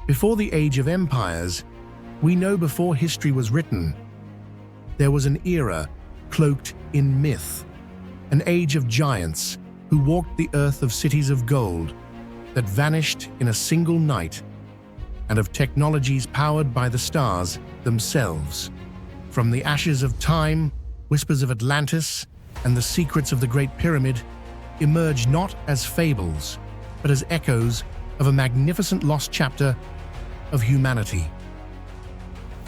Before the age of empires, we know before history was written, there was an era cloaked in myth, an age of giants who walked the earth of cities of gold that vanished in a single night, and of technologies powered by the stars themselves. From the ashes of time, whispers of Atlantis, and the secrets of the Great Pyramid emerged not as fables, but as echoes of a magnificent lost chapter of humanity.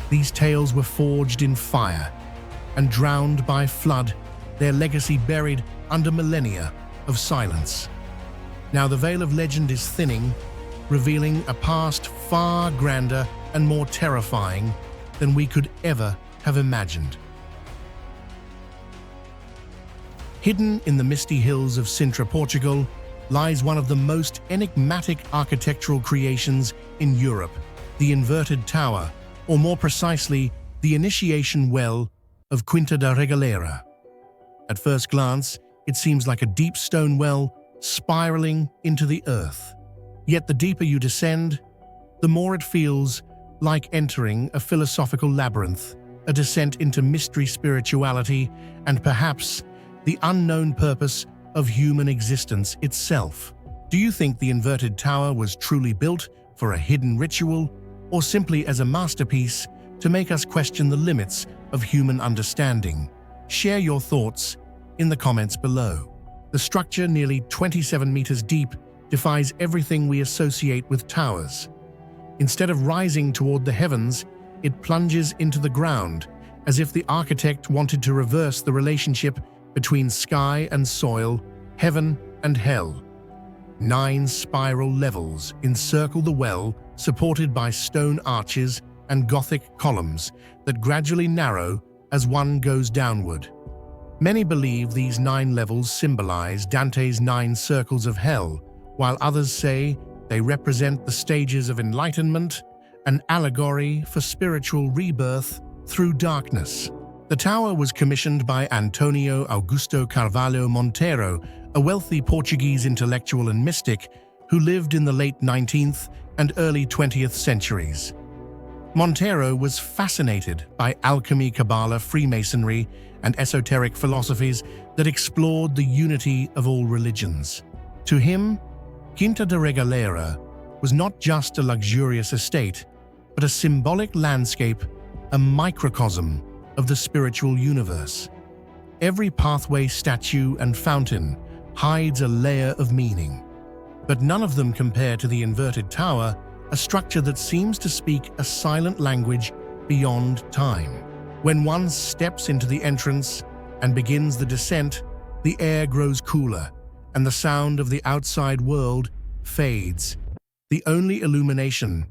These tales were forged in fire and drowned by flood, their legacy buried under millennia of silence. Now the veil of legend is thinning, revealing a past far grander and more terrifying than we could ever have imagined. Hidden in the misty hills of Sintra, Portugal, lies one of the most enigmatic architectural creations in Europe, the inverted tower, or more precisely, the initiation well of Quinta da Regalera. At first glance, it seems like a deep stone well spiraling into the earth. Yet the deeper you descend, the more it feels like entering a philosophical labyrinth, a descent into mystery, spirituality, and perhaps the unknown purpose of human existence itself. Do you think the inverted tower was truly built for a hidden ritual, or simply as a masterpiece to make us question the limits of human understanding? Share your thoughts in the comments below. The structure, nearly 27 meters deep, defies everything we associate with towers. Instead of rising toward the heavens, it plunges into the ground, as if the architect wanted to reverse the relationship between sky and soil, heaven and hell. 9 spiral levels encircle the well, supported by stone arches and Gothic columns that gradually narrow as one goes downward. Many believe these 9 levels symbolize Dante's 9 circles of hell, while others say they represent the stages of enlightenment, an allegory for spiritual rebirth through darkness. The tower was commissioned by Antonio Augusto Carvalho Monteiro, a wealthy Portuguese intellectual and mystic who lived in the late 19th and early 20th centuries. Monteiro was fascinated by alchemy, Kabbalah, Freemasonry, and esoteric philosophies that explored the unity of all religions. To him, Quinta da Regalera was not just a luxurious estate, but a symbolic landscape, a microcosm of the spiritual universe. Every pathway, statue, and fountain hides a layer of meaning, but none of them compare to the inverted tower, a structure that seems to speak a silent language beyond time. When one steps into the entrance and begins the descent, the air grows cooler, and the sound of the outside world fades. The only illumination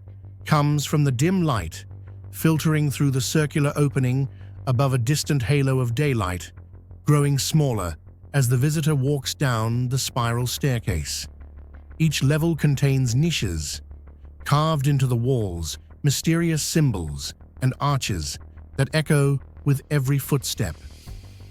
comes from the dim light filtering through the circular opening above a distant halo of daylight, growing smaller as the visitor walks down the spiral staircase. Each level contains niches, carved into the walls, mysterious symbols and arches that echo with every footstep.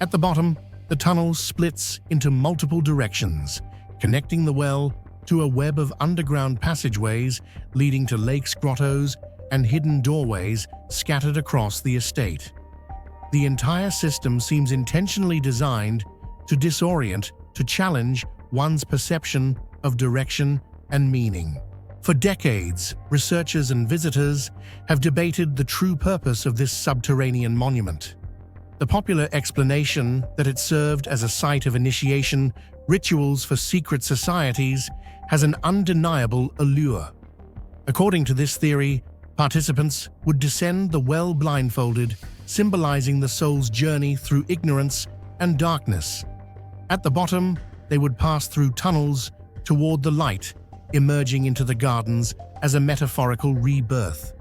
At the bottom, the tunnel splits into multiple directions, connecting the well to a web of underground passageways leading to lakes, grottos, and hidden doorways scattered across the estate. The entire system seems intentionally designed to disorient, to challenge one's perception of direction and meaning. For decades, researchers and visitors have debated the true purpose of this subterranean monument. The popular explanation that it served as a site of initiation, rituals for secret societies, has an undeniable allure. According to this theory, participants would descend the well blindfolded, symbolizing the soul's journey through ignorance and darkness. At the bottom, they would pass through tunnels toward the light, emerging into the gardens as a metaphorical rebirth.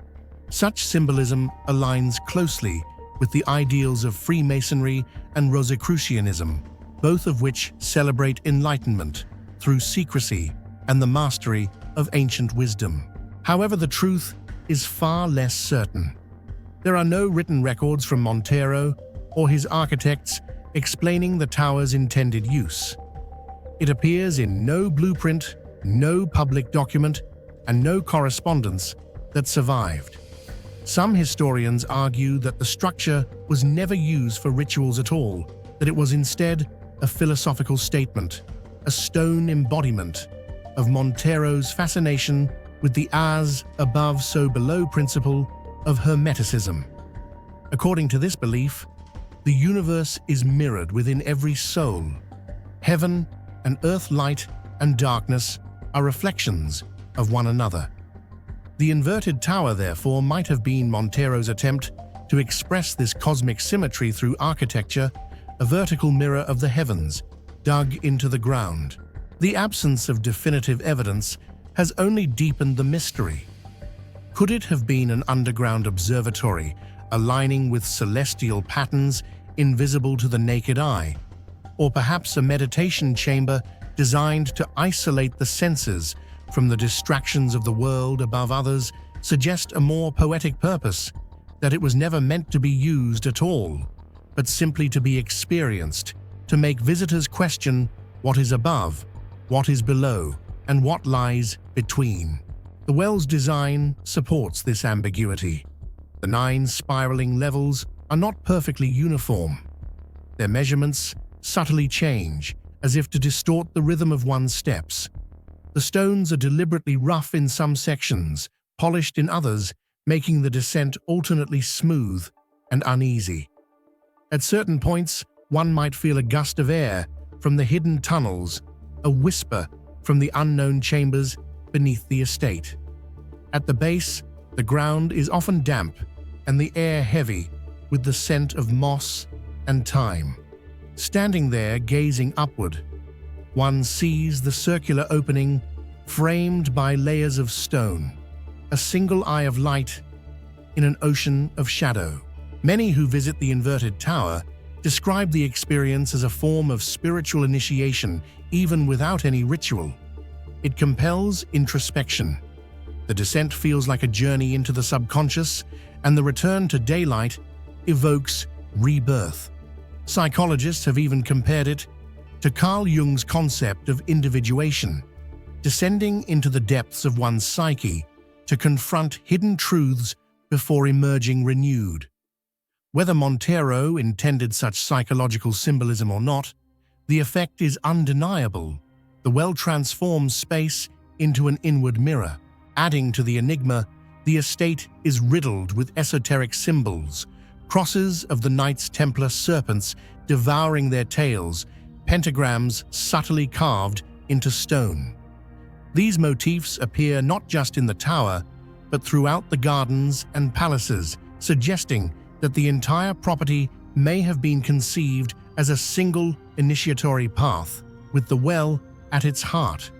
Such symbolism aligns closely with the ideals of Freemasonry and Rosicrucianism, both of which celebrate enlightenment through secrecy and the mastery of ancient wisdom. However, the truth is far less certain. There are no written records from Monteiro or his architects explaining the tower's intended use. It appears in no blueprint, no public document, and no correspondence that survived. Some historians argue that the structure was never used for rituals at all, that it was instead a philosophical statement, a stone embodiment of Montero's fascination with the as above so below principle of Hermeticism. According to this belief, the universe is mirrored within every soul. Heaven and earth, light and darkness are reflections of one another. The inverted tower, therefore, might have been Montero's attempt to express this cosmic symmetry through architecture, a vertical mirror of the heavens dug into the ground. The absence of definitive evidence has only deepened the mystery. Could it have been an underground observatory aligning with celestial patterns invisible to the naked eye? Or perhaps a meditation chamber designed to isolate the senses from the distractions of the world above? Others suggest a more poetic purpose, that it was never meant to be used at all, but simply to be experienced, to make visitors question what is above, what is below, and what lies between. The well's design supports this ambiguity. The 9 spiraling levels are not perfectly uniform. Their measurements subtly change, as if to distort the rhythm of one's steps. The stones are deliberately rough in some sections, polished in others, making the descent alternately smooth and uneasy. At certain points, one might feel a gust of air from the hidden tunnels, a whisper from the unknown chambers beneath the estate. At the base, the ground is often damp and the air heavy with the scent of moss and thyme. Standing there, gazing upward, one sees the circular opening framed by layers of stone, a single eye of light in an ocean of shadow. Many who visit the inverted tower describe the experience as a form of spiritual initiation, even without any ritual. It compels introspection. The descent feels like a journey into the subconscious, and the return to daylight evokes rebirth. Psychologists have even compared it to Carl Jung's concept of individuation, descending into the depths of one's psyche to confront hidden truths before emerging renewed. Whether Montero intended such psychological symbolism or not, the effect is undeniable. The well transforms space into an inward mirror. Adding to the enigma, the estate is riddled with esoteric symbols, crosses of the Knights Templar serpents devouring their tails, pentagrams subtly carved into stone. These motifs appear not just in the tower, but throughout the gardens and palaces, suggesting that the entire property may have been conceived as a single initiatory path, with the well at its heart.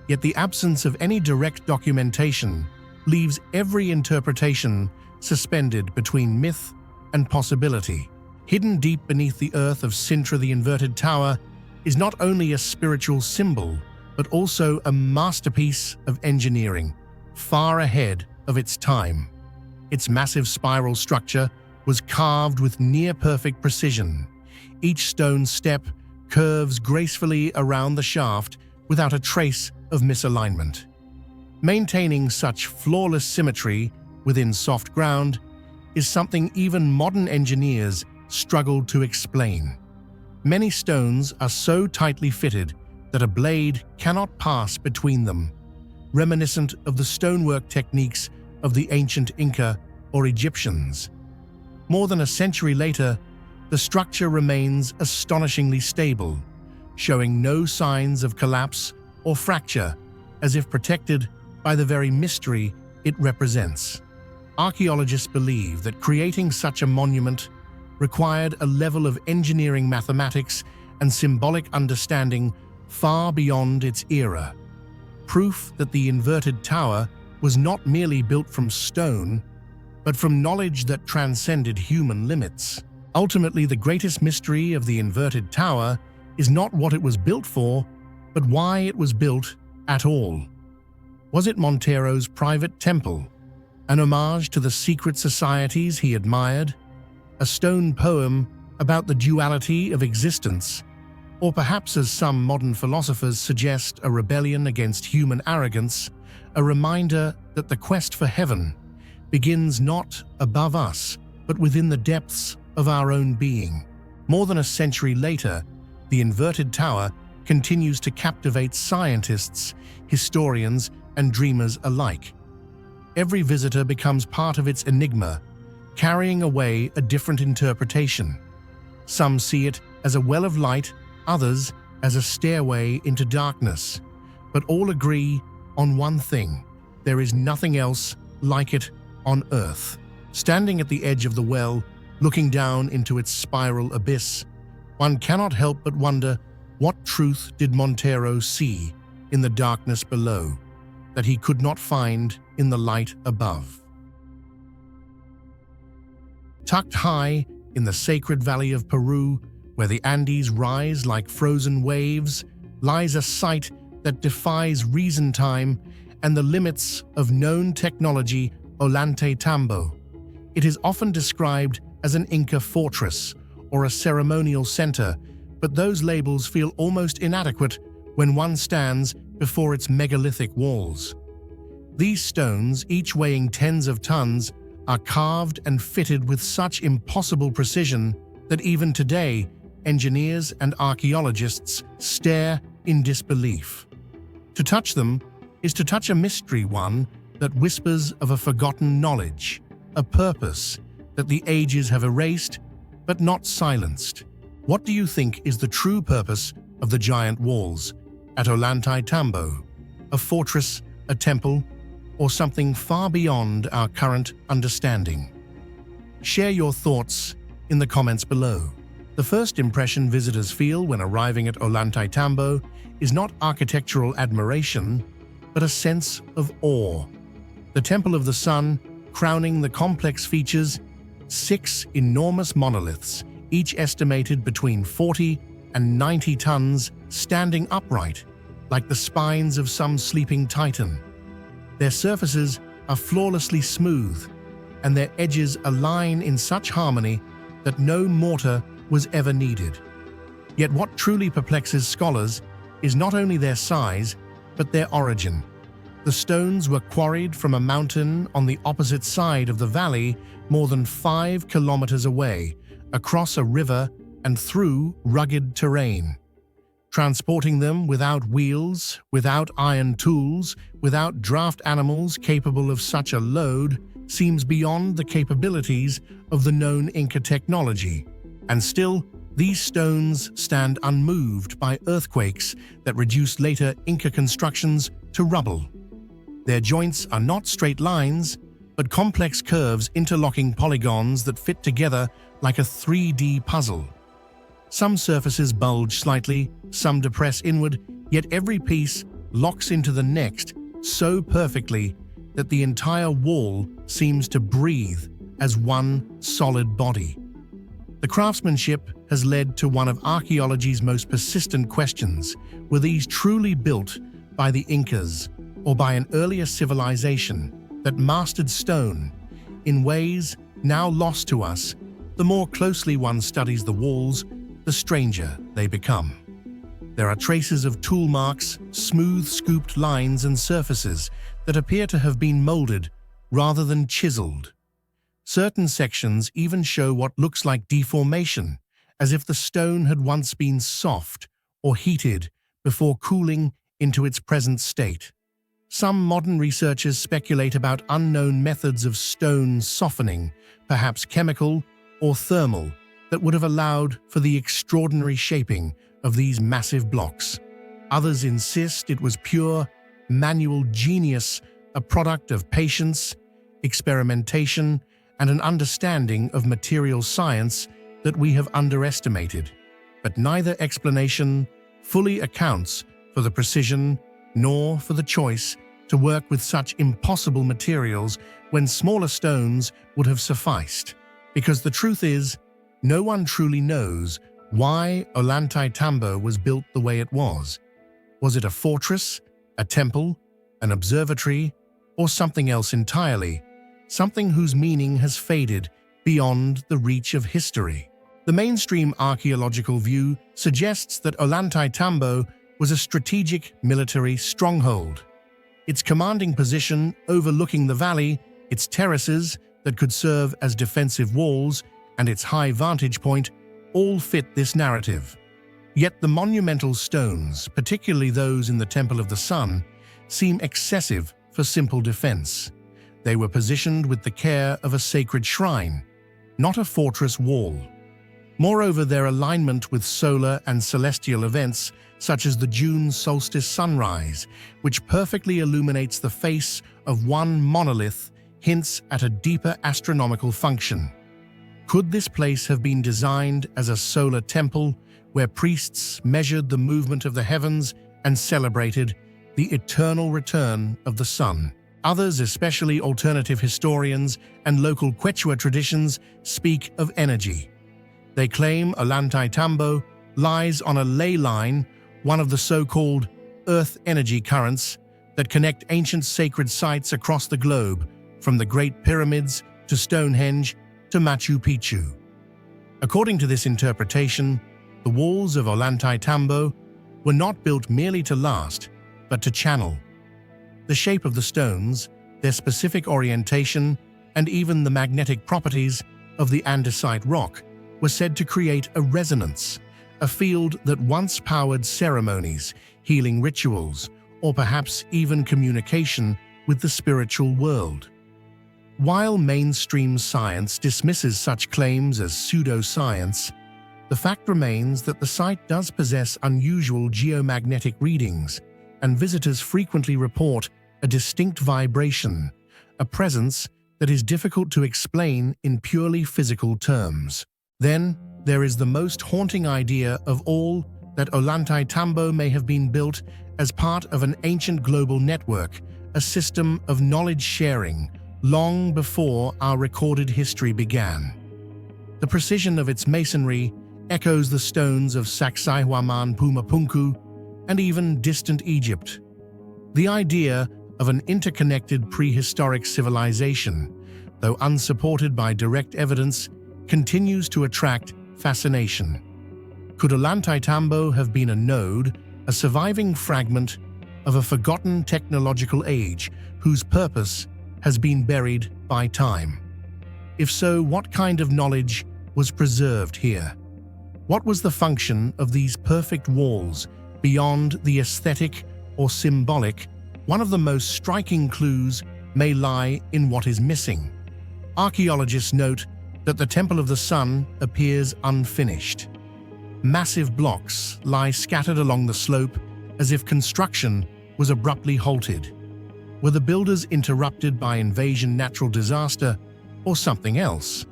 Yet the absence of any direct documentation leaves every interpretation suspended between myth and possibility. Hidden deep beneath the earth of Sintra, the inverted tower is not only a spiritual symbol, but also a masterpiece of engineering, far ahead of its time. Its massive spiral structure was carved with near-perfect precision. Each stone step curves gracefully around the shaft without a trace of misalignment. Maintaining such flawless symmetry within soft ground is something even modern engineers struggle to explain. Many stones are so tightly fitted that a blade cannot pass between them, reminiscent of the stonework techniques of the ancient Inca or Egyptians. More than a century later, the structure remains astonishingly stable, showing no signs of collapse or fracture, as if protected by the very mystery it represents. Archaeologists believe that creating such a monument required a level of engineering mathematics and symbolic understanding far beyond its era. Proof that the inverted tower was not merely built from stone, but from knowledge that transcended human limits. Ultimately, the greatest mystery of the inverted tower is not what it was built for, but why it was built at all. Was it Montero's private temple, an homage to the secret societies he admired, a stone poem about the duality of existence, or perhaps, as some modern philosophers suggest, a rebellion against human arrogance, a reminder that the quest for heaven begins not above us, but within the depths of our own being. More than a century later, the inverted tower continues to captivate scientists, historians, and dreamers alike. Every visitor becomes part of its enigma, carrying away a different interpretation. Some see it as a well of light, others as a stairway into darkness. But all agree on one thing: there is nothing else like it on Earth. Standing at the edge of the well, looking down into its spiral abyss, one cannot help but wonder, what truth did Montero see in the darkness below that he could not find in the light above? Tucked high in the sacred valley of Peru, where the Andes rise like frozen waves, lies a site that defies reason, time, and the limits of known technology, Ollantaytambo. It is often described as an Inca fortress or a ceremonial center, but those labels feel almost inadequate when one stands before its megalithic walls. These stones, each weighing tens of tons, are carved and fitted with such impossible precision that even today, engineers and archaeologists stare in disbelief. To touch them is to touch a mystery, one that whispers of a forgotten knowledge, a purpose that the ages have erased but not silenced. What do you think is the true purpose of the giant walls at Ollantaytambo? A fortress, a temple, or something far beyond our current understanding? Share your thoughts in the comments below. The first impression visitors feel when arriving at Ollantaytambo is not architectural admiration, but a sense of awe. The Temple of the Sun, crowning the complex features, 6 enormous monoliths, each estimated between 40 and 90 tons, standing upright, like the spines of some sleeping titan. Their surfaces are flawlessly smooth, and their edges align in such harmony that no mortar was ever needed. Yet what truly perplexes scholars is not only their size, but their origin. The stones were quarried from a mountain on the opposite side of the valley, more than 5 kilometers away, across a river and through rugged terrain. Transporting them without wheels, without iron tools, without draft animals capable of such a load seems beyond the capabilities of the known Inca technology. And still, these stones stand unmoved by earthquakes that reduced later Inca constructions to rubble. Their joints are not straight lines, but complex curves interlocking polygons that fit together like a 3D puzzle. Some surfaces bulge slightly, some depress inward, yet every piece locks into the next so perfectly that the entire wall seems to breathe as one solid body. The craftsmanship has led to one of archaeology's most persistent questions: were these truly built by the Incas or by an earlier civilization that mastered stone in ways now lost to us? The more closely one studies the walls, the stranger they become. There are traces of tool marks, smooth scooped lines and surfaces that appear to have been molded rather than chiseled. Certain sections even show what looks like deformation, as if the stone had once been soft or heated before cooling into its present state. Some modern researchers speculate about unknown methods of stone softening, perhaps chemical or thermal, that would have allowed for the extraordinary shaping of these massive blocks. Others insist it was pure, manual genius, a product of patience, experimentation, and an understanding of material science that we have underestimated. But neither explanation fully accounts for the precision nor for the choice to work with such impossible materials when smaller stones would have sufficed. Because the truth is, no one truly knows why Ollantaytambo was built the way it was. Was it a fortress, a temple, an observatory, or something else entirely? Something whose meaning has faded beyond the reach of history. The mainstream archaeological view suggests that Ollantaytambo was a strategic military stronghold. Its commanding position overlooking the valley, its terraces that could serve as defensive walls, and its high vantage point all fit this narrative. Yet the monumental stones, particularly those in the Temple of the Sun, seem excessive for simple defense. They were positioned with the care of a sacred shrine, not a fortress wall. Moreover, their alignment with solar and celestial events, such as the June solstice sunrise, which perfectly illuminates the face of one monolith, hints at a deeper astronomical function. Could this place have been designed as a solar temple where priests measured the movement of the heavens and celebrated the eternal return of the sun? Others, especially alternative historians and local Quechua traditions, speak of energy. They claim Ollantaytambo lies on a ley line, one of the so-called earth energy currents that connect ancient sacred sites across the globe, from the Great Pyramids to Stonehenge to Machu Picchu. According to this interpretation, the walls of Ollantaytambo were not built merely to last, but to channel. The shape of the stones, their specific orientation, and even the magnetic properties of the andesite rock were said to create a resonance, a field that once powered ceremonies, healing rituals, or perhaps even communication with the spiritual world. While mainstream science dismisses such claims as pseudoscience, the fact remains that the site does possess unusual geomagnetic readings, and visitors frequently report a distinct vibration, a presence that is difficult to explain in purely physical terms. Then, there is the most haunting idea of all, that Ollantaytambo may have been built as part of an ancient global network, a system of knowledge sharing, long before our recorded history began. The precision of its masonry echoes the stones of Sacsayhuaman Pumapunku and even distant Egypt. The idea of an interconnected prehistoric civilization, though unsupported by direct evidence, continues to attract fascination. Could Ollantaytambo have been a node, a surviving fragment of a forgotten technological age whose purpose has been buried by time? If so, what kind of knowledge was preserved here? What was the function of these perfect walls beyond the aesthetic or symbolic? One of the most striking clues may lie in what is missing. Archaeologists note that the Temple of the Sun appears unfinished. Massive blocks lie scattered along the slope as if construction was abruptly halted. Were the builders interrupted by invasion, natural disaster, or something else?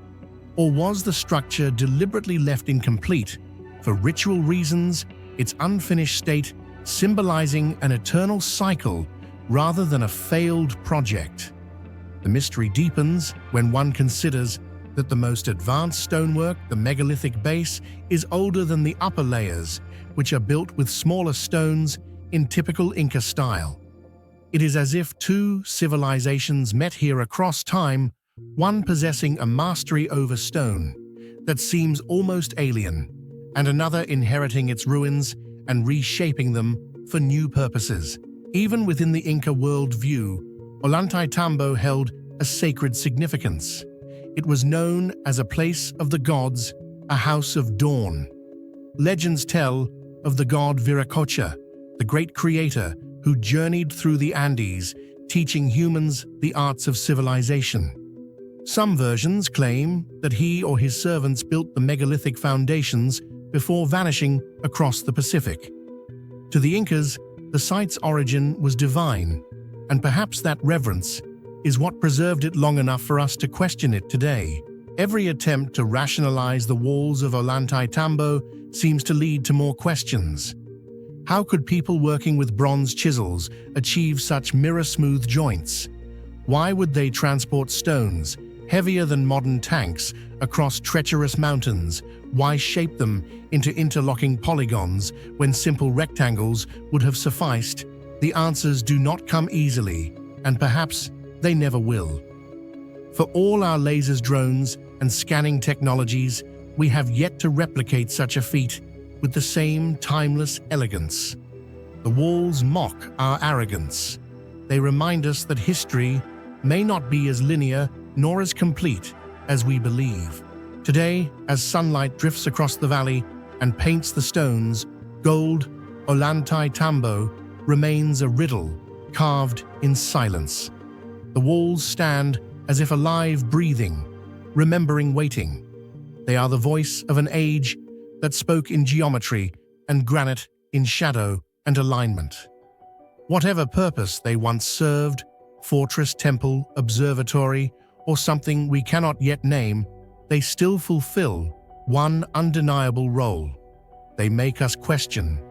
Or was the structure deliberately left incomplete for ritual reasons, its unfinished state symbolizing an eternal cycle rather than a failed project? The mystery deepens when one considers that the most advanced stonework, the megalithic base, is older than the upper layers, which are built with smaller stones in typical Inca style. It is as if two civilizations met here across time, one possessing a mastery over stone that seems almost alien, and another inheriting its ruins and reshaping them for new purposes. Even within the Inca worldview, Ollantaytambo held a sacred significance. It was known as a place of the gods, a house of dawn. Legends tell of the god Viracocha, the great creator who journeyed through the Andes, teaching humans the arts of civilization. Some versions claim that he or his servants built the megalithic foundations before vanishing across the Pacific. To the Incas, the site's origin was divine, and perhaps that reverence is what preserved it long enough for us to question it today. Every attempt to rationalize the walls of Ollantaytambo seems to lead to more questions. How could people working with bronze chisels achieve such mirror-smooth joints? Why would they transport stones, heavier than modern tanks, across treacherous mountains? Why shape them into interlocking polygons when simple rectangles would have sufficed? The answers do not come easily, and perhaps they never will. For all our lasers, drones, and scanning technologies, we have yet to replicate such a feat with the same timeless elegance. The walls mock our arrogance. They remind us that history may not be as linear nor as complete as we believe. Today, as sunlight drifts across the valley and paints the stones gold, Ollantaytambo remains a riddle carved in silence. The walls stand as if alive, breathing, remembering, waiting. They are the voice of an age that spoke in geometry and granite, in shadow and alignment. Whatever purpose they once served, fortress, temple, observatory, or something we cannot yet name, they still fulfill one undeniable role. They make us question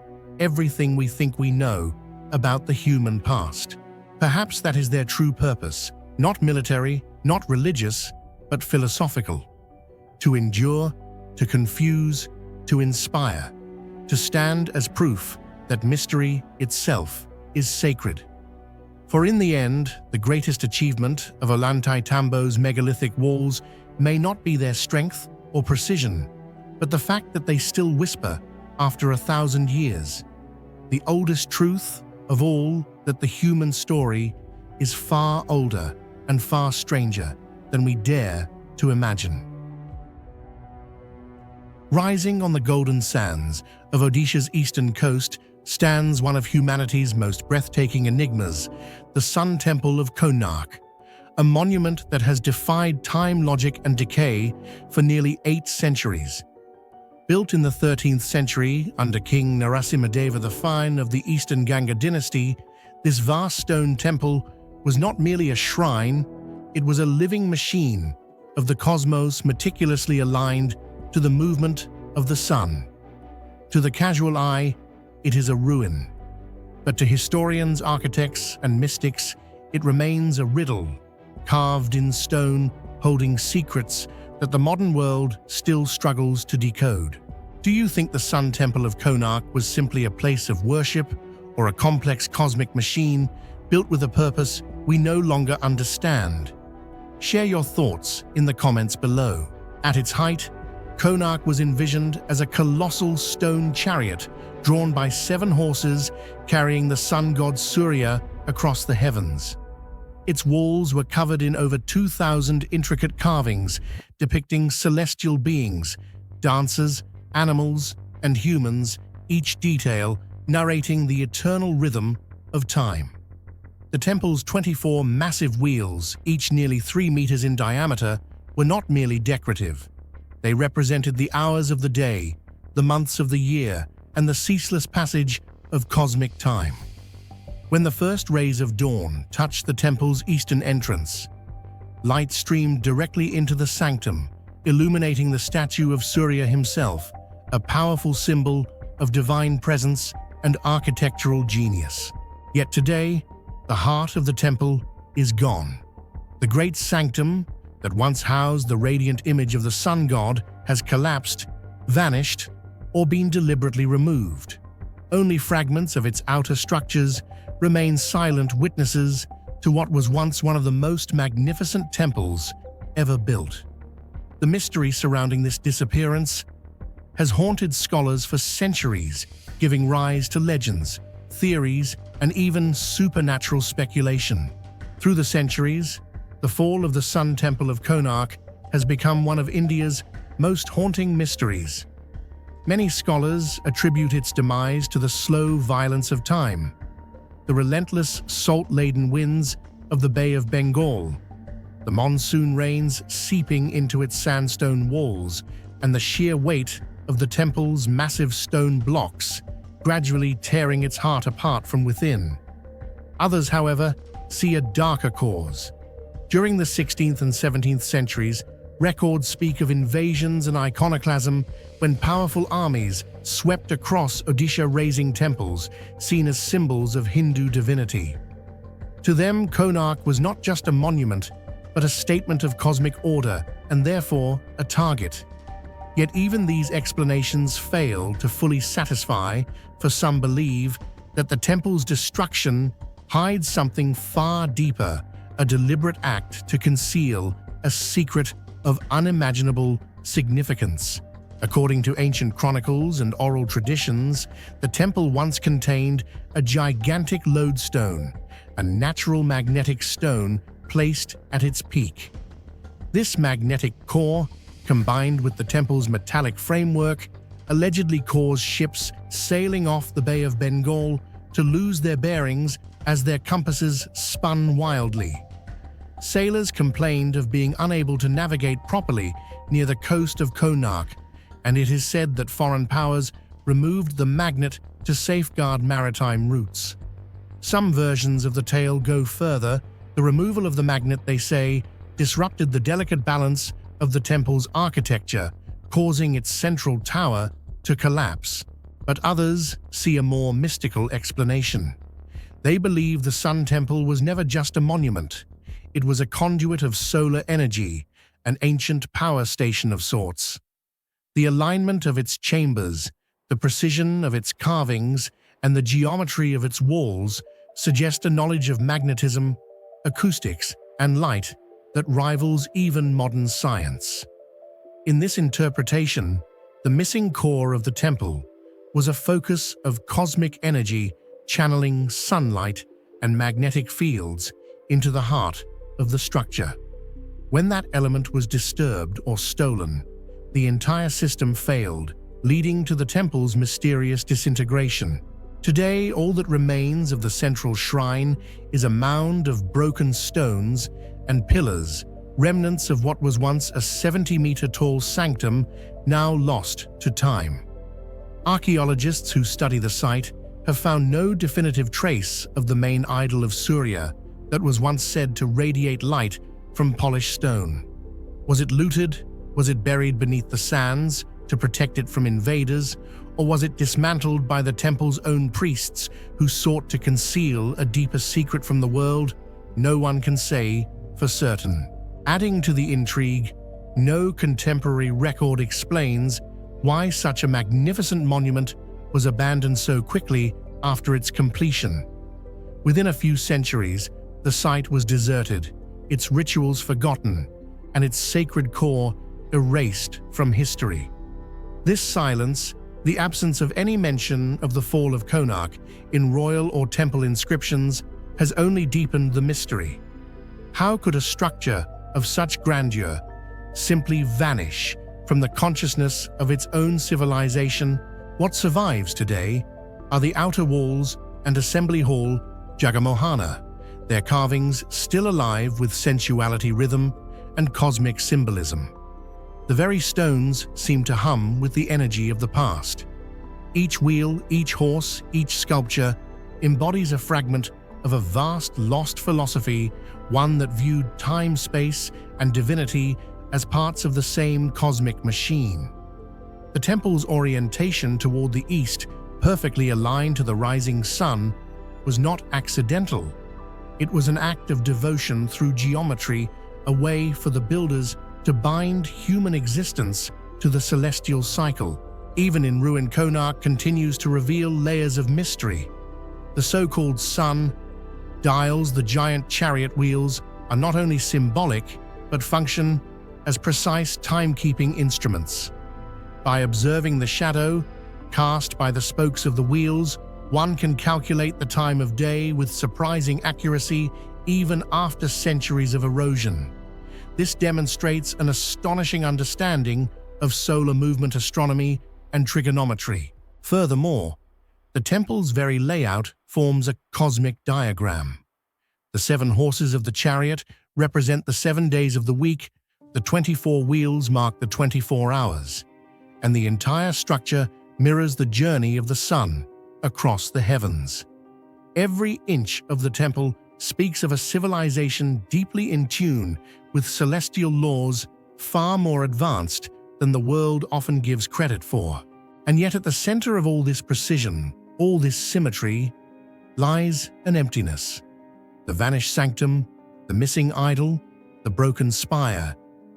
everything we think we know about the human past. Perhaps that is their true purpose, not military, not religious, but philosophical. To endure, to confuse, to inspire, to stand as proof that mystery itself is sacred. For in the end, the greatest achievement of Ollantaytambo's megalithic walls may not be their strength or precision, but the fact that they still whisper after 1,000 years. The oldest truth of all, that the human story is far older and far stranger than we dare to imagine. Rising on the golden sands of Odisha's eastern coast stands one of humanity's most breathtaking enigmas, the Sun Temple of Konark, a monument that has defied time, logic, and decay for nearly 8 centuries. Built in the 13th century under King Narasimhadeva the Fine of the Eastern Ganga dynasty, this vast stone temple was not merely a shrine, it was a living machine of the cosmos, meticulously aligned to the movement of the sun. To the casual eye, it is a ruin, but to historians, architects, and mystics, it remains a riddle, carved in stone, holding secrets that the modern world still struggles to decode. Do you think the Sun Temple of Konark was simply a place of worship or a complex cosmic machine built with a purpose we no longer understand? Share your thoughts in the comments below. At its height, Konark was envisioned as a colossal stone chariot drawn by 7 horses carrying the sun god Surya across the heavens. Its walls were covered in over 2,000 intricate carvings depicting celestial beings, dancers, animals, and humans, each detail narrating the eternal rhythm of time. The temple's 24 massive wheels, each nearly 3 meters in diameter, were not merely decorative. They represented the hours of the day, the months of the year, and the ceaseless passage of cosmic time. When the first rays of dawn touched the temple's eastern entrance, light streamed directly into the sanctum, illuminating the statue of Surya himself, a powerful symbol of divine presence and architectural genius. Yet today, the heart of the temple is gone. The great sanctum that once housed the radiant image of the sun god has collapsed, vanished, or been deliberately removed. Only fragments of its outer structures remain silent witnesses to what was once one of the most magnificent temples ever built. The mystery surrounding this disappearance has haunted scholars for centuries, giving rise to legends, theories, and even supernatural speculation. Through the centuries, the fall of the Sun Temple of Konark has become one of India's most haunting mysteries. Many scholars attribute its demise to the slow violence of time, the relentless salt-laden winds of the Bay of Bengal, the monsoon rains seeping into its sandstone walls, and the sheer weight of the temple's massive stone blocks gradually tearing its heart apart from within. Others, however, see a darker cause. During the 16th and 17th centuries, records speak of invasions and iconoclasm when powerful armies swept across Odisha, razing temples seen as symbols of Hindu divinity. To them, Konark was not just a monument, but a statement of cosmic order and therefore a target. Yet even these explanations fail to fully satisfy, for some believe that the temple's destruction hides something far deeper, a deliberate act to conceal a secret of unimaginable significance. According to ancient chronicles and oral traditions, the temple once contained a gigantic lodestone, a natural magnetic stone placed at its peak. This magnetic core, combined with the temple's metallic framework, allegedly caused ships sailing off the Bay of Bengal to lose their bearings as their compasses spun wildly. Sailors complained of being unable to navigate properly near the coast of Konark, and it is said that foreign powers removed the magnet to safeguard maritime routes. Some versions of the tale go further. The removal of the magnet, they say, disrupted the delicate balance of the temple's architecture, causing its central tower to collapse. But others see a more mystical explanation. They believe the Sun Temple was never just a monument. It was a conduit of solar energy, an ancient power station of sorts. The alignment of its chambers, the precision of its carvings, and the geometry of its walls suggest a knowledge of magnetism, acoustics, and light that rivals even modern science. In this interpretation, the missing core of the temple was a focus of cosmic energy channeling sunlight and magnetic fields into the heart of the structure. When that element was disturbed or stolen, the entire system failed, leading to the temple's mysterious disintegration. Today, all that remains of the central shrine is a mound of broken stones and pillars, remnants of what was once a 70-meter-tall sanctum, now lost to time. Archaeologists who study the site have found no definitive trace of the main idol of Surya that was once said to radiate light from polished stone. Was it looted? Was it buried beneath the sands to protect it from invaders? Or was it dismantled by the temple's own priests who sought to conceal a deeper secret from the world? No one can say for certain. Adding to the intrigue, no contemporary record explains why such a magnificent monument was abandoned so quickly after its completion. Within a few centuries, the site was deserted, its rituals forgotten, and its sacred core erased from history. This silence, the absence of any mention of the fall of Konark in royal or temple inscriptions, has only deepened the mystery. How could a structure of such grandeur simply vanish from the consciousness of its own civilization? What survives today are the outer walls and assembly hall Jagamohana, their carvings still alive with sensuality, rhythm, and cosmic symbolism. The very stones seem to hum with the energy of the past. Each wheel, each horse, each sculpture embodies a fragment of a vast lost philosophy, one that viewed time, space, and divinity as parts of the same cosmic machine. The temple's orientation toward the east, perfectly aligned to the rising sun, was not accidental. It was an act of devotion through geometry, a way for the builders to bind human existence to the celestial cycle. Even in ruin, Konark continues to reveal layers of mystery. The so-called sun dials, the giant chariot wheels, are not only symbolic, but function as precise timekeeping instruments. By observing the shadow cast by the spokes of the wheels, one can calculate the time of day with surprising accuracy even after centuries of erosion. This demonstrates an astonishing understanding of solar movement astronomy and trigonometry. Furthermore, the temple's very layout forms a cosmic diagram. The 7 horses of the chariot represent the 7 days of the week, the 24 wheels mark the 24 hours, and the entire structure mirrors the journey of the sun across the heavens. Every inch of the temple speaks of a civilization deeply in tune with celestial laws, far more advanced than the world often gives credit for. And yet at the center of all this precision, all this symmetry, lies an emptiness. The vanished sanctum, the missing idol, the broken spire.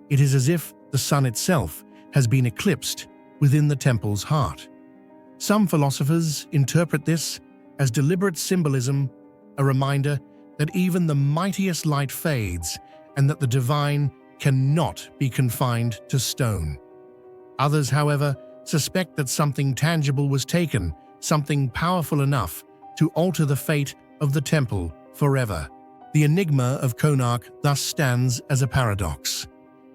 It is as if the sun itself has been eclipsed within the temple's heart. Some philosophers interpret this as deliberate symbolism, a reminder that even the mightiest light fades and that the divine cannot be confined to stone. Others, however, suspect that something tangible was taken, something powerful enough to alter the fate of the temple forever. The enigma of Konark thus stands as a paradox.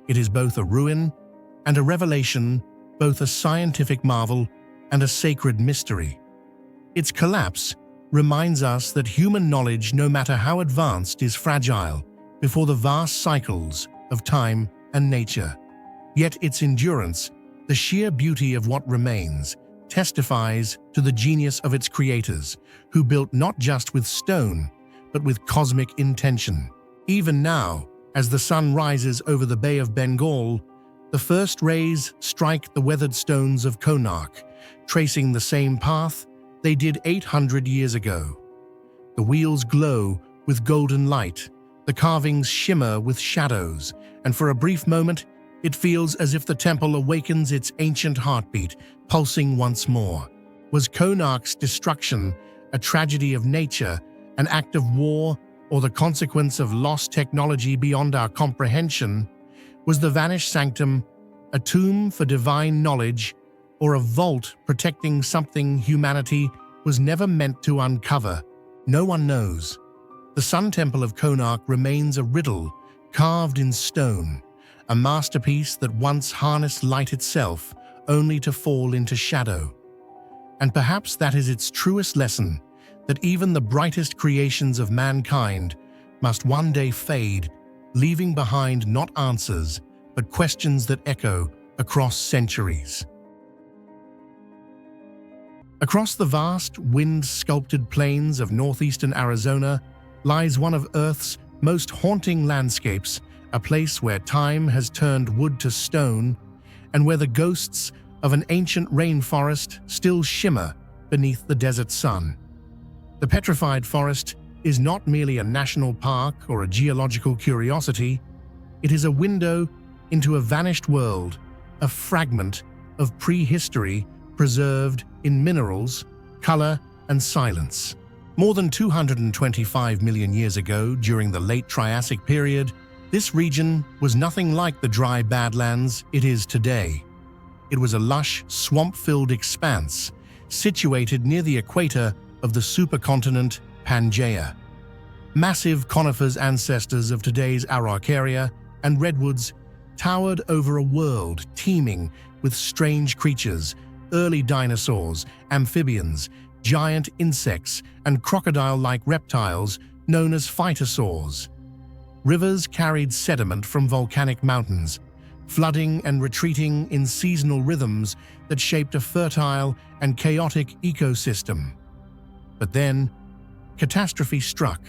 It is both a ruin and a revelation, both a scientific marvel and a sacred mystery. Its collapse reminds us that human knowledge, no matter how advanced, is fragile before the vast cycles of time and nature. Yet its endurance, the sheer beauty of what remains, testifies to the genius of its creators, who built not just with stone, but with cosmic intention. Even now, as the sun rises over the Bay of Bengal, the first rays strike the weathered stones of Konark, tracing the same path they did 800 years ago. The wheels glow with golden light, the carvings shimmer with shadows, and for a brief moment, it feels as if the temple awakens its ancient heartbeat, pulsing once more. Was Konark's destruction a tragedy of nature, an act of war, or the consequence of lost technology beyond our comprehension? Was the vanished sanctum a tomb for divine knowledge, or a vault protecting something humanity was never meant to uncover? No one knows. The Sun Temple of Konark remains a riddle carved in stone, a masterpiece that once harnessed light itself, only to fall into shadow. And perhaps that is its truest lesson, that even the brightest creations of mankind must one day fade, leaving behind not answers, but questions that echo across centuries. Across the vast, wind-sculpted plains of northeastern Arizona lies one of Earth's most haunting landscapes, a place where time has turned wood to stone and where the ghosts of an ancient rainforest still shimmer beneath the desert sun. The petrified forest is not merely a national park or a geological curiosity, it is a window into a vanished world, a fragment of prehistory preserved in minerals, color, and silence. More than 225 million years ago, during the late Triassic period, this region was nothing like the dry badlands it is today. It was a lush, swamp-filled expanse, situated near the equator of the supercontinent Pangaea. Massive conifers, ancestors of today's Araucaria and redwoods, towered over a world teeming with strange creatures, early dinosaurs, amphibians, giant insects, and crocodile-like reptiles known as phytosaurs. Rivers carried sediment from volcanic mountains, flooding and retreating in seasonal rhythms that shaped a fertile and chaotic ecosystem. But then, catastrophe struck,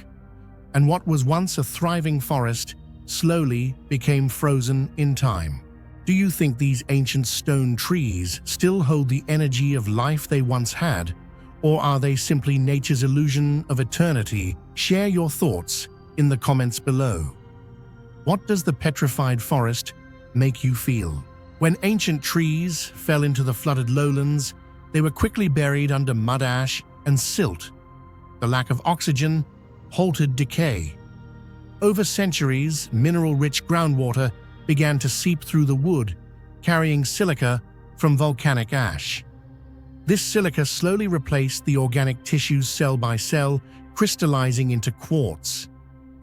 and what was once a thriving forest slowly became frozen in time. Do you think these ancient stone trees still hold the energy of life they once had, or are they simply nature's illusion of eternity? Share your thoughts in the comments below. What does the petrified forest make you feel? When ancient trees fell into the flooded lowlands, they were quickly buried under mud ash and silt. The lack of oxygen halted decay. Over centuries, mineral-rich groundwater began to seep through the wood, carrying silica from volcanic ash. This silica slowly replaced the organic tissues cell by cell, crystallizing into quartz.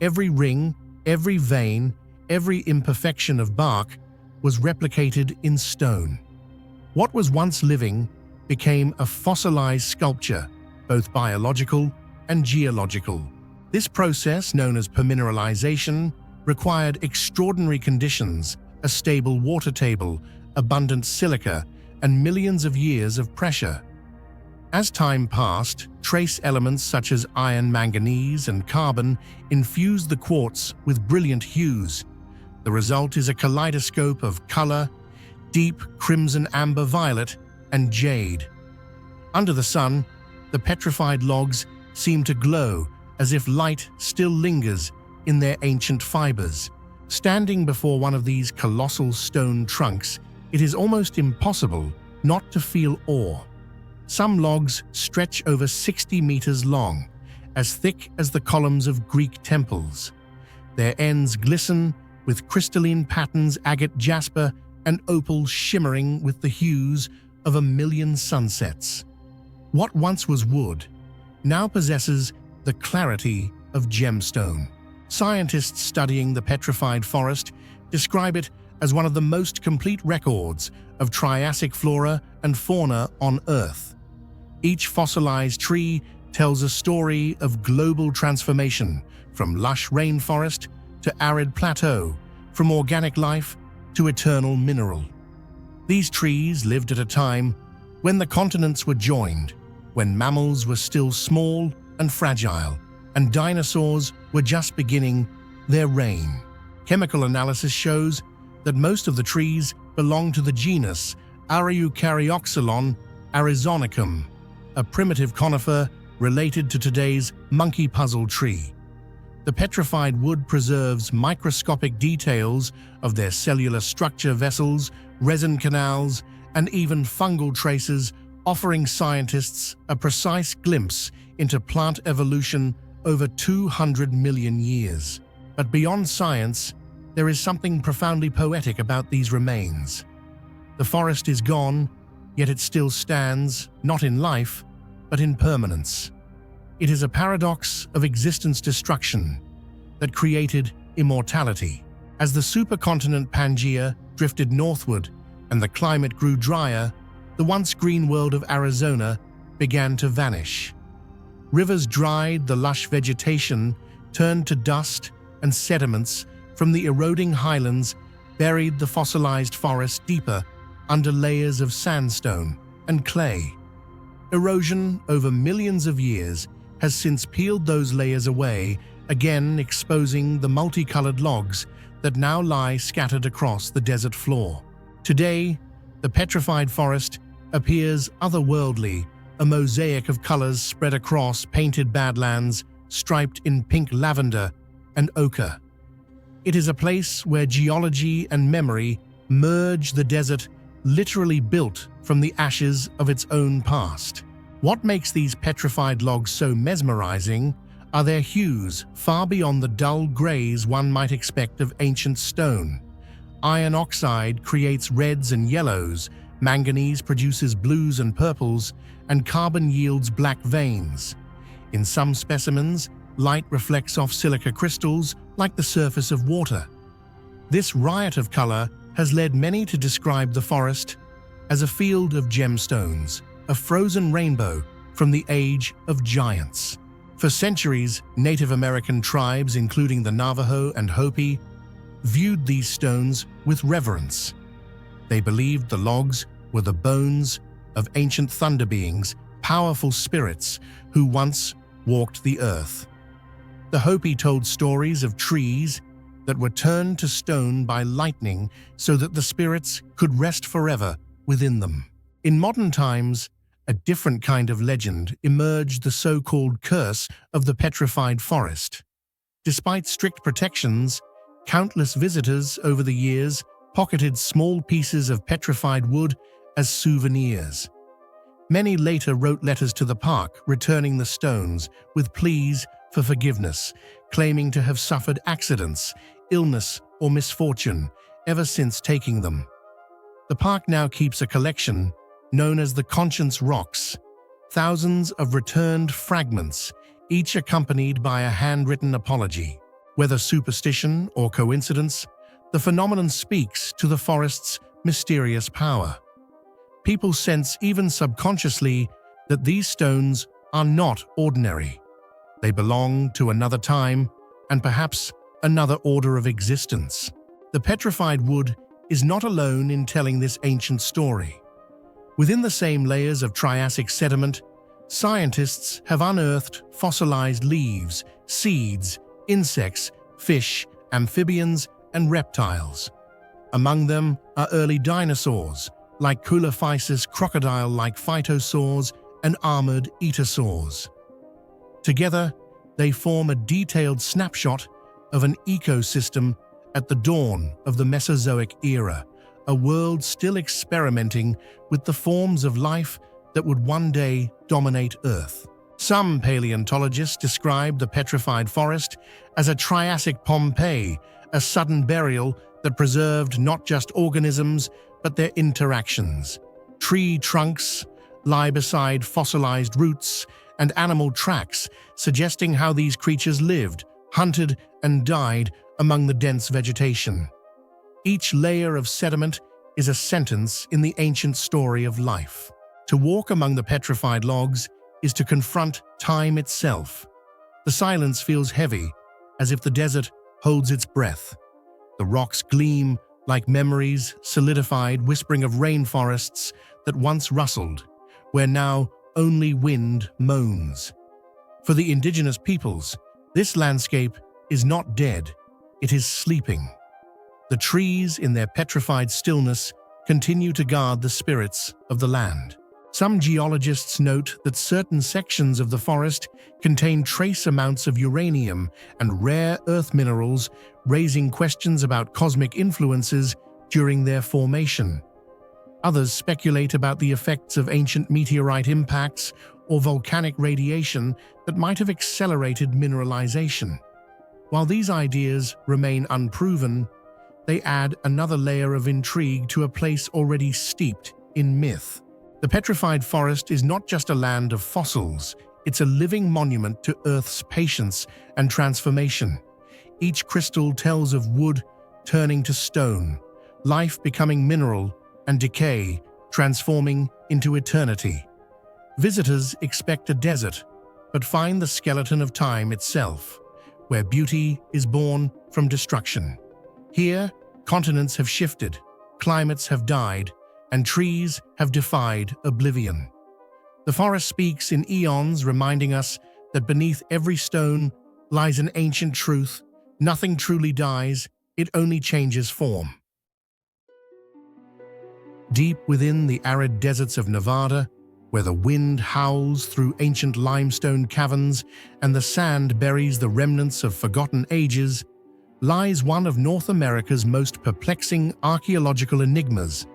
Every ring, every vein, every imperfection of bark was replicated in stone. What was once living became a fossilized sculpture, both biological and geological. This process, known as permineralization, required extraordinary conditions, a stable water table, abundant silica, and millions of years of pressure. As time passed, trace elements such as iron, manganese, and carbon infused the quartz with brilliant hues. The result is a kaleidoscope of color: deep crimson, amber, violet, and jade. Under the sun, the petrified logs seem to glow as if light still lingers in their ancient fibers. Standing before one of these colossal stone trunks, it is almost impossible not to feel awe. Some logs stretch over 60 meters long, as thick as the columns of Greek temples. Their ends glisten with crystalline patterns, agate, jasper, and opal shimmering with the hues of a million sunsets. What once was wood now possesses the clarity of gemstone. Scientists studying the petrified forest describe it as one of the most complete records of Triassic flora and fauna on Earth. Each fossilized tree tells a story of global transformation, from lush rainforest to arid plateau, from organic life to eternal mineral. These trees lived at a time when the continents were joined, when mammals were still small and fragile, and dinosaurs were just beginning their reign. Chemical analysis shows that most of the trees belong to the genus Archaeological arizonicum, a primitive conifer related to today's monkey puzzle tree. The petrified wood preserves microscopic details of their cellular structure, vessels, resin canals, and even fungal traces, offering scientists a precise glimpse into plant evolution over 200 million years. But beyond science, there is something profoundly poetic about these remains. The forest is gone, yet it still stands, not in life, but in permanence. It is a paradox of existence destruction that created immortality. As the supercontinent Pangaea drifted northward and the climate grew drier, the once green world of Arizona began to vanish. Rivers dried, the lush vegetation turned to dust, and sediments from the eroding highlands buried the fossilized forest deeper under layers of sandstone and clay. Erosion over millions of years has since peeled those layers away, again exposing the multicolored logs that now lie scattered across the desert floor. Today, the petrified forest appears otherworldly, a mosaic of colors spread across painted badlands, striped in pink lavender and ochre. It is a place where geology and memory merge, the desert literally built from the ashes of its own past. What makes these petrified logs so mesmerizing are their hues, far beyond the dull grays one might expect of ancient stone. Iron oxide creates reds and yellows, manganese produces blues and purples, and carbon yields black veins. In some specimens, light reflects off silica crystals like the surface of water. This riot of color has led many to describe the forest as a field of gemstones, a frozen rainbow from the age of giants. For centuries, Native American tribes, including the Navajo and Hopi, viewed these stones with reverence. They believed the logs were the bones of ancient thunder beings, powerful spirits who once walked the earth. The Hopi told stories of trees that were turned to stone by lightning so that the spirits could rest forever within them. In modern times, a different kind of legend emerged, the so-called curse of the petrified forest. Despite strict protections, countless visitors over the years pocketed small pieces of petrified wood as souvenirs. Many later wrote letters to the park returning the stones with pleas for forgiveness, claiming to have suffered accidents, illness, or misfortune ever since taking them. The park now keeps a collection known as the Conscience Rocks, thousands of returned fragments, each accompanied by a handwritten apology. Whether superstition or coincidence, the phenomenon speaks to the forest's mysterious power. People sense, even subconsciously, that these stones are not ordinary. They belong to another time and perhaps another order of existence. The petrified wood is not alone in telling this ancient story. Within the same layers of Triassic sediment, scientists have unearthed fossilized leaves, seeds, insects, fish, amphibians, and reptiles. Among them are early dinosaurs, like Coelophysis, crocodile-like phytosaurs, and armored etosaurs. Together, they form a detailed snapshot of an ecosystem at the dawn of the Mesozoic era, a world still experimenting with the forms of life that would one day dominate Earth. Some paleontologists describe the petrified forest as a Triassic Pompeii, a sudden burial that preserved not just organisms but their interactions. Tree trunks lie beside fossilized roots, and animal tracks, suggesting how these creatures lived, hunted, and died among the dense vegetation. Each layer of sediment is a sentence in the ancient story of life. To walk among the petrified logs is to confront time itself. The silence feels heavy, as if the desert holds its breath. The rocks gleam like memories solidified, whispering of rainforests that once rustled, where now only wind moans. For the indigenous peoples, this landscape is not dead, it is sleeping. The trees, in their petrified stillness, continue to guard the spirits of the land. Some geologists note that certain sections of the forest contain trace amounts of uranium and rare earth minerals, raising questions about cosmic influences during their formation. Others speculate about the effects of ancient meteorite impacts or volcanic radiation that might have accelerated mineralization. While these ideas remain unproven, they add another layer of intrigue to a place already steeped in myth. The petrified forest is not just a land of fossils, it's a living monument to Earth's patience and transformation. Each crystal tells of wood turning to stone, life becoming mineral, and decay transforming into eternity. Visitors expect a desert, but find the skeleton of time itself, where beauty is born from destruction. Here, continents have shifted, climates have died, and trees have defied oblivion. The forest speaks in eons, reminding us that beneath every stone lies an ancient truth: nothing truly dies, it only changes form. Deep within the arid deserts of Nevada, where the wind howls through ancient limestone caverns and the sand buries the remnants of forgotten ages, lies one of North America's most perplexing archaeological enigmas: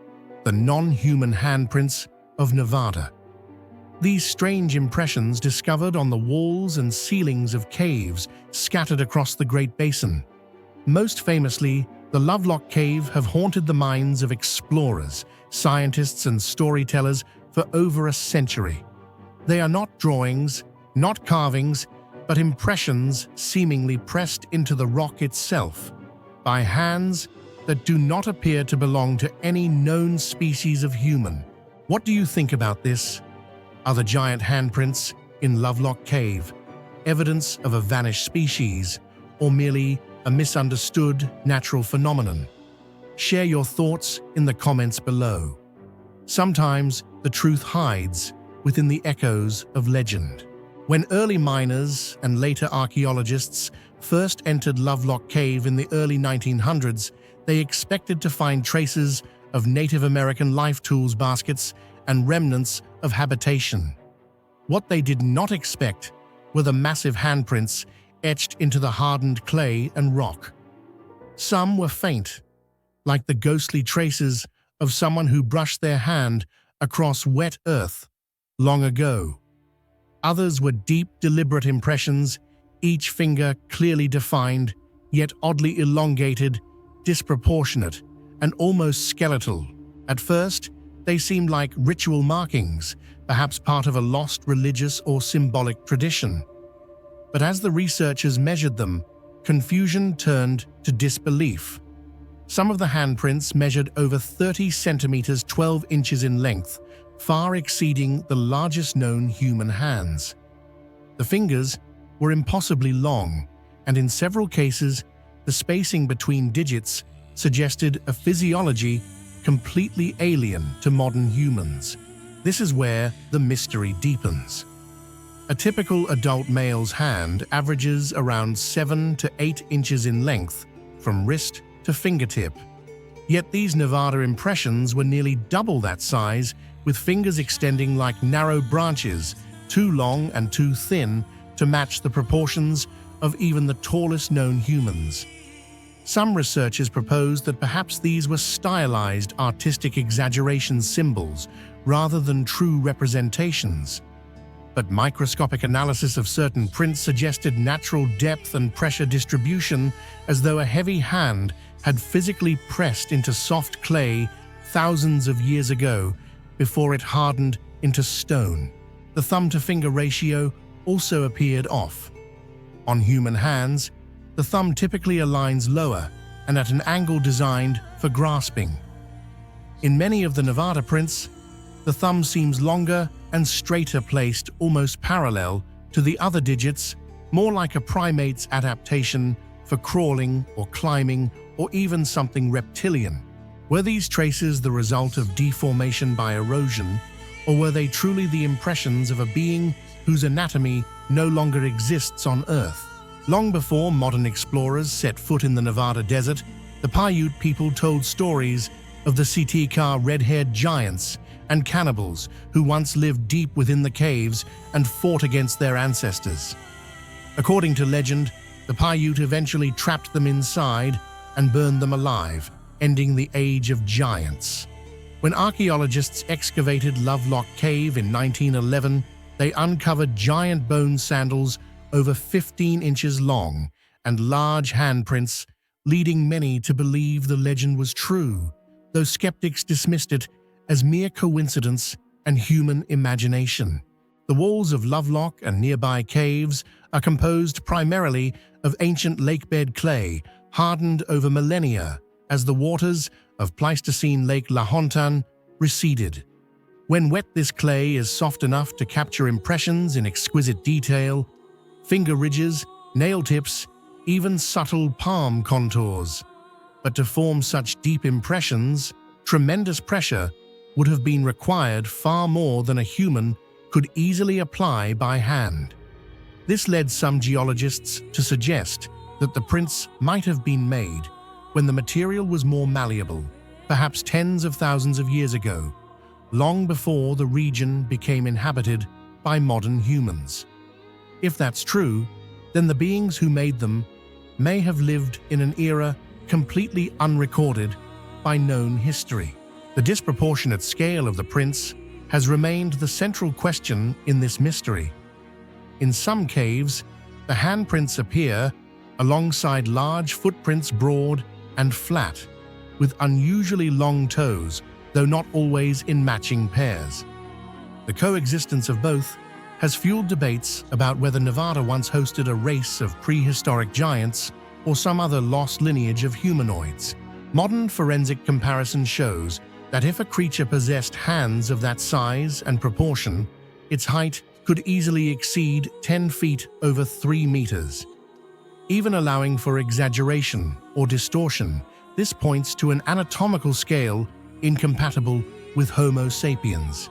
the non-human handprints of Nevada. These strange impressions, discovered on the walls and ceilings of caves scattered across the Great Basin. Most famously, the Lovelock Cave have haunted the minds of explorers, scientists, and storytellers for over a century. They are not drawings, not carvings, but impressions seemingly pressed into the rock itself by hands that do not appear to belong to any known species of human. What do you think about this? Are the giant handprints in Lovelock Cave evidence of a vanished species, or merely a misunderstood natural phenomenon? Share your thoughts in the comments below. Sometimes the truth hides within the echoes of legend. When early miners and later archaeologists first entered Lovelock Cave in the early 1900s, they expected to find traces of Native American life tools baskets and remnants of habitation. What they did not expect were the massive handprints etched into the hardened clay and rock. Some were faint, like the ghostly traces of someone who brushed their hand across wet earth long ago. Others were deep, deliberate impressions, each finger clearly defined, yet oddly elongated, disproportionate, and almost skeletal. At first, they seemed like ritual markings, perhaps part of a lost religious or symbolic tradition. But as the researchers measured them, confusion turned to disbelief. Some of the handprints measured over 30 centimeters, 12 inches in length, far exceeding the largest known human hands. The fingers were impossibly long, and in several cases, the spacing between digits suggested a physiology completely alien to modern humans. This is where the mystery deepens. A typical adult male's hand averages around 7 to 8 inches in length, from wrist to fingertip. Yet these Nevada impressions were nearly double that size, with fingers extending like narrow branches, too long and too thin to match the proportions of even the tallest known humans. Some researchers proposed that perhaps these were stylized artistic exaggeration symbols rather than true representations. But microscopic analysis of certain prints suggested natural depth and pressure distribution, as though a heavy hand had physically pressed into soft clay thousands of years ago before it hardened into stone. the thumb-to-finger ratio also appeared off. On human hands, the thumb typically aligns lower and at an angle designed for grasping. In many of the Nevada prints, the thumb seems longer and straighter, placed almost parallel to the other digits, more like a primate's adaptation for crawling or climbing or even something reptilian. Were these traces the result of deformation by erosion, or were they truly the impressions of a being whose anatomy no longer exists on Earth? Long before modern explorers set foot in the Nevada desert, the Paiute people told stories of the Sitka red-haired giants and cannibals who once lived deep within the caves and fought against their ancestors. According to legend, the Paiute eventually trapped them inside and burned them alive, ending the Age of Giants. When archaeologists excavated Lovelock Cave in 1911, they uncovered giant bone sandals over 15 inches long and large handprints, leading many to believe the legend was true, though skeptics dismissed it as mere coincidence and human imagination. The walls of Lovelock and nearby caves are composed primarily of ancient lakebed clay, hardened over millennia as the waters of Pleistocene Lake Lahontan receded. When wet, this clay is soft enough to capture impressions in exquisite detail, finger ridges, nail tips, even subtle palm contours. But to form such deep impressions, tremendous pressure would have been required, far more than a human could easily apply by hand. This led some geologists to suggest that the prints might have been made when the material was more malleable, perhaps tens of thousands of years ago, long before the region became inhabited by modern humans. If that's true, then the beings who made them may have lived in an era completely unrecorded by known history. The disproportionate scale of the prints has remained the central question in this mystery. In some caves, the handprints appear alongside large footprints, broad and flat, with unusually long toes, though not always in matching pairs. The coexistence of both has fueled debates about whether Nevada once hosted a race of prehistoric giants or some other lost lineage of humanoids. Modern forensic comparison shows that if a creature possessed hands of that size and proportion, its height could easily exceed 10 feet over 3 meters. Even allowing for exaggeration or distortion, this points to an anatomical scale incompatible with Homo sapiens.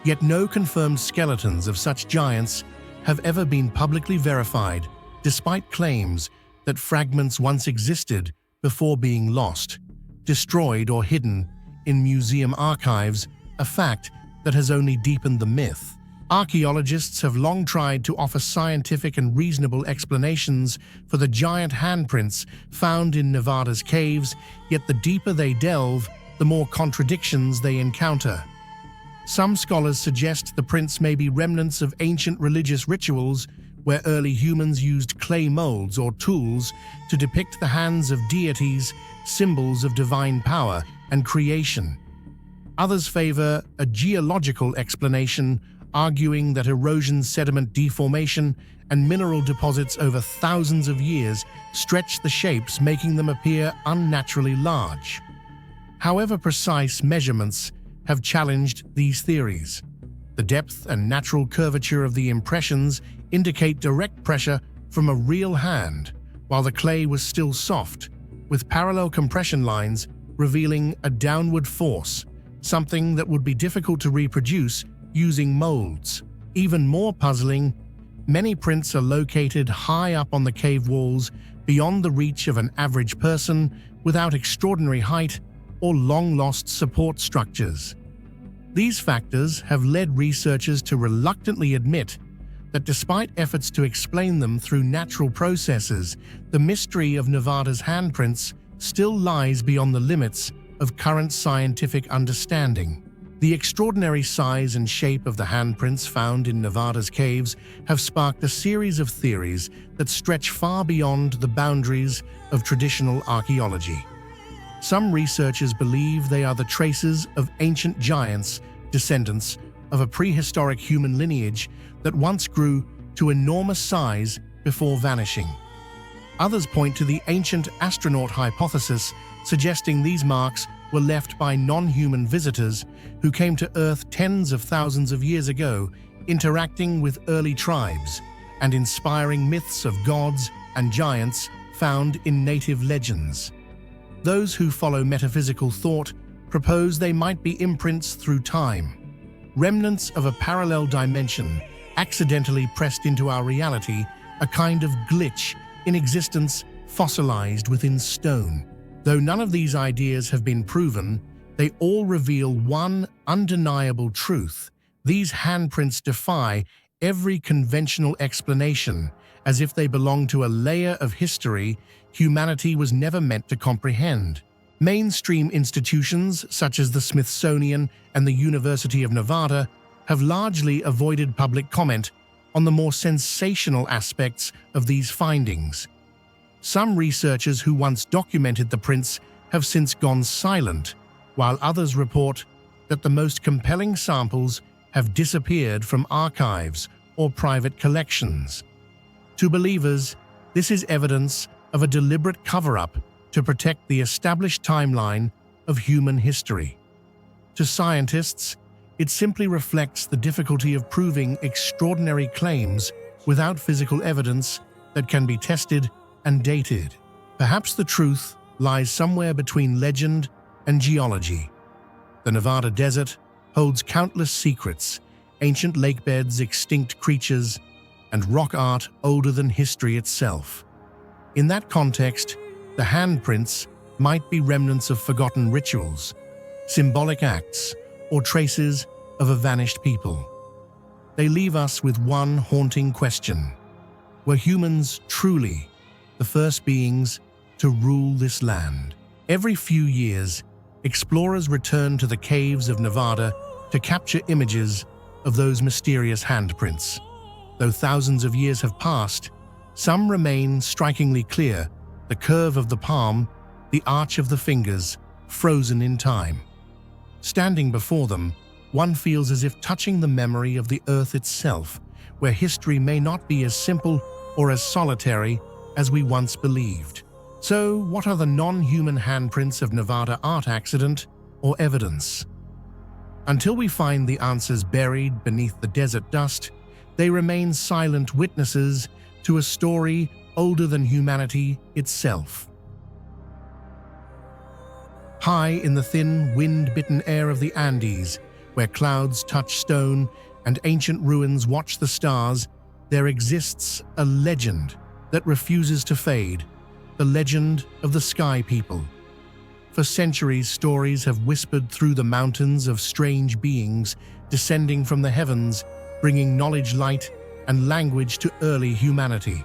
Yet no confirmed skeletons of such giants have ever been publicly verified, despite claims that fragments once existed before being lost, destroyed or hidden in museum archives, a fact that has only deepened the myth. Archaeologists have long tried to offer scientific and reasonable explanations for the giant handprints found in Nevada's caves, yet the deeper they delve, the more contradictions they encounter. Some scholars suggest the prints may be remnants of ancient religious rituals where early humans used clay molds or tools to depict the hands of deities, symbols of divine power and creation. Others favor a geological explanation, arguing that erosion, sediment deformation, and mineral deposits over thousands of years stretch the shapes, making them appear unnaturally large. However, precise measurements have challenged these theories. The depth and natural curvature of the impressions indicate direct pressure from a real hand, while the clay was still soft, with parallel compression lines revealing a downward force, something that would be difficult to reproduce using molds. Even more puzzling, many prints are located high up on the cave walls, beyond the reach of an average person, without extraordinary height or long-lost support structures. These factors have led researchers to reluctantly admit that despite efforts to explain them through natural processes, the mystery of Nevada's handprints still lies beyond the limits of current scientific understanding. The extraordinary size and shape of the handprints found in Nevada's caves have sparked a series of theories that stretch far beyond the boundaries of traditional archaeology. Some researchers believe they are the traces of ancient giants, descendants of a prehistoric human lineage that once grew to enormous size before vanishing. Others point to the ancient astronaut hypothesis, suggesting these marks were left by non-human visitors who came to Earth tens of thousands of years ago, interacting with early tribes and inspiring myths of gods and giants found in native legends. Those who follow metaphysical thought propose they might be imprints through time, remnants of a parallel dimension accidentally pressed into our reality, a kind of glitch in existence fossilized within stone. Though none of these ideas have been proven, they all reveal one undeniable truth. These handprints defy every conventional explanation, as if they belong to a layer of history humanity was never meant to comprehend. Mainstream institutions such as the Smithsonian and the University of Nevada have largely avoided public comment on the more sensational aspects of these findings. Some researchers who once documented the prints have since gone silent, while others report that the most compelling samples have disappeared from archives or private collections. To believers, this is evidence of a deliberate cover-up to protect the established timeline of human history. To scientists, it simply reflects the difficulty of proving extraordinary claims without physical evidence that can be tested and dated. Perhaps the truth lies somewhere between legend and geology. The Nevada desert holds countless secrets, ancient lakebeds, extinct creatures, and rock art older than history itself. In that context, the handprints might be remnants of forgotten rituals, symbolic acts, or traces of a vanished people. They leave us with one haunting question: were humans truly the first beings to rule this land? Every few years, explorers return to the caves of Nevada to capture images of those mysterious handprints. Though thousands of years have passed, some remain strikingly clear: the curve of the palm, the arch of the fingers, frozen in time. Standing before them, one feels as if touching the memory of the earth itself, where history may not be as simple or as solitary as we once believed. So, what are the non-human handprints of Nevada art, accident or evidence? Until we find the answers buried beneath the desert dust, they remain silent witnesses to a story older than humanity itself. High in the thin, wind-bitten air of the Andes, where clouds touch stone and ancient ruins watch the stars, there exists a legend that refuses to fade, the legend of the Sky People. For centuries, stories have whispered through the mountains of strange beings descending from the heavens, bringing knowledge, light, and language to early humanity.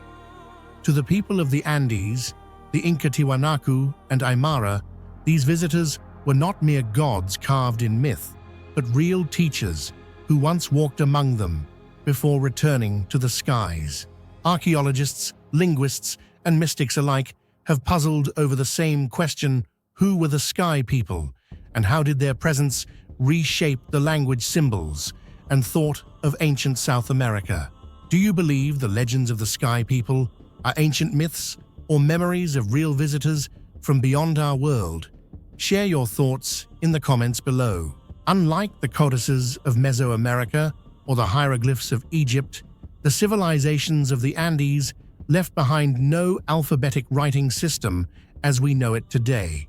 To the people of the Andes, the Inca Tiwanaku and Aymara, these visitors were not mere gods carved in myth, but real teachers who once walked among them before returning to the skies. Archaeologists, linguists, and mystics alike have puzzled over the same question: who were the Sky People, and how did their presence reshape the language, symbols, and thought of ancient South America? Do you believe the legends of the Sky People are ancient myths or memories of real visitors from beyond our world? Share your thoughts in the comments below. Unlike the codices of Mesoamerica or the hieroglyphs of Egypt, the civilizations of the Andes left behind no alphabetic writing system as we know it today.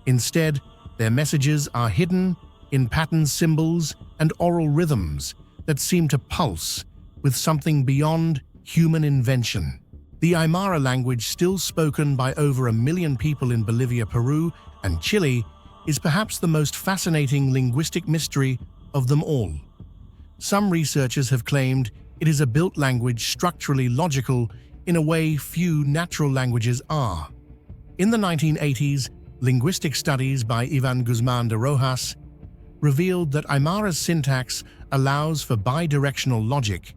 Instead, their messages are hidden in patterned symbols and oral rhythms that seem to pulse with something beyond human invention. The Aymara language, still spoken by over 1 million people in Bolivia, Peru, and Chile, is perhaps the most fascinating linguistic mystery of them all. Some researchers have claimed it is a built language, structurally logical in a way few natural languages are. In the 1980s, linguistic studies by Ivan Guzman de Rojas revealed that Aymara's syntax allows for bidirectional logic,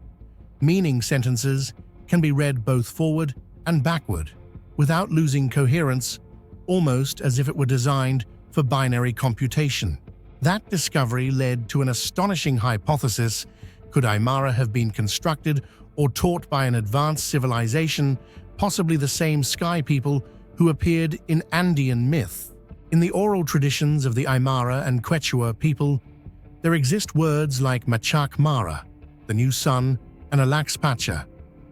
meaning sentences can be read both forward and backward without losing coherence, almost as if it were designed for binary computation. That discovery led to an astonishing hypothesis. Could Aymara have been constructed or taught by an advanced civilization, possibly the same sky people who appeared in Andean myth? In the oral traditions of the Aymara and Quechua people, there exist words like Machak Mara, the new sun, and Alaxpacha,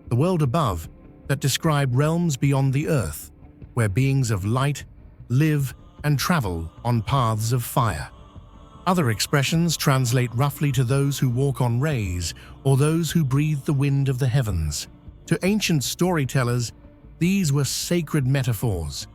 the world above, that describe realms beyond the earth, where beings of light live and travel on paths of fire. Other expressions translate roughly to those who walk on rays or those who breathe the wind of the heavens. To ancient storytellers, these were sacred metaphors,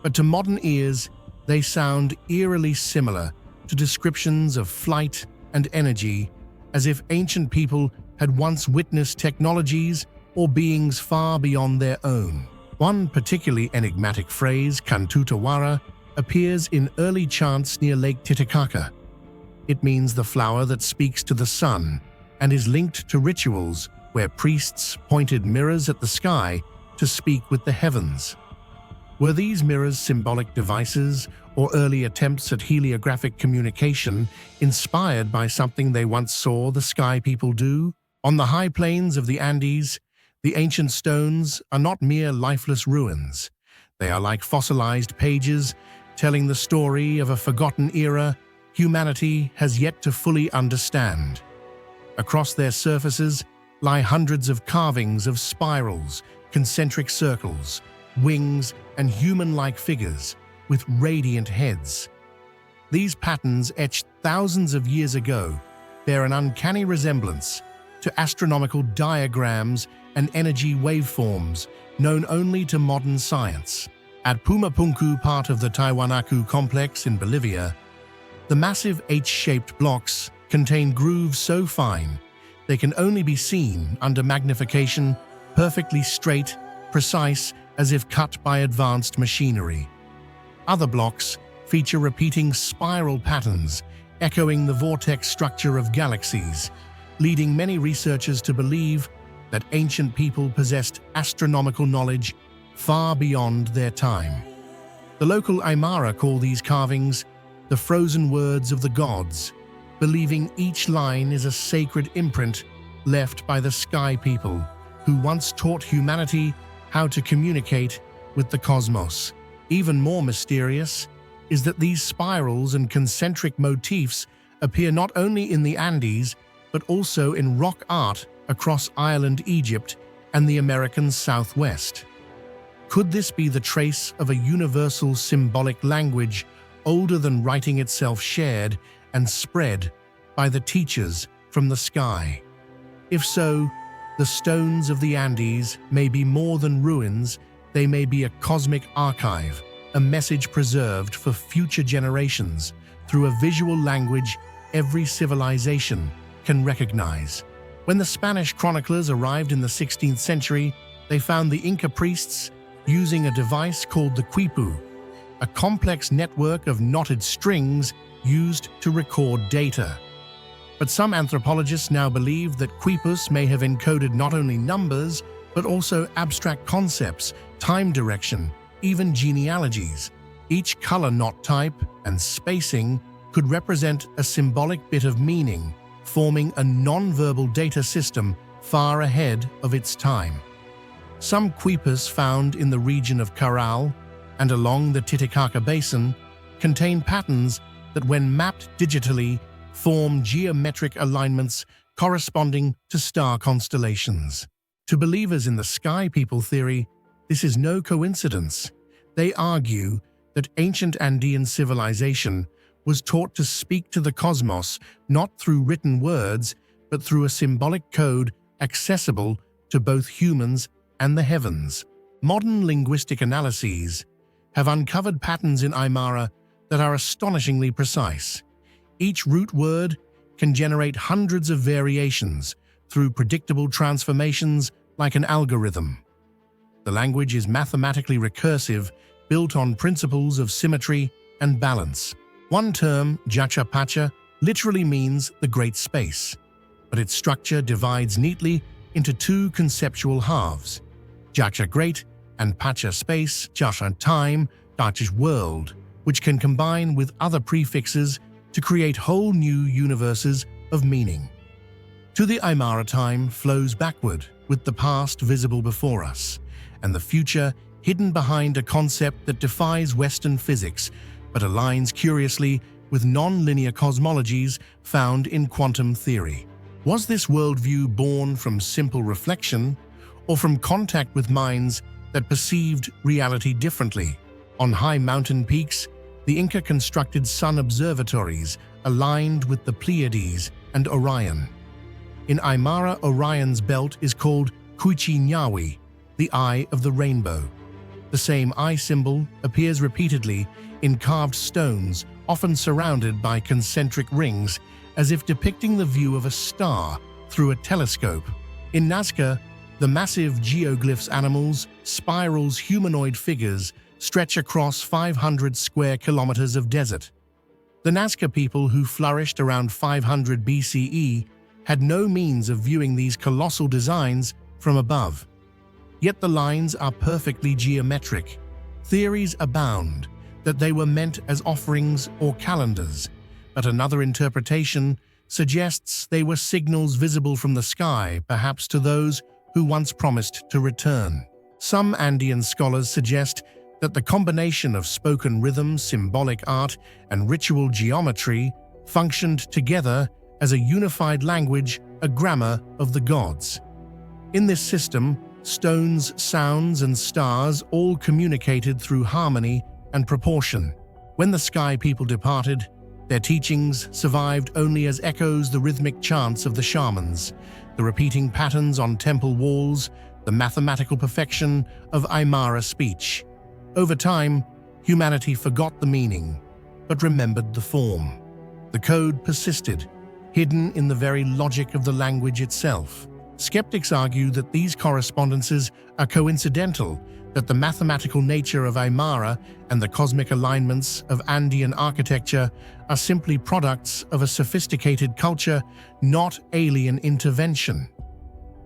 but to modern ears, they sound eerily similar to descriptions of flight and energy, as if ancient people had once witnessed technologies or beings far beyond their own. One particularly enigmatic phrase, Kantutawara, appears in early chants near Lake Titicaca. It means the flower that speaks to the sun and is linked to rituals where priests pointed mirrors at the sky to speak with the heavens. Were these mirrors symbolic devices or early attempts at heliographic communication inspired by something they once saw the sky people do? On the high plains of the Andes, the ancient stones are not mere lifeless ruins. They are like fossilized pages telling the story of a forgotten era humanity has yet to fully understand. Across their surfaces lie hundreds of carvings of spirals, concentric circles, wings, and human-like figures with radiant heads. These patterns, etched thousands of years ago, bear an uncanny resemblance to astronomical diagrams and energy waveforms known only to modern science. At Pumapunku, part of the Tiwanaku complex in Bolivia, the massive H-shaped blocks contain grooves so fine they can only be seen under magnification, perfectly straight, precise, as if cut by advanced machinery. Other blocks feature repeating spiral patterns, echoing the vortex structure of galaxies, leading many researchers to believe that ancient people possessed astronomical knowledge far beyond their time. The local Aymara call these carvings the frozen words of the gods, believing each line is a sacred imprint left by the sky people who once taught humanity how to communicate with the cosmos. Even more mysterious is that these spirals and concentric motifs appear not only in the Andes, but also in rock art across Ireland, Egypt, and the American Southwest. Could this be the trace of a universal symbolic language older than writing itself, shared and spread by the teachers from the sky? If so, the stones of the Andes may be more than ruins, they may be a cosmic archive, a message preserved for future generations through a visual language every civilization can recognize. When the Spanish chroniclers arrived in the 16th century, they found the Inca priests using a device called the quipu, a complex network of knotted strings used to record data. But some anthropologists now believe that quipus may have encoded not only numbers, but also abstract concepts, time direction, even genealogies. Each color knot type and spacing could represent a symbolic bit of meaning, forming a non-verbal data system far ahead of its time. Some quipus found in the region of Caral and along the Titicaca Basin contain patterns that, when mapped digitally, form geometric alignments corresponding to star constellations. To believers in the sky people theory, this is no coincidence. They argue that ancient Andean civilization was taught to speak to the cosmos not through written words, but through a symbolic code accessible to both humans and the heavens. Modern linguistic analyses have uncovered patterns in Aymara that are astonishingly precise. Each root word can generate hundreds of variations through predictable transformations like an algorithm. The language is mathematically recursive, built on principles of symmetry and balance. One term, Jacha-Pacha, literally means the great space, but its structure divides neatly into two conceptual halves, Jacha great and Pacha space, Jacha time, Dacha world, which can combine with other prefixes to create whole new universes of meaning. To the Aymara time flows backward, with the past visible before us, and the future hidden behind a concept that defies Western physics but aligns curiously with non-linear cosmologies found in quantum theory. Was this worldview born from simple reflection or from contact with minds that perceived reality differently? On high mountain peaks, the Inca constructed sun observatories aligned with the Pleiades and Orion. In Aymara, Orion's belt is called Cuichinyawi, the eye of the rainbow. The same eye symbol appears repeatedly in carved stones, often surrounded by concentric rings, as if depicting the view of a star through a telescope. In Nazca, the massive geoglyphs animals, spirals, humanoid figures stretch across 500 square kilometers of desert. The Nazca people, who flourished around 500 BCE, had no means of viewing these colossal designs from above. Yet the lines are perfectly geometric. Theories abound that they were meant as offerings or calendars, but another interpretation suggests they were signals visible from the sky, perhaps to those who once promised to return. Some Andean scholars suggest that the combination of spoken rhythm, symbolic art, and ritual geometry functioned together as a unified language, a grammar of the gods. In this system, stones, sounds, and stars all communicated through harmony and proportion. When the sky people departed, their teachings survived only as echoes, the rhythmic chants of the shamans, the repeating patterns on temple walls, the mathematical perfection of Aymara speech. Over time, humanity forgot the meaning, but remembered the form. The code persisted, hidden in the very logic of the language itself. Skeptics argue that these correspondences are coincidental, that the mathematical nature of Aymara and the cosmic alignments of Andean architecture are simply products of a sophisticated culture, not alien intervention.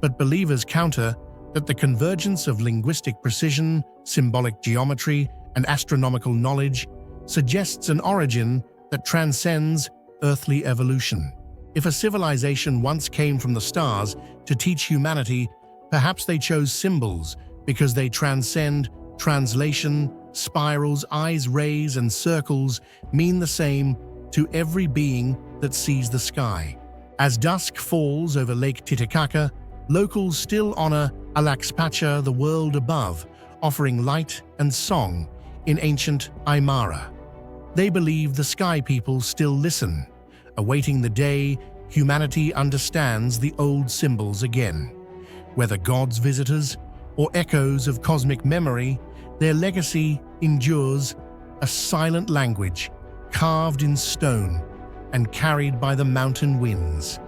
But believers counter that the convergence of linguistic precision, symbolic geometry, and astronomical knowledge suggests an origin that transcends earthly evolution. If a civilization once came from the stars to teach humanity, perhaps they chose symbols because they transcend translation. Spirals, eyes, rays, and circles mean the same to every being that sees the sky. As dusk falls over Lake Titicaca, locals still honor Alaxpacha, the world above, offering light and song in ancient Aymara. They believe the sky people still listen, awaiting the day humanity understands the old symbols again. Whether gods, visitors, or echoes of cosmic memory, their legacy endures, a silent language carved in stone and carried by the mountain winds.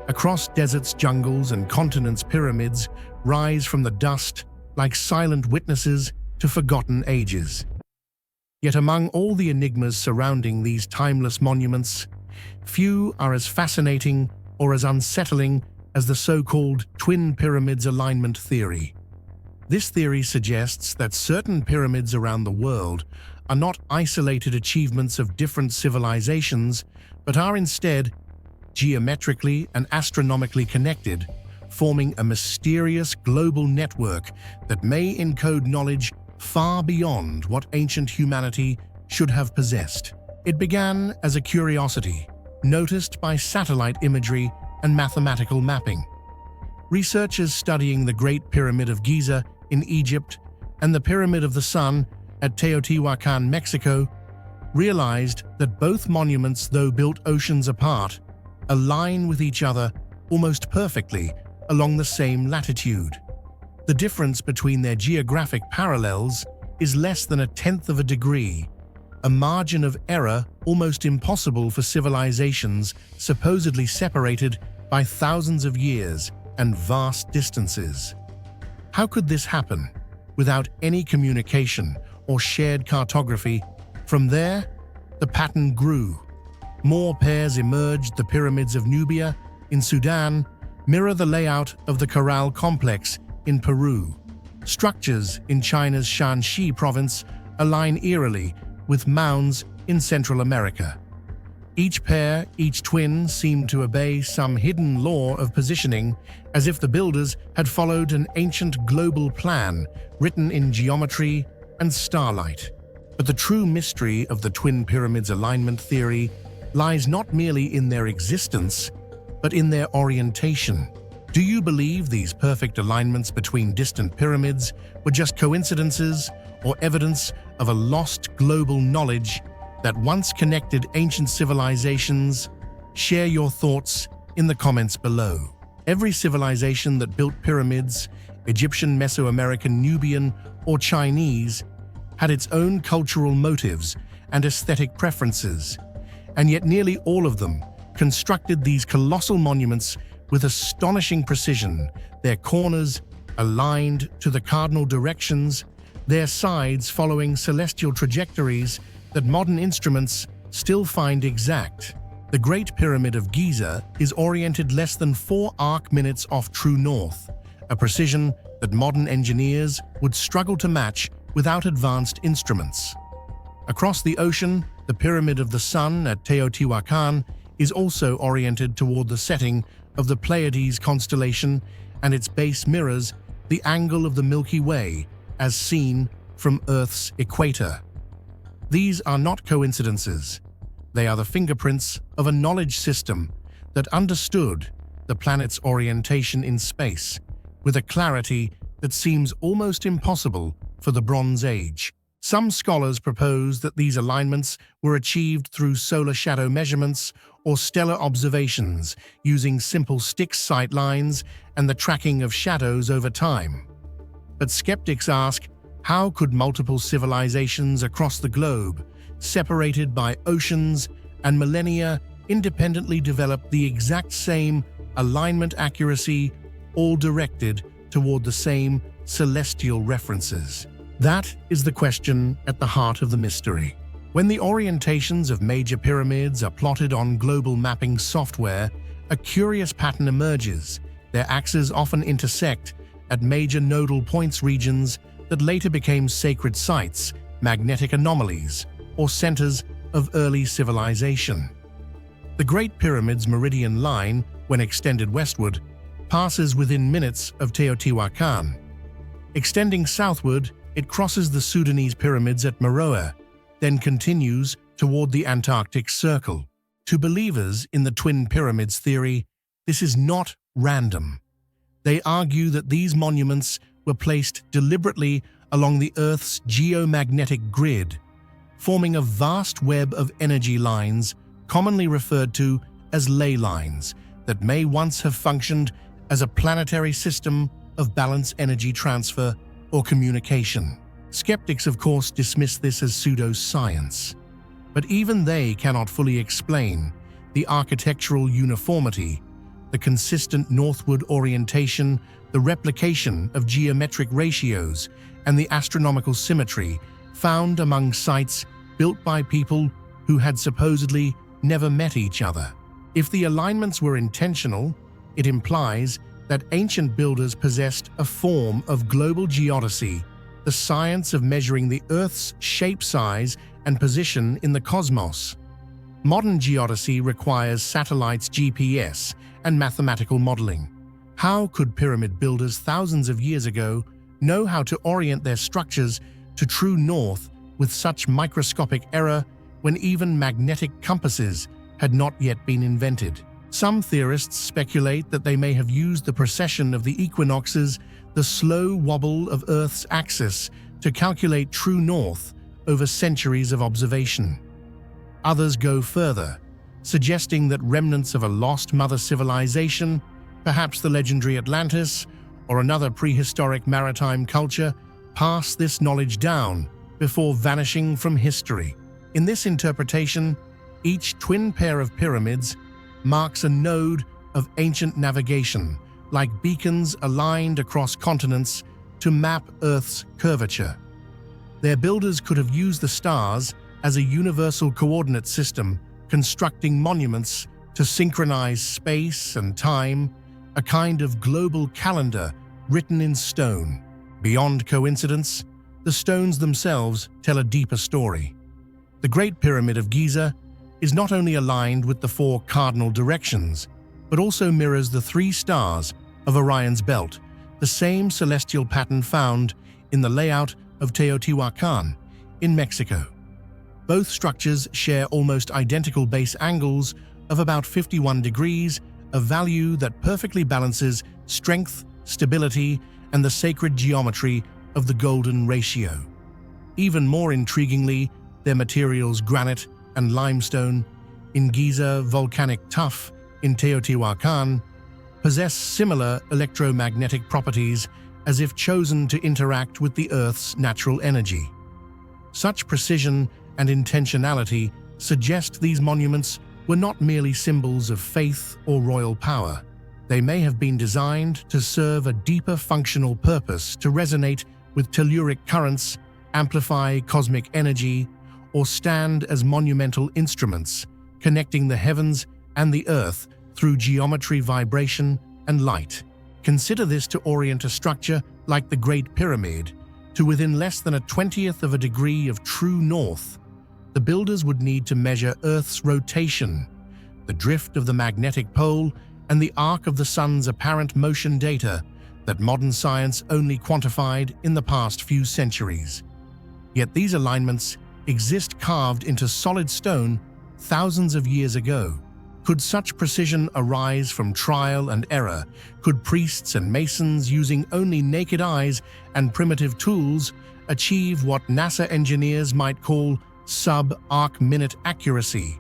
Across deserts, jungles, and continents, pyramids rise from the dust like silent witnesses to forgotten ages. Yet among all the enigmas surrounding these timeless monuments, few are as fascinating or as unsettling as the so-called twin pyramids alignment theory. This theory suggests that certain pyramids around the world are not isolated achievements of different civilizations, but are instead geometrically and astronomically connected, forming a mysterious global network that may encode knowledge far beyond what ancient humanity should have possessed. It began as a curiosity, noticed by satellite imagery and mathematical mapping. Researchers studying the Great Pyramid of Giza in Egypt and the Pyramid of the Sun at Teotihuacan, Mexico, realized that both monuments, though built oceans apart, align with each other almost perfectly along the same latitude. The difference between their geographic parallels is less than 1/10 of a degree, a margin of error almost impossible for civilizations supposedly separated by thousands of years and vast distances. How could this happen without any communication or shared cartography? From there, the pattern grew. More pairs emerged. The pyramids of Nubia in Sudan mirror the layout of the Corral complex in Peru. Structures in China's Shanxi province align eerily with mounds in Central America. Each pair, each twin, seemed to obey some hidden law of positioning, as if the builders had followed an ancient global plan written in geometry and starlight. But the true mystery of the twin pyramids' alignment theory lies not merely in their existence, but in their orientation. Do you believe these perfect alignments between distant pyramids were just coincidences or evidence of a lost global knowledge that once connected ancient civilizations? Share your thoughts in the comments below. Every civilization that built pyramids, Egyptian, Mesoamerican, Nubian, or Chinese, had its own cultural motives and aesthetic preferences, and yet nearly all of them constructed these colossal monuments with astonishing precision, their corners aligned to the cardinal directions, their sides following celestial trajectories that modern instruments still find exact. The Great Pyramid of Giza is oriented less than 4 arc-minutes off true north, a precision that modern engineers would struggle to match without advanced instruments. Across the ocean, the Pyramid of the Sun at Teotihuacan is also oriented toward the setting of the Pleiades constellation, and its base mirrors the angle of the Milky Way as seen from Earth's equator. These are not coincidences. They are the fingerprints of a knowledge system that understood the planet's orientation in space with a clarity that seems almost impossible for the Bronze Age. Some scholars propose that these alignments were achieved through solar shadow measurements or stellar observations using simple stick sight lines and the tracking of shadows over time. But skeptics ask, how could multiple civilizations across the globe, separated by oceans and millennia, independently develop the exact same alignment accuracy, all directed toward the same celestial references? That is the question at the heart of the mystery. When the orientations of major pyramids are plotted on global mapping software, a curious pattern emerges. Their axes often intersect at major nodal points, regions that later became sacred sites, magnetic anomalies, or centers of early civilization. The Great Pyramid's meridian line, when extended westward, passes within minutes of Teotihuacan. Extending southward, it crosses the Sudanese pyramids at Meroe, then continues toward the Antarctic Circle. To believers in the Twin Pyramids theory, this is not random. They argue that these monuments were placed deliberately along the Earth's geomagnetic grid, forming a vast web of energy lines commonly referred to as ley lines that may once have functioned as a planetary system of balanced energy transfer or communication. Skeptics, of course, dismiss this as pseudoscience, but even they cannot fully explain the architectural uniformity, the consistent northward orientation, the replication of geometric ratios, and the astronomical symmetry found among sites built by people who had supposedly never met each other. If the alignments were intentional, it implies that ancient builders possessed a form of global geodesy, the science of measuring the Earth's shape, size, and position in the cosmos. Modern geodesy requires satellites, GPS, and mathematical modeling. How could pyramid builders thousands of years ago know how to orient their structures to true north with such microscopic error when even magnetic compasses had not yet been invented? Some theorists speculate that they may have used the precession of the equinoxes, the slow wobble of Earth's axis, to calculate true north over centuries of observation. Others go further, suggesting that remnants of a lost mother civilization, perhaps the legendary Atlantis or another prehistoric maritime culture, passed this knowledge down before vanishing from history. In this interpretation, each twin pair of pyramids marks a node of ancient navigation, like beacons aligned across continents to map Earth's curvature. Their builders could have used the stars as a universal coordinate system, constructing monuments to synchronize space and time, a kind of global calendar written in stone. Beyond coincidence, the stones themselves tell a deeper story. The Great Pyramid of Giza is not only aligned with the four cardinal directions, but also mirrors the three stars of Orion's belt, the same celestial pattern found in the layout of Teotihuacan in Mexico. Both structures share almost identical base angles of about 51 degrees, a value that perfectly balances strength, stability, and the sacred geometry of the golden ratio. Even more intriguingly, their materials, granite and limestone in Giza, volcanic tuff in Teotihuacan, possess similar electromagnetic properties as if chosen to interact with the Earth's natural energy. Such precision and intentionality suggest these monuments were not merely symbols of faith or royal power. They may have been designed to serve a deeper functional purpose, to resonate with telluric currents, amplify cosmic energy, or stand as monumental instruments, connecting the heavens and the earth through geometry, vibration, and light. Consider this to orient a structure like the Great Pyramid to within less than a 20th of a degree of true north. The builders would need to measure Earth's rotation, the drift of the magnetic pole, and the arc of the sun's apparent motion, data that modern science only quantified in the past few centuries. Yet these alignments exist carved into solid stone thousands of years ago. Could such precision arise from trial and error? Could priests and masons, using only naked eyes and primitive tools, achieve what NASA engineers might call sub-arc minute accuracy?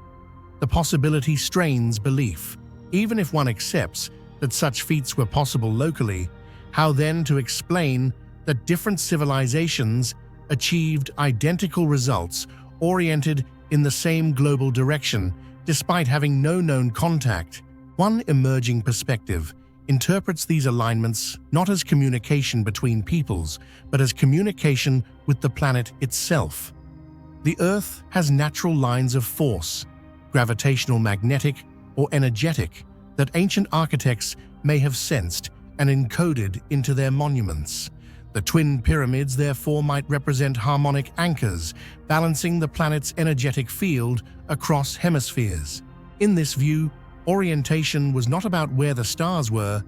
The possibility strains belief. Even if one accepts that such feats were possible locally, how then to explain that different civilizations achieved identical results, oriented in the same global direction, despite having no known contact? One emerging perspective interprets these alignments not as communication between peoples, but as communication with the planet itself. The Earth has natural lines of force, gravitational, magnetic, or energetic, that ancient architects may have sensed and encoded into their monuments. The twin pyramids, therefore, might represent harmonic anchors, balancing the planet's energetic field across hemispheres. In this view, orientation was not about where the stars were,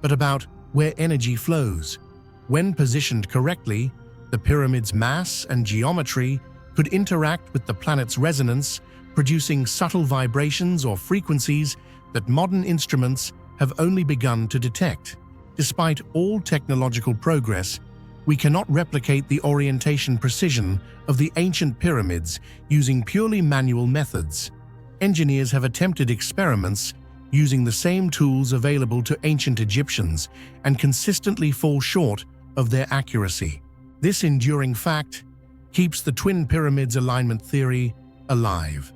but about where energy flows. When positioned correctly, the pyramid's mass and geometry could interact with the planet's resonance, producing subtle vibrations or frequencies that modern instruments have only begun to detect. Despite all technological progress, we cannot replicate the orientation precision of the ancient pyramids using purely manual methods. Engineers have attempted experiments using the same tools available to ancient Egyptians and consistently fall short of their accuracy. This enduring fact keeps the twin pyramids alignment theory alive.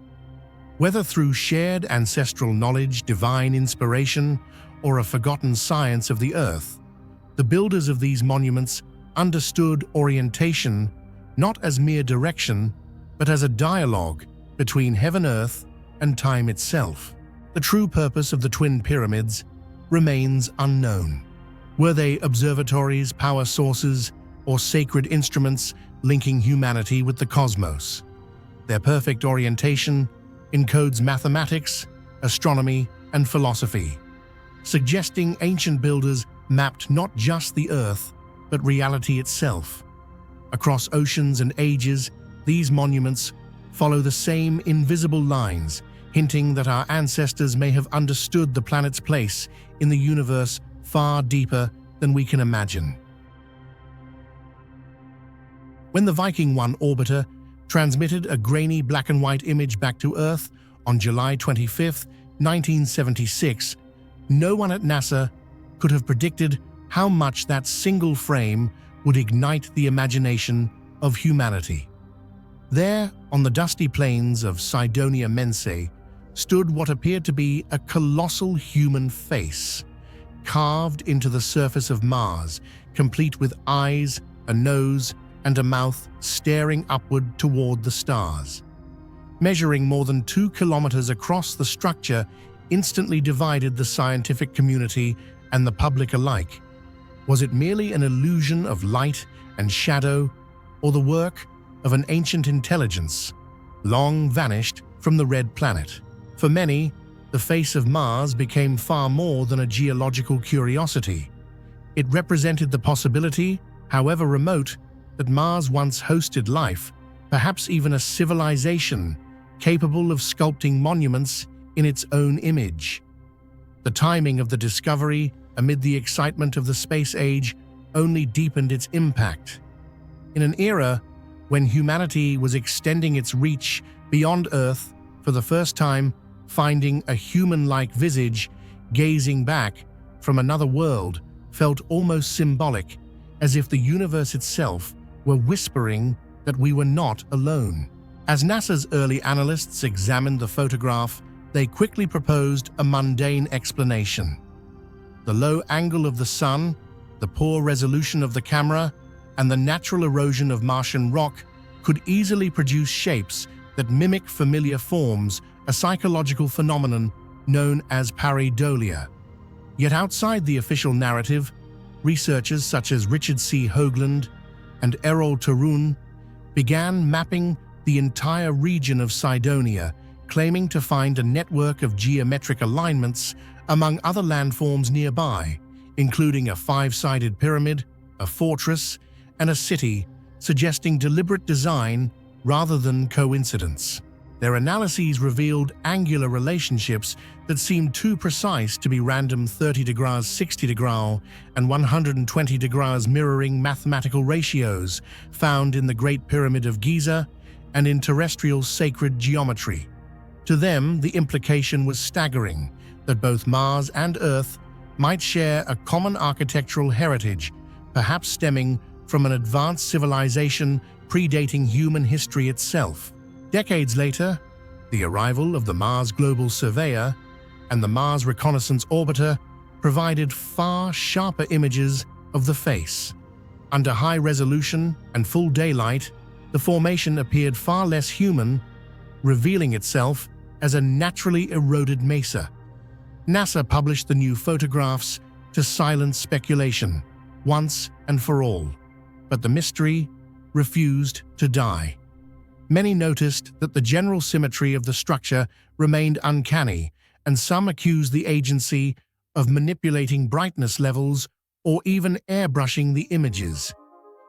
Whether through shared ancestral knowledge, divine inspiration, or a forgotten science of the earth, the builders of these monuments understood orientation not as mere direction, but as a dialogue between heaven, earth, and time itself. The true purpose of the twin pyramids remains unknown. Were they observatories, power sources, or sacred instruments linking humanity with the cosmos? Their perfect orientation encodes mathematics, astronomy, and philosophy, suggesting ancient builders mapped not just the earth, but reality itself. Across oceans and ages, these monuments follow the same invisible lines, hinting that our ancestors may have understood the planet's place in the universe far deeper than we can imagine. When the Viking 1 orbiter transmitted a grainy black-and-white image back to Earth on July 25, 1976, no one at NASA could have predicted how much that single frame would ignite the imagination of humanity. There, on the dusty plains of Cydonia Mensae, stood what appeared to be a colossal human face, carved into the surface of Mars, complete with eyes, a nose, and a mouth staring upward toward the stars. Measuring more than 2 kilometers across, the structure instantly divided the scientific community and the public alike. Was it merely an illusion of light and shadow, or the work of an ancient intelligence? long vanished from the red planet. For many, the face of Mars became far more than a geological curiosity. It represented the possibility, however remote, that Mars once hosted life, perhaps even a civilization capable of sculpting monuments in its own image. The timing of the discovery, amid the excitement of the space age, only deepened its impact. In an era when humanity was extending its reach beyond Earth, for the first time, finding a human-like visage, gazing back from another world felt almost symbolic, as if the universe itself were whispering that we were not alone. As NASA's early analysts examined the photograph, they quickly proposed a mundane explanation. The low angle of the sun, the poor resolution of the camera, and the natural erosion of Martian rock could easily produce shapes that mimic familiar forms, a psychological phenomenon known as pareidolia. Yet outside the official narrative, researchers such as Richard C. Hoagland and Errol Tarun began mapping the entire region of Cydonia, claiming to find a network of geometric alignments among other landforms nearby, including a five-sided pyramid, a fortress, and a city, suggesting deliberate design rather than coincidence. Their analyses revealed angular relationships that seemed too precise to be random 30 degrees, 60 degrees, and 120 degrees, mirroring mathematical ratios found in the Great Pyramid of Giza and in terrestrial sacred geometry. To them, the implication was staggering, that both Mars and Earth might share a common architectural heritage, perhaps stemming from an advanced civilization predating human history itself. Decades later, the arrival of the Mars Global Surveyor and the Mars Reconnaissance Orbiter provided far sharper images of the face. Under high resolution and full daylight, the formation appeared far less human, revealing itself as a naturally eroded mesa. NASA published the new photographs to silence speculation, once and for all, but the mystery refused to die. Many noticed that the general symmetry of the structure remained uncanny, and some accused the agency of manipulating brightness levels or even airbrushing the images.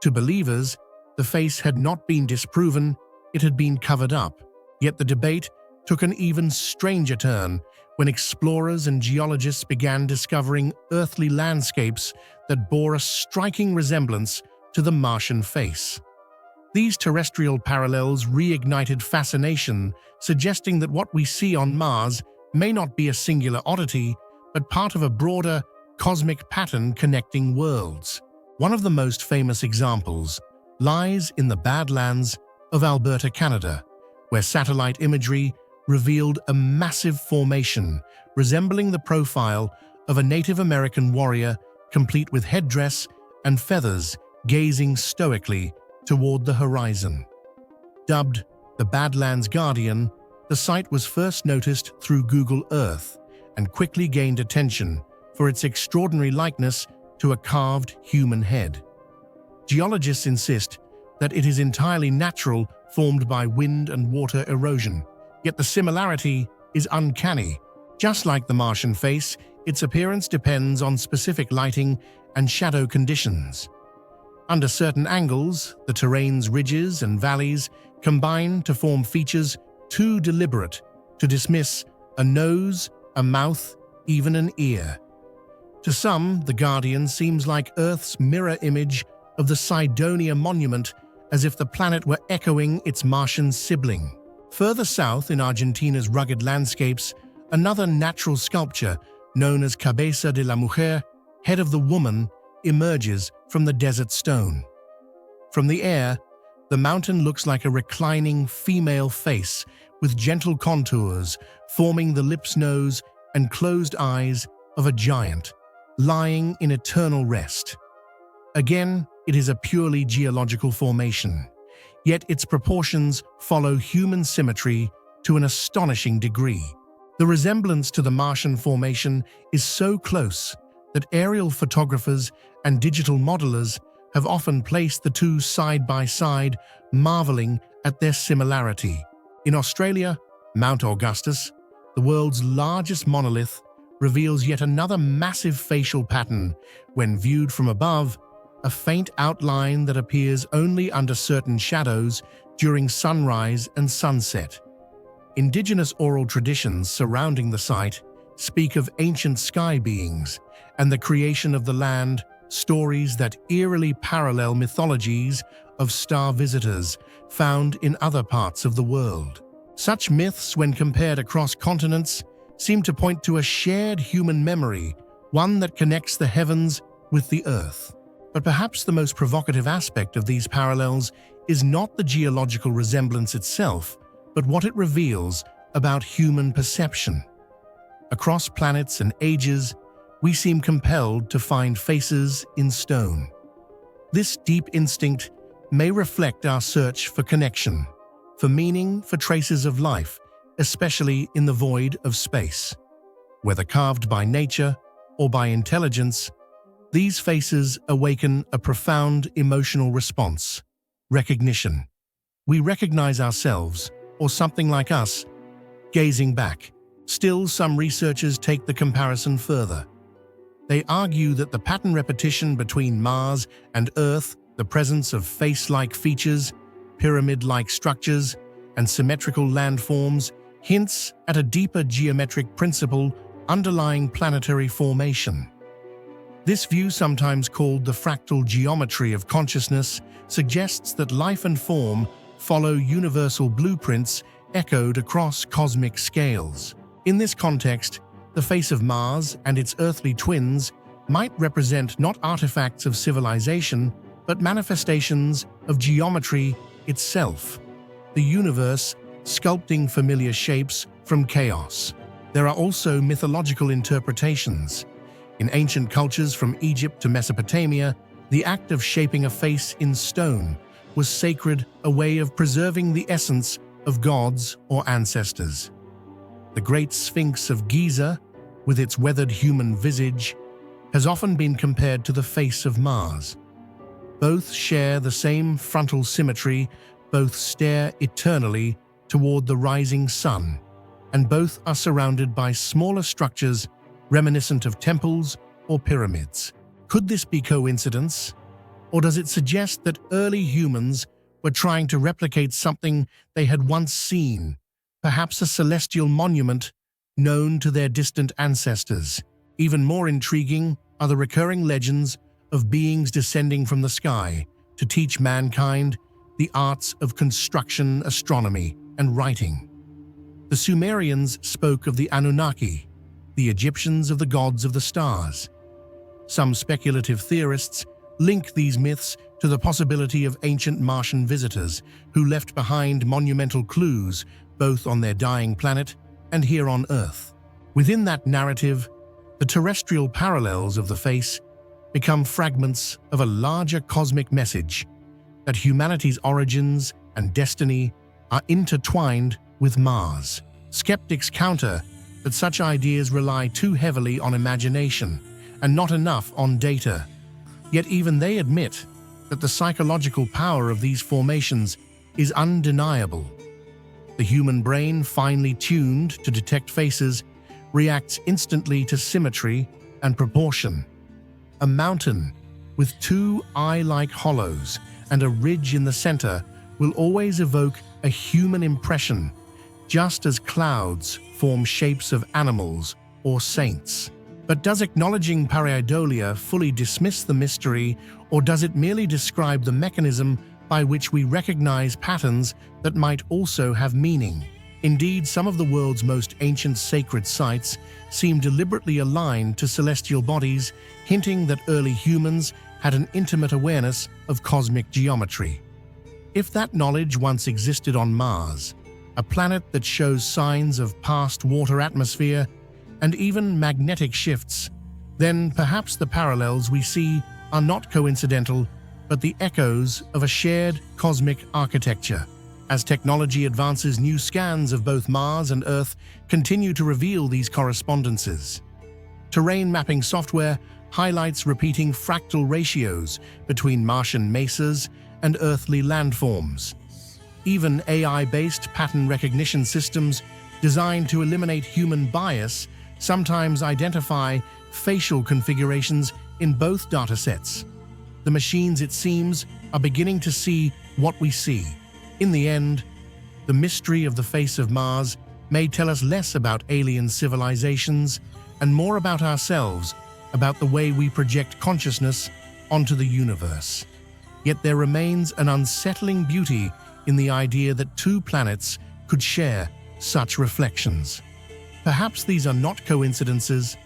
To believers, the face had not been disproven, it had been covered up. Yet the debate took an even stranger turn when explorers and geologists began discovering earthly landscapes that bore a striking resemblance to the Martian face. These terrestrial parallels reignited fascination, suggesting that what we see on Mars may not be a singular oddity, but part of a broader, cosmic pattern connecting worlds. One of the most famous examples lies in the Badlands of Alberta, Canada, where satellite imagery revealed a massive formation resembling the profile of a Native American warrior, complete with headdress and feathers, gazing stoically toward the horizon. Dubbed the Badlands Guardian, the site was first noticed through Google Earth and quickly gained attention for its extraordinary likeness to a carved human head. Geologists insist that it is entirely natural, formed by wind and water erosion, yet the similarity is uncanny. Just like the Martian face, its appearance depends on specific lighting and shadow conditions. Under certain angles, the terrain's ridges and valleys combine to form features too deliberate to dismiss a nose, a mouth, even an ear. To some, the Guardian seems like Earth's mirror image of the Cydonia monument, as if the planet were echoing its Martian sibling. Further south in Argentina's rugged landscapes, another natural sculpture known as Cabeza de la Mujer, head of the woman, emerges from the desert stone. From the air, the mountain looks like a reclining female face with gentle contours forming the lips, nose, and closed eyes of a giant, lying in eternal rest. Again, it is a purely geological formation, yet its proportions follow human symmetry to an astonishing degree. The resemblance to the Martian formation is so close that aerial photographers and digital modelers have often placed the two side by side, marveling at their similarity. In Australia, Mount Augustus, the world's largest monolith, reveals yet another massive facial pattern when viewed from above, a faint outline that appears only under certain shadows during sunrise and sunset. Indigenous oral traditions surrounding the site speak of ancient sky beings and the creation of the land, stories that eerily parallel mythologies of star visitors found in other parts of the world. Such myths, when compared across continents, seem to point to a shared human memory, one that connects the heavens with the earth. But perhaps the most provocative aspect of these parallels is not the geological resemblance itself, but what it reveals about human perception. Across planets and ages, we seem compelled to find faces in stone. This deep instinct may reflect our search for connection, for meaning, for traces of life, especially in the void of space. Whether carved by nature or by intelligence, these faces awaken a profound emotional response: recognition. We recognize ourselves, or something like us, gazing back. Still, some researchers take the comparison further. They argue that the pattern repetition between Mars and Earth, the presence of face-like features, pyramid-like structures, and symmetrical landforms hints at a deeper geometric principle underlying planetary formation. This view, sometimes called the fractal geometry of consciousness, suggests that life and form follow universal blueprints echoed across cosmic scales. In this context, the face of Mars and its earthly twins might represent not artifacts of civilization, but manifestations of geometry itself, the universe sculpting familiar shapes from chaos. There are also mythological interpretations. In ancient cultures from Egypt to Mesopotamia, the act of shaping a face in stone was sacred, a way of preserving the essence of gods or ancestors. The Great Sphinx of Giza, with its weathered human visage, has often been compared to the face of Mars. Both share the same frontal symmetry, both stare eternally toward the rising sun, and both are surrounded by smaller structures reminiscent of temples or pyramids. Could this be coincidence? Or does it suggest that early humans were trying to replicate something they had once seen, perhaps a celestial monument known to their distant ancestors? Even more intriguing are the recurring legends of beings descending from the sky to teach mankind the arts of construction, astronomy, and writing. The Sumerians spoke of the Anunnaki, the Egyptians of the gods of the stars. Some speculative theorists link these myths to the possibility of ancient Martian visitors who left behind monumental clues both on their dying planet and here on Earth. Within that narrative, the terrestrial parallels of the face become fragments of a larger cosmic message that humanity's origins and destiny are intertwined with Mars. Skeptics counter that such ideas rely too heavily on imagination and not enough on data. Yet even they admit that the psychological power of these formations is undeniable. The human brain, finely tuned to detect faces, reacts instantly to symmetry and proportion. A mountain with two eye-like hollows and a ridge in the center will always evoke a human impression, just as clouds form shapes of animals or saints. But does acknowledging pareidolia fully dismiss the mystery, or does it merely describe the mechanism by which we recognize patterns that might also have meaning? Indeed, some of the world's most ancient sacred sites seem deliberately aligned to celestial bodies, hinting that early humans had an intimate awareness of cosmic geometry. If that knowledge once existed on Mars, a planet that shows signs of past water atmosphere and even magnetic shifts, then perhaps the parallels we see are not coincidental, but the echoes of a shared cosmic architecture. As technology advances, new scans of both Mars and Earth continue to reveal these correspondences. Terrain mapping software highlights repeating fractal ratios between Martian mesas and earthly landforms. Even AI-based pattern recognition systems designed to eliminate human bias sometimes identify facial configurations in both datasets. The machines, it seems, are beginning to see what we see. In the end, the mystery of the face of Mars may tell us less about alien civilizations and more about ourselves, about the way we project consciousness onto the universe. Yet there remains an unsettling beauty in the idea that two planets could share such reflections. Perhaps these are not coincidences,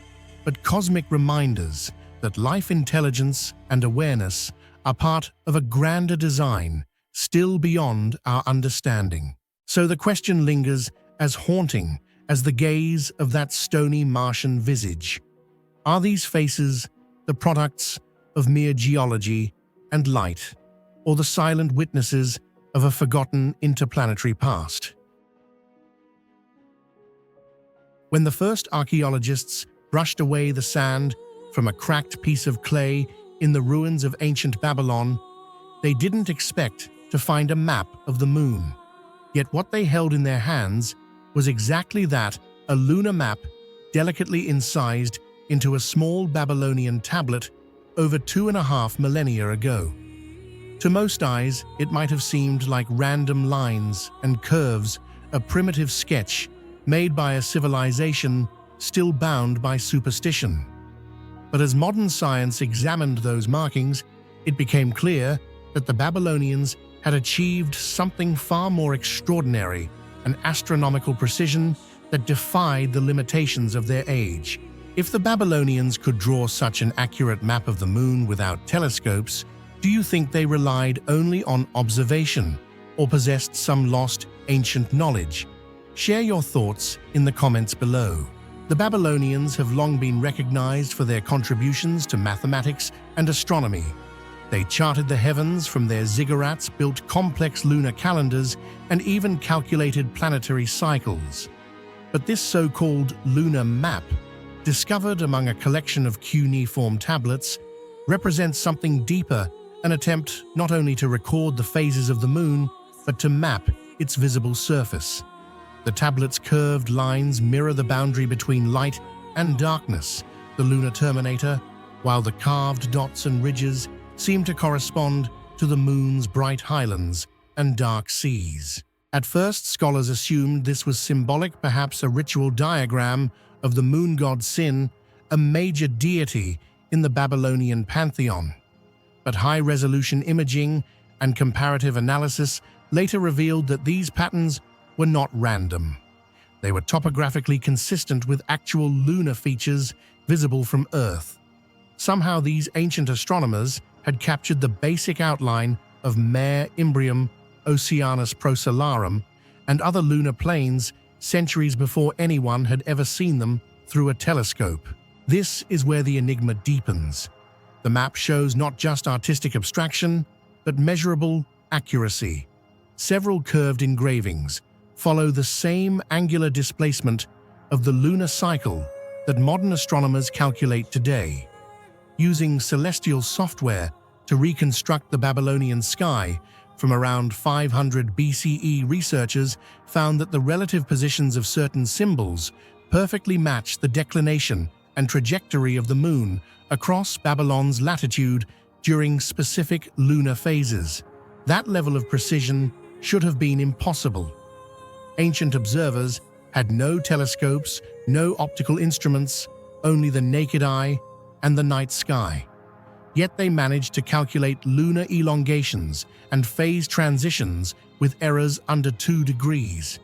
but cosmic reminders that life intelligence and awareness are part of a grander design still beyond our understanding. So the question lingers as haunting as the gaze of that stony Martian visage. Are these faces the products of mere geology and light, or the silent witnesses of a forgotten interplanetary past? When the first archaeologists brushed away the sand from a cracked piece of clay in the ruins of ancient Babylon, they didn't expect to find a map of the moon. Yet what they held in their hands was exactly that, a lunar map delicately incised into a small Babylonian tablet over 2.5 millennia ago. To most eyes, it might have seemed like random lines and curves, a primitive sketch made by a civilization still bound by superstition. But as modern science examined those markings, it became clear that the Babylonians had achieved something far more extraordinary, an astronomical precision that defied the limitations of their age. If the Babylonians could draw such an accurate map of the moon without telescopes, do you think they relied only on observation or possessed some lost ancient knowledge? Share your thoughts in the comments below. The Babylonians have long been recognized for their contributions to mathematics and astronomy. They charted the heavens from their ziggurats, built complex lunar calendars, and even calculated planetary cycles. But this so-called lunar map, discovered among a collection of cuneiform tablets, represents something deeper, an attempt not only to record the phases of the moon, but to map its visible surface. The tablet's curved lines mirror the boundary between light and darkness, the lunar terminator, while the carved dots and ridges seem to correspond to the moon's bright highlands and dark seas. At first, scholars assumed this was symbolic, perhaps a ritual diagram of the moon god Sin, a major deity in the Babylonian pantheon. But high-resolution imaging and comparative analysis later revealed that these patterns were not random. They were topographically consistent with actual lunar features visible from Earth. Somehow these ancient astronomers had captured the basic outline of Mare Imbrium, Oceanus Procellarum, and other lunar planes centuries before anyone had ever seen them through a telescope. This is where the enigma deepens. The map shows not just artistic abstraction, but measurable accuracy. Several curved engravings follow the same angular displacement of the lunar cycle that modern astronomers calculate today. Using celestial software to reconstruct the Babylonian sky from around 500 BCE, researchers found that the relative positions of certain symbols perfectly match the declination and trajectory of the moon across Babylon's latitude during specific lunar phases. That level of precision should have been impossible. Ancient observers had no telescopes, no optical instruments, only the naked eye and the night sky. Yet they managed to calculate lunar elongations and phase transitions with errors under 2 degrees.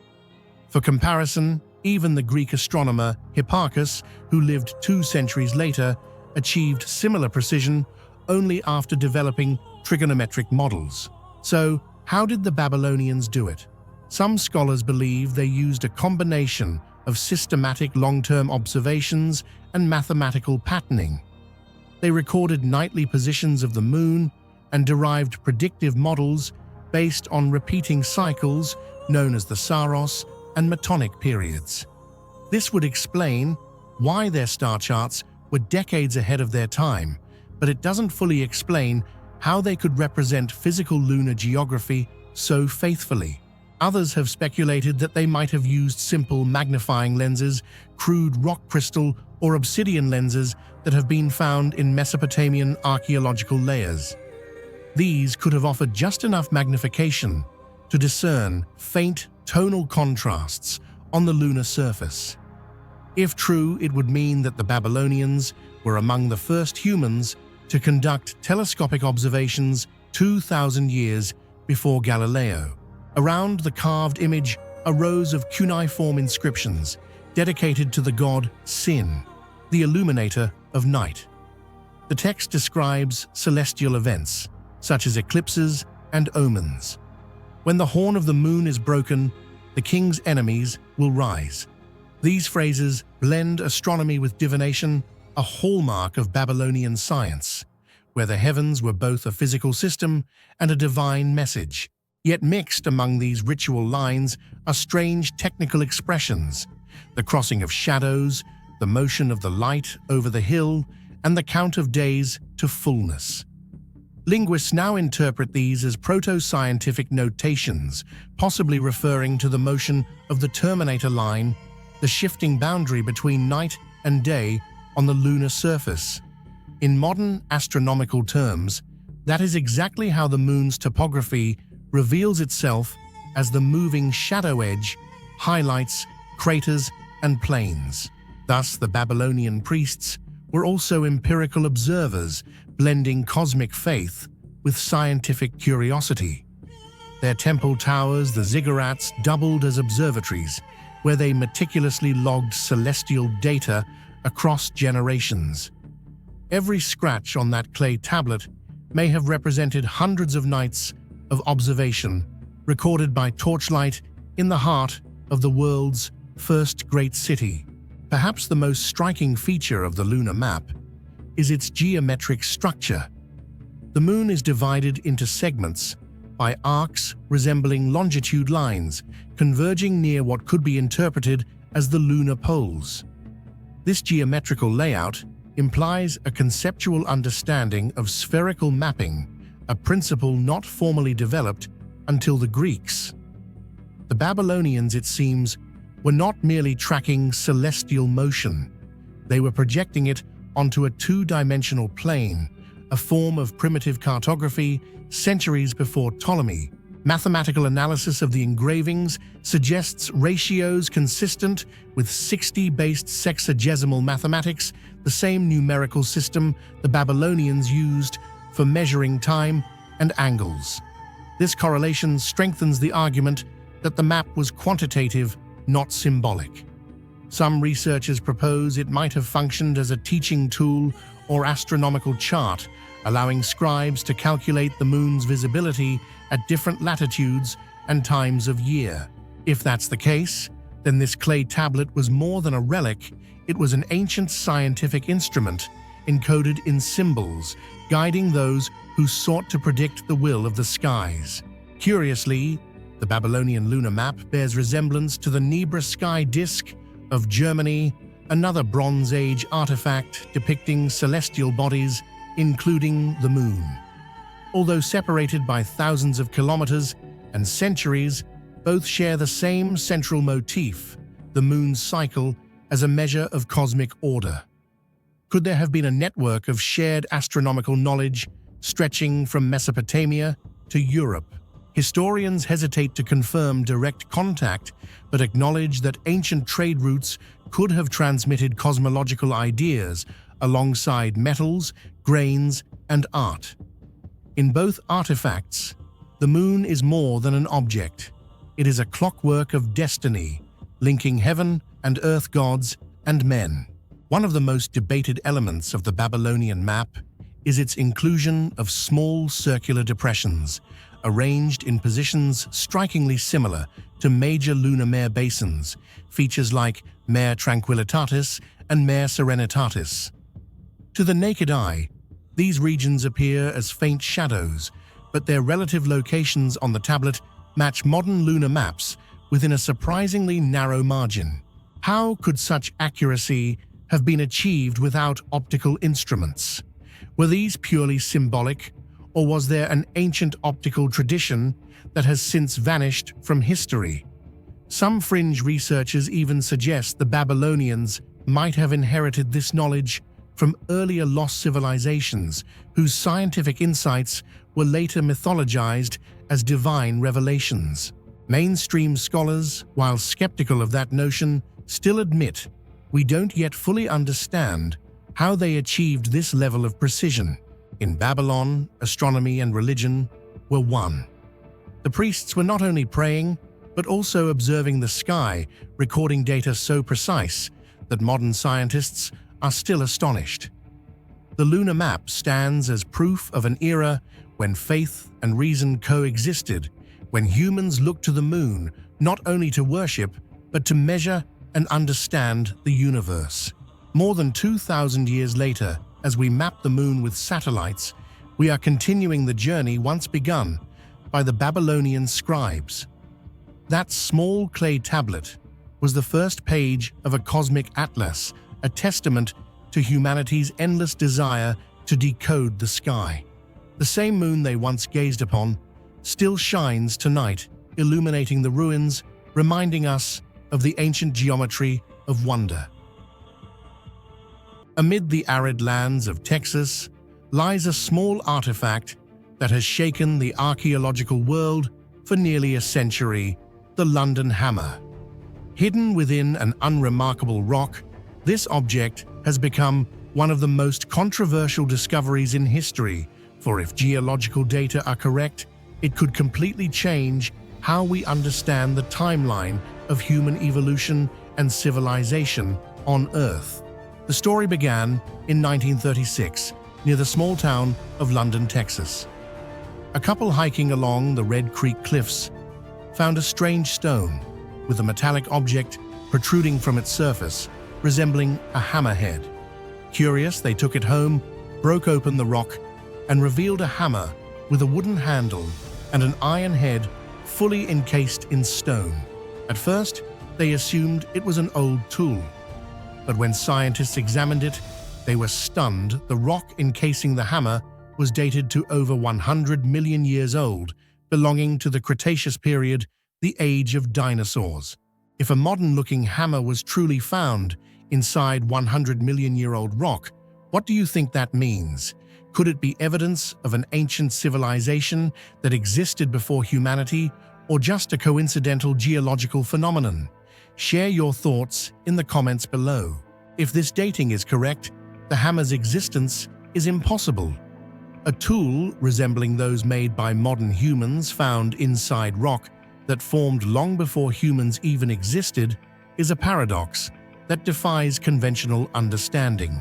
For comparison, even the Greek astronomer Hipparchus, who lived 2 centuries later, achieved similar precision only after developing trigonometric models. So, how did the Babylonians do it? Some scholars believe they used a combination of systematic long-term observations and mathematical patterning. They recorded nightly positions of the moon and derived predictive models based on repeating cycles known as the Saros and Metonic periods. This would explain why their star charts were decades ahead of their time, but it doesn't fully explain how they could represent physical lunar geography so faithfully. Others have speculated that they might have used simple magnifying lenses, crude rock crystal, or obsidian lenses that have been found in Mesopotamian archaeological layers. These could have offered just enough magnification to discern faint tonal contrasts on the lunar surface. If true, it would mean that the Babylonians were among the first humans to conduct telescopic observations 2,000 years before Galileo. Around the carved image are rows of cuneiform inscriptions dedicated to the god Sin, the illuminator of night. The text describes celestial events, such as eclipses and omens. When the horn of the moon is broken, the king's enemies will rise. These phrases blend astronomy with divination, a hallmark of Babylonian science, where the heavens were both a physical system and a divine message. Yet mixed among these ritual lines are strange technical expressions: the crossing of shadows, the motion of the light over the hill, and the count of days to fullness. Linguists now interpret these as proto-scientific notations, possibly referring to the motion of the terminator line, the shifting boundary between night and day on the lunar surface. In modern astronomical terms, that is exactly how the moon's topography reveals itself as the moving shadow edge, highlights, craters, and plains. Thus, the Babylonian priests were also empirical observers, blending cosmic faith with scientific curiosity. Their temple towers, the ziggurats, doubled as observatories, where they meticulously logged celestial data across generations. Every scratch on that clay tablet may have represented hundreds of nights of observation, recorded by torchlight in the heart of the world's first great city. Perhaps the most striking feature of the lunar map is its geometric structure. The moon is divided into segments by arcs resembling longitude lines, converging near what could be interpreted as the lunar poles. This geometrical layout implies a conceptual understanding of spherical mapping, a principle not formally developed until the Greeks. The Babylonians, it seems, were not merely tracking celestial motion. They were projecting it onto a two-dimensional plane, a form of primitive cartography centuries before Ptolemy. Mathematical analysis of the engravings suggests ratios consistent with 60-based sexagesimal mathematics, the same numerical system the Babylonians used for measuring time and angles. This correlation strengthens the argument that the map was quantitative, not symbolic. Some researchers propose it might have functioned as a teaching tool or astronomical chart, allowing scribes to calculate the moon's visibility at different latitudes and times of year. If that's the case, then this clay tablet was more than a relic. It was an ancient scientific instrument encoded in symbols, guiding those who sought to predict the will of the skies. Curiously, the Babylonian lunar map bears resemblance to the Nebra sky disk of Germany, another Bronze Age artifact depicting celestial bodies, including the moon. Although separated by thousands of kilometers and centuries, both share the same central motif, the moon's cycle, as a measure of cosmic order. Could there have been a network of shared astronomical knowledge stretching from Mesopotamia to Europe? Historians hesitate to confirm direct contact, but acknowledge that ancient trade routes could have transmitted cosmological ideas alongside metals, grains, and art. In both artifacts, the moon is more than an object. It is a clockwork of destiny, linking heaven and earth gods and men. One of the most debated elements of the Babylonian map is its inclusion of small circular depressions, arranged in positions strikingly similar to major lunar mare basins, features like Mare Tranquillitatis and Mare Serenitatis. To the naked eye, these regions appear as faint shadows, but their relative locations on the tablet match modern lunar maps within a surprisingly narrow margin. How could such accuracy have been achieved without optical instruments? Were these purely symbolic, or was there an ancient optical tradition that has since vanished from history. Some fringe researchers even suggest the Babylonians might have inherited this knowledge from earlier lost civilizations whose scientific insights were later mythologized as divine revelations. Mainstream scholars, while skeptical of that notion, still admit we don't yet fully understand how they achieved this level of precision. In Babylon, astronomy and religion were one. The priests were not only praying, but also observing the sky, recording data so precise that modern scientists are still astonished. The lunar map stands as proof of an era when faith and reason coexisted, when humans looked to the moon not only to worship, but to measure and understand the universe. More than 2,000 years later, as we map the moon with satellites, we are continuing the journey once begun by the Babylonian scribes. That small clay tablet was the first page of a cosmic atlas, a testament to humanity's endless desire to decode the sky. The same moon they once gazed upon still shines tonight, illuminating the ruins, reminding us of the ancient geometry of wonder. Amid the arid lands of Texas lies a small artifact that has shaken the archaeological world for nearly a century, the London Hammer. Hidden within an unremarkable rock, this object has become one of the most controversial discoveries in history, for if geological data are correct, it could completely change how we understand the timeline of human evolution and civilization on Earth. The story began in 1936, near the small town of London, Texas. A couple hiking along the Red Creek cliffs found a strange stone with a metallic object protruding from its surface, resembling a hammerhead. Curious, they took it home, broke open the rock, and revealed a hammer with a wooden handle and an iron head fully encased in stone. At first, they assumed it was an old tool. But when scientists examined it, they were stunned. The rock encasing the hammer was dated to over 100 million years old, belonging to the Cretaceous period, the age of dinosaurs. If a modern-looking hammer was truly found inside 100-million-year-old rock, what do you think that means? Could it be evidence of an ancient civilization that existed before humanity, or just a coincidental geological phenomenon? Share your thoughts in the comments below. If this dating is correct, the hammer's existence is impossible. A tool resembling those made by modern humans found inside rock that formed long before humans even existed is a paradox that defies conventional understanding.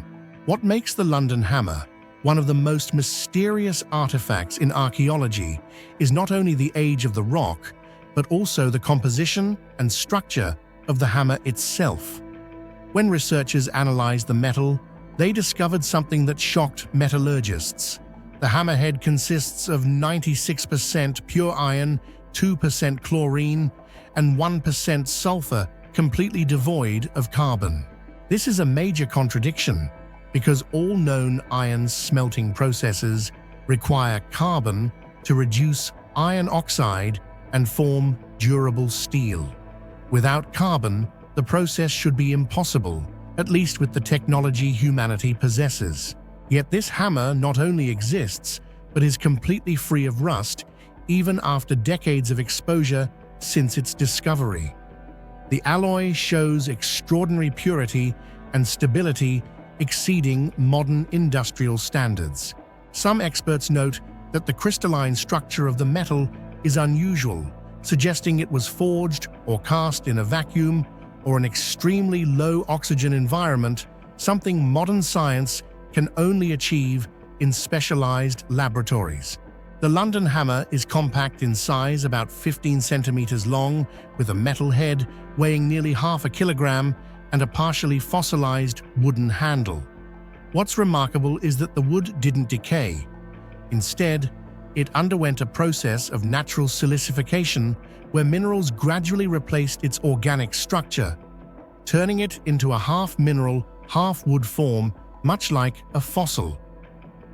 What makes the London Hammer one of the most mysterious artifacts in archaeology is not only the age of the rock, but also the composition and structure of the hammer itself. When researchers analyzed the metal, they discovered something that shocked metallurgists. The hammerhead consists of 96% pure iron, 2% chlorine, and 1% sulfur, completely devoid of carbon. This is a major contradiction because all known iron smelting processes require carbon to reduce iron oxide and form durable steel. Without carbon, the process should be impossible, at least with the technology humanity possesses. Yet this hammer not only exists, but is completely free of rust, even after decades of exposure since its discovery. The alloy shows extraordinary purity and stability exceeding modern industrial standards. Some experts note that the crystalline structure of the metal is unusual, suggesting it was forged or cast in a vacuum or an extremely low oxygen environment, something modern science can only achieve in specialized laboratories. The London Hammer is compact in size, about 15 centimeters long, with a metal head weighing nearly half a kilogram and a partially fossilized wooden handle. What's remarkable is that the wood didn't decay. Instead, it underwent a process of natural silicification where minerals gradually replaced its organic structure, turning it into a half-mineral, half-wood form, much like a fossil.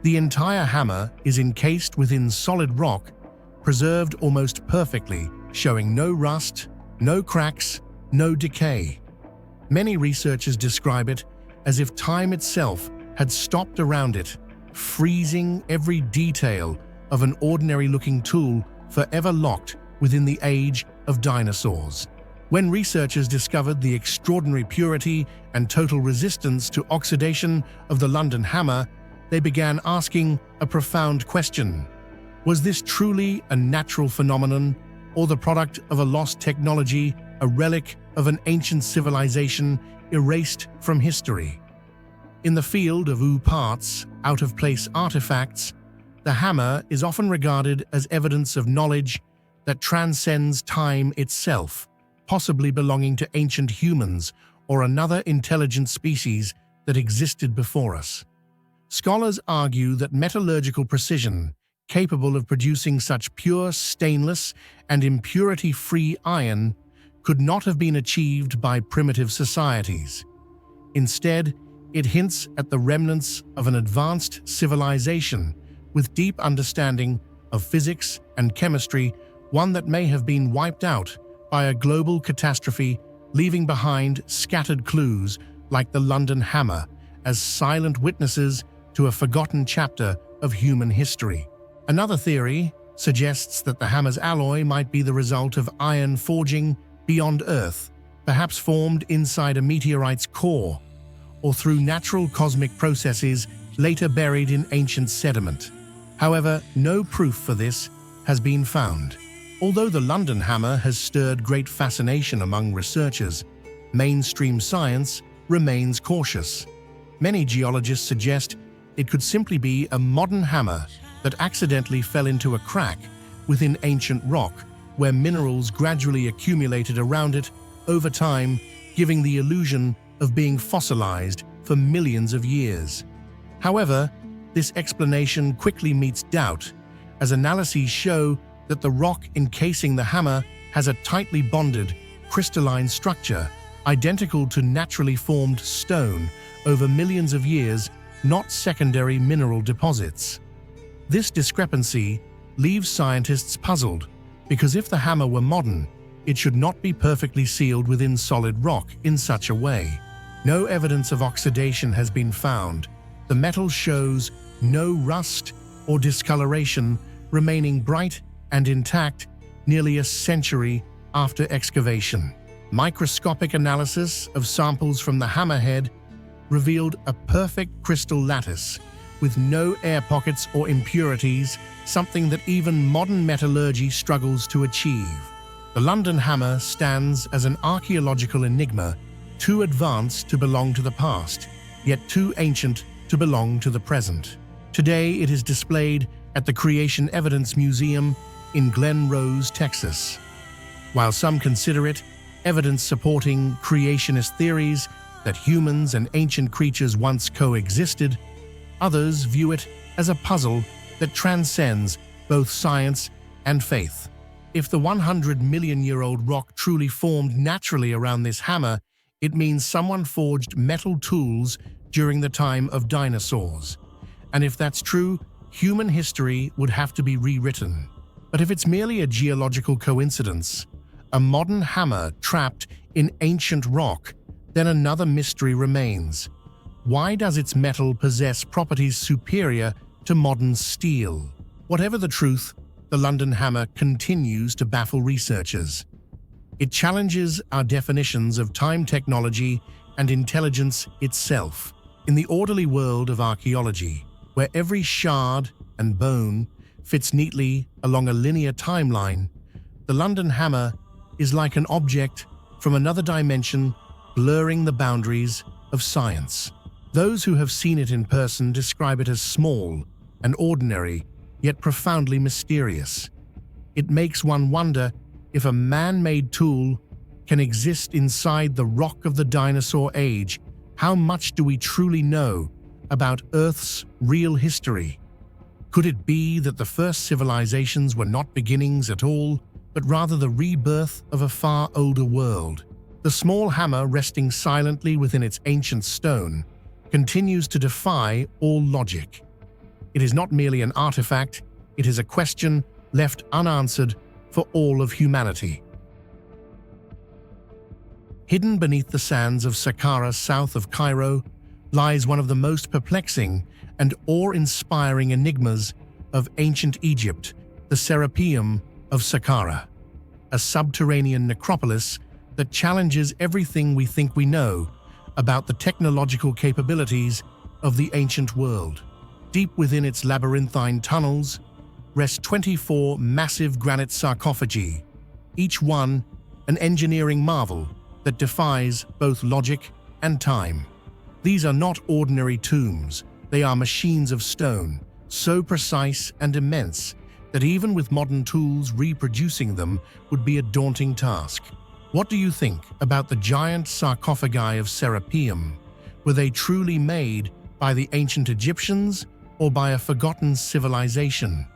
The entire hammer is encased within solid rock, preserved almost perfectly, showing no rust, no cracks, no decay. Many researchers describe it as if time itself had stopped around it, freezing every detail of an ordinary-looking tool forever locked within the age of dinosaurs. When researchers discovered the extraordinary purity and total resistance to oxidation of the London hammer, they began asking a profound question. Was this truly a natural phenomenon, or the product of a lost technology, a relic of an ancient civilization erased from history? In the field of parts, out-of-place artifacts, the hammer is often regarded as evidence of knowledge that transcends time itself, possibly belonging to ancient humans or another intelligent species that existed before us. Scholars argue that metallurgical precision, capable of producing such pure stainless and impurity-free iron, could not have been achieved by primitive societies. Instead, it hints at the remnants of an advanced civilization with deep understanding of physics and chemistry, one that may have been wiped out by a global catastrophe, leaving behind scattered clues like the London hammer as silent witnesses to a forgotten chapter of human history. Another theory suggests that the hammer's alloy might be the result of iron forging beyond Earth, perhaps formed inside a meteorite's core, or through natural cosmic processes later buried in ancient sediment. However, no proof for this has been found. Although the London hammer has stirred great fascination among researchers, mainstream science remains cautious. Many geologists suggest it could simply be a modern hammer that accidentally fell into a crack within ancient rock, where minerals gradually accumulated around it over time, giving the illusion of being fossilized for millions of years. However, this explanation quickly meets doubt, as analyses show that the rock encasing the hammer has a tightly bonded, crystalline structure, identical to naturally formed stone over millions of years, not secondary mineral deposits. This discrepancy leaves scientists puzzled, because if the hammer were modern, it should not be perfectly sealed within solid rock in such a way. No evidence of oxidation has been found. The metal shows no rust or discoloration, remaining bright and intact nearly a century after excavation. Microscopic analysis of samples from the hammerhead revealed a perfect crystal lattice with no air pockets or impurities, something that even modern metallurgy struggles to achieve. The London hammer stands as an archaeological enigma, too advanced to belong to the past, yet too ancient to belong to the present. Today it is displayed at the Creation Evidence Museum in Glen Rose, Texas. While some consider it evidence supporting creationist theories that humans and ancient creatures once coexisted, others view it as a puzzle that transcends both science and faith. If the 100-million-year-old rock truly formed naturally around this hammer, it means someone forged metal tools during the time of dinosaurs. And if that's true, human history would have to be rewritten. But if it's merely a geological coincidence, a modern hammer trapped in ancient rock, then another mystery remains. Why does its metal possess properties superior to modern steel? Whatever the truth, the London hammer continues to baffle researchers. It challenges our definitions of time, technology, and intelligence itself. In the orderly world of archaeology, where every shard and bone fits neatly along a linear timeline, the London hammer is like an object from another dimension, blurring the boundaries of science. Those who have seen it in person describe it as small and ordinary, yet profoundly mysterious. It makes one wonder if a man-made tool can exist inside the rock of the dinosaur age. How much do we truly know about Earth's real history? Could it be that the first civilizations were not beginnings at all, but rather the rebirth of a far older world? The small hammer resting silently within its ancient stone continues to defy all logic. It is not merely an artifact, it is a question left unanswered for all of humanity. Hidden beneath the sands of Saqqara south of Cairo lies one of the most perplexing and awe-inspiring enigmas of ancient Egypt, the Serapeum of Saqqara, a subterranean necropolis that challenges everything we think we know about the technological capabilities of the ancient world. Deep within its labyrinthine tunnels rest 24 massive granite sarcophagi, each one an engineering marvel that defies both logic and time. These are not ordinary tombs, they are machines of stone, so precise and immense that even with modern tools reproducing them would be a daunting task. What do you think about the giant sarcophagi of Serapeum? Were they truly made by the ancient Egyptians or by a forgotten civilization?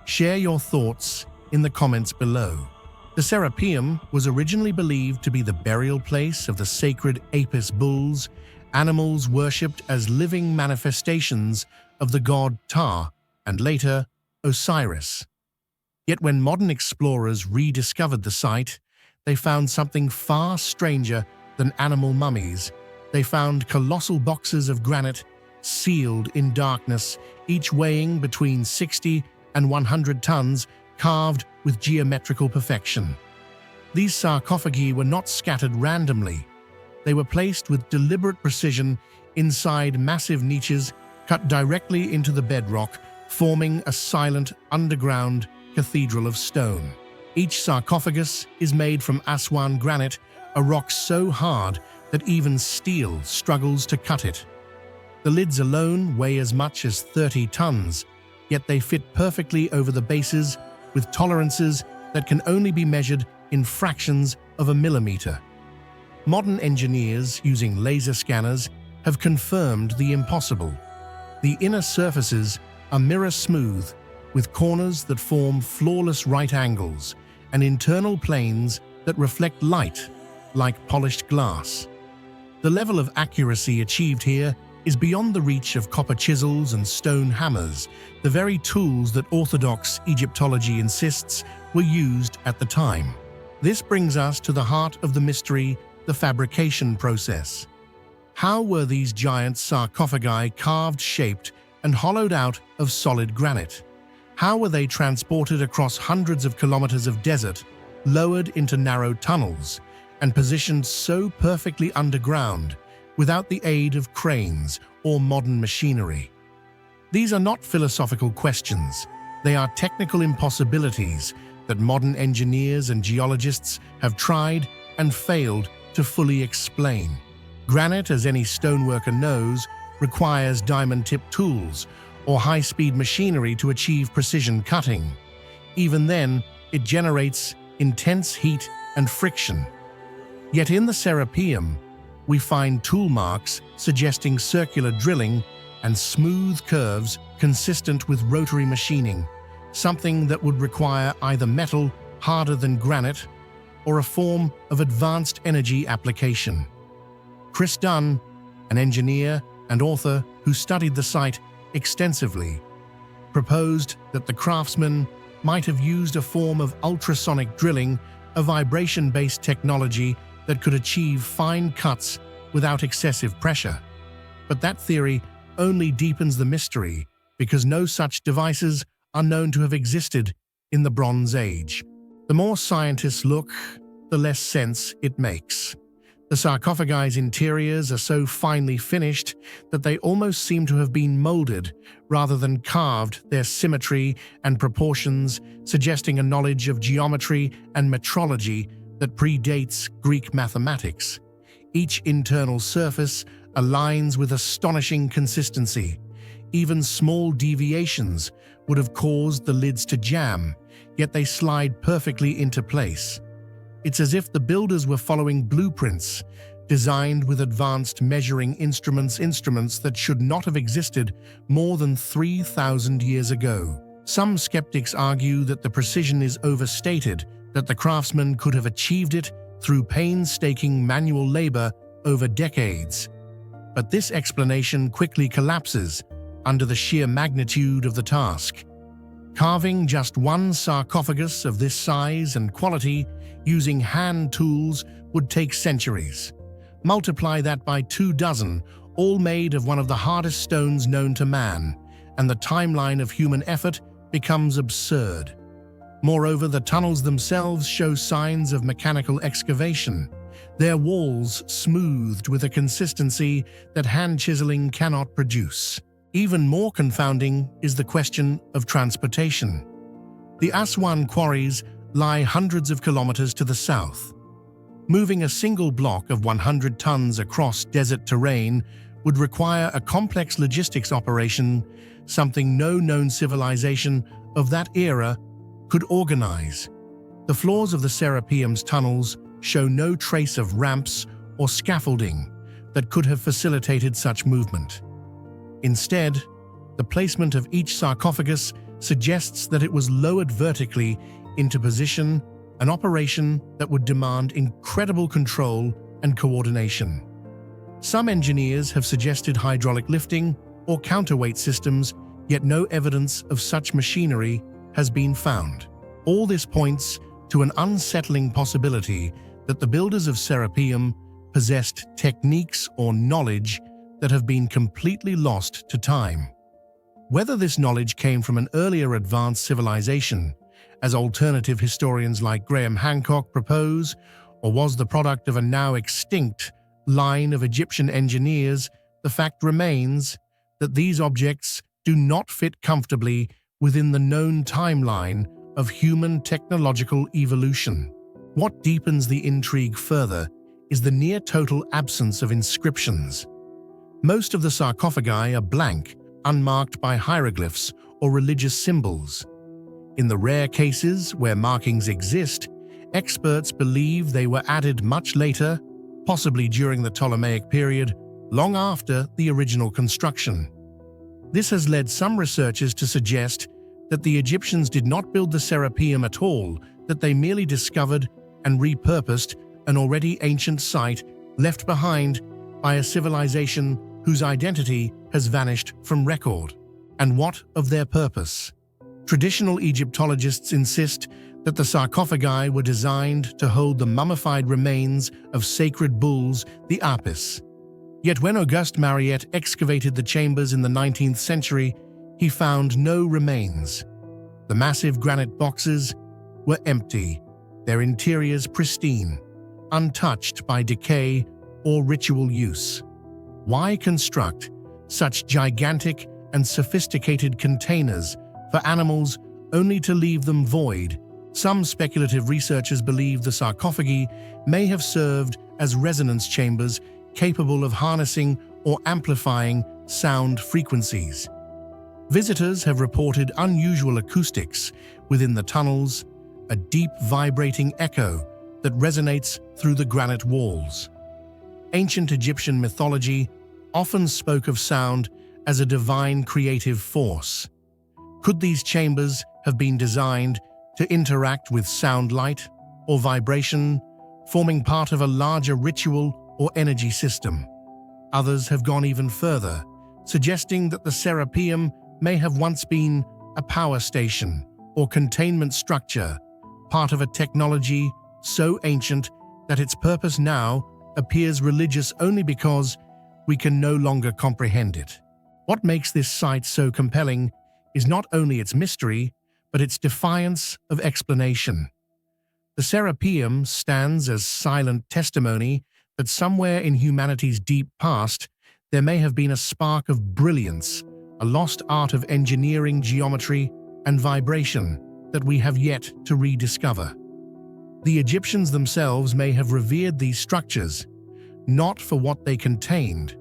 Share your thoughts in the comments below. The Serapeum was originally believed to be the burial place of the sacred Apis bulls, animals worshipped as living manifestations of the god Ptah and later Osiris. Yet when modern explorers rediscovered the site, they found something far stranger than animal mummies. They found colossal boxes of granite sealed in darkness, each weighing between 60 and 100 tons, carved with geometrical perfection. These sarcophagi were not scattered randomly. They were placed with deliberate precision inside massive niches cut directly into the bedrock, forming a silent underground cathedral of stone. Each sarcophagus is made from Aswan granite, a rock so hard that even steel struggles to cut it. The lids alone weigh as much as 30 tons, yet they fit perfectly over the bases with tolerances that can only be measured in fractions of a millimeter. Modern engineers using laser scanners have confirmed the impossible. The inner surfaces are mirror smooth, with corners that form flawless right angles and internal planes that reflect light like polished glass. The level of accuracy achieved here is beyond the reach of copper chisels and stone hammers, the very tools that orthodox Egyptology insists were used at the time. This brings us to the heart of the mystery, the fabrication process. How were these giant sarcophagi carved, shaped, and hollowed out of solid granite? How were they transported across hundreds of kilometers of desert, lowered into narrow tunnels, and positioned so perfectly underground without the aid of cranes or modern machinery? These are not philosophical questions. They are technical impossibilities that modern engineers and geologists have tried and failed to fully explain. Granite, as any stoneworker knows, requires diamond-tipped tools or high-speed machinery to achieve precision cutting. Even then, it generates intense heat and friction. Yet in the Serapeum, we find tool marks suggesting circular drilling and smooth curves consistent with rotary machining, something that would require either metal harder than granite or a form of advanced energy application. Chris Dunn, an engineer and author who studied the site extensively, proposed that the craftsmen might have used a form of ultrasonic drilling, a vibration-based technology that could achieve fine cuts without excessive pressure. But that theory only deepens the mystery because no such devices are known to have existed in the Bronze Age. The more scientists look, the less sense it makes. The sarcophagi's interiors are so finely finished that they almost seem to have been molded rather than carved, their symmetry and proportions suggesting a knowledge of geometry and metrology that predates Greek mathematics. Each internal surface aligns with astonishing consistency. Even small deviations would have caused the lids to jam, yet they slide perfectly into place. It's as if the builders were following blueprints, designed with advanced measuring instruments that should not have existed more than 3,000 years ago. Some skeptics argue that the precision is overstated, that the craftsmen could have achieved it through painstaking manual labor over decades. But this explanation quickly collapses under the sheer magnitude of the task. Carving just one sarcophagus of this size and quality using hand tools would take centuries. Multiply that by 24, all made of one of the hardest stones known to man, and the timeline of human effort becomes absurd. Moreover, the tunnels themselves show signs of mechanical excavation, their walls smoothed with a consistency that hand chiseling cannot produce. Even more confounding is the question of transportation. The Aswan quarries lie hundreds of kilometers to the south. Moving a single block of 100 tons across desert terrain would require a complex logistics operation, something no known civilization of that era could organize. The floors of the Serapeum's tunnels show no trace of ramps or scaffolding that could have facilitated such movement. Instead, the placement of each sarcophagus suggests that it was lowered vertically into position, an operation that would demand incredible control and coordination. Some engineers have suggested hydraulic lifting or counterweight systems, yet no evidence of such machinery has been found. All this points to an unsettling possibility that the builders of Serapeum possessed techniques or knowledge that have been completely lost to time. Whether this knowledge came from an earlier advanced civilization, as alternative historians like Graham Hancock propose, or was the product of a now extinct line of Egyptian engineers, the fact remains that these objects do not fit comfortably within the known timeline of human technological evolution. What deepens the intrigue further is the near-total absence of inscriptions. Most of the sarcophagi are blank, unmarked by hieroglyphs or religious symbols. In the rare cases where markings exist, experts believe they were added much later, possibly during the Ptolemaic period, long after the original construction. This has led some researchers to suggest that the Egyptians did not build the Serapeum at all, that they merely discovered and repurposed an already ancient site left behind by a civilization whose identity has vanished from record. And what of their purpose? Traditional Egyptologists insist that the sarcophagi were designed to hold the mummified remains of sacred bulls, the apis. Yet when Auguste Mariette excavated the chambers in the 19th century, he found no remains. The massive granite boxes were empty, their interiors pristine, untouched by decay or ritual use. Why construct such gigantic and sophisticated containers for animals only to leave them void? Some speculative researchers believe the sarcophagi may have served as resonance chambers capable of harnessing or amplifying sound frequencies. Visitors have reported unusual acoustics within the tunnels, a deep vibrating echo that resonates through the granite walls. Ancient Egyptian mythology often spoke of sound as a divine creative force. Could these chambers have been designed to interact with sound light or vibration, forming part of a larger ritual or energy system? Others have gone even further, suggesting that the Serapeum may have once been a power station or containment structure, part of a technology so ancient that its purpose now appears religious only because we can no longer comprehend it. What makes this site so compelling is not only its mystery, but its defiance of explanation. The Serapeum stands as silent testimony that somewhere in humanity's deep past there may have been a spark of brilliance, a lost art of engineering, geometry, and vibration that we have yet to rediscover. The Egyptians themselves may have revered these structures, not for what they contained,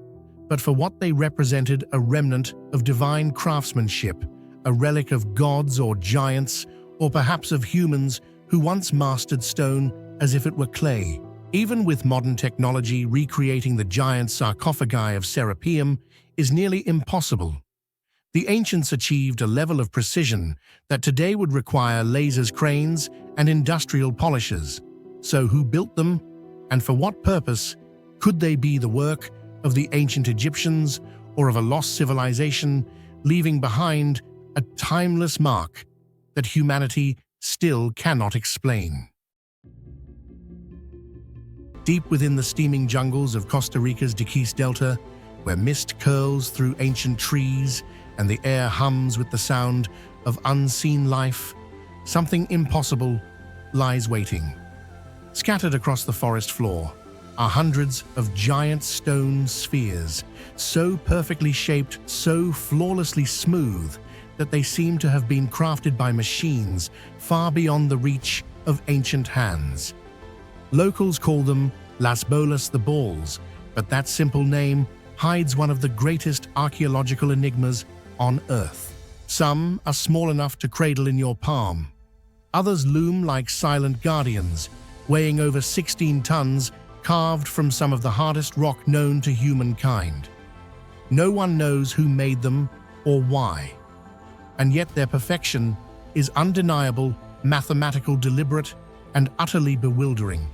but for what they represented: a remnant of divine craftsmanship, a relic of gods or giants, or perhaps of humans who once mastered stone as if it were clay. Even with modern technology, recreating the giant sarcophagi of Serapeum is nearly impossible. The ancients achieved a level of precision that today would require lasers, cranes, and industrial polishers. So who built them, and for what purpose? Could they be the work of the ancient Egyptians or of a lost civilization, leaving behind a timeless mark that humanity still cannot explain. Deep within the steaming jungles of Costa Rica's Diquís Delta, where mist curls through ancient trees and the air hums with the sound of unseen life, something impossible lies waiting. Scattered across the forest floor are hundreds of giant stone spheres, so perfectly shaped, so flawlessly smooth, that they seem to have been crafted by machines far beyond the reach of ancient hands. Locals call them Las Bolas, the balls, but that simple name hides one of the greatest archaeological enigmas on Earth. Some are small enough to cradle in your palm. Others loom like silent guardians, weighing over 16 tons, carved from some of the hardest rock known to humankind. No one knows who made them or why, and yet their perfection is undeniable, mathematical, deliberate, and utterly bewildering.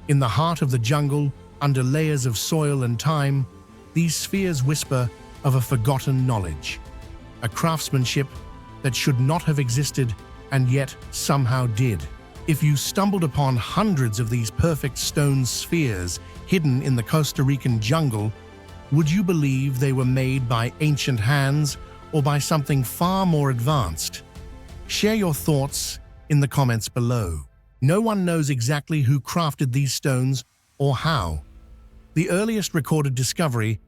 In the heart of the jungle, under layers of soil and time, these spheres whisper of a forgotten knowledge, a craftsmanship that should not have existed and yet somehow did. If you stumbled upon hundreds of these perfect stone spheres hidden in the Costa Rican jungle, would you believe they were made by ancient hands or by something far more advanced? Share your thoughts in the comments below. No one knows exactly who crafted these stones or how. The earliest recorded discovery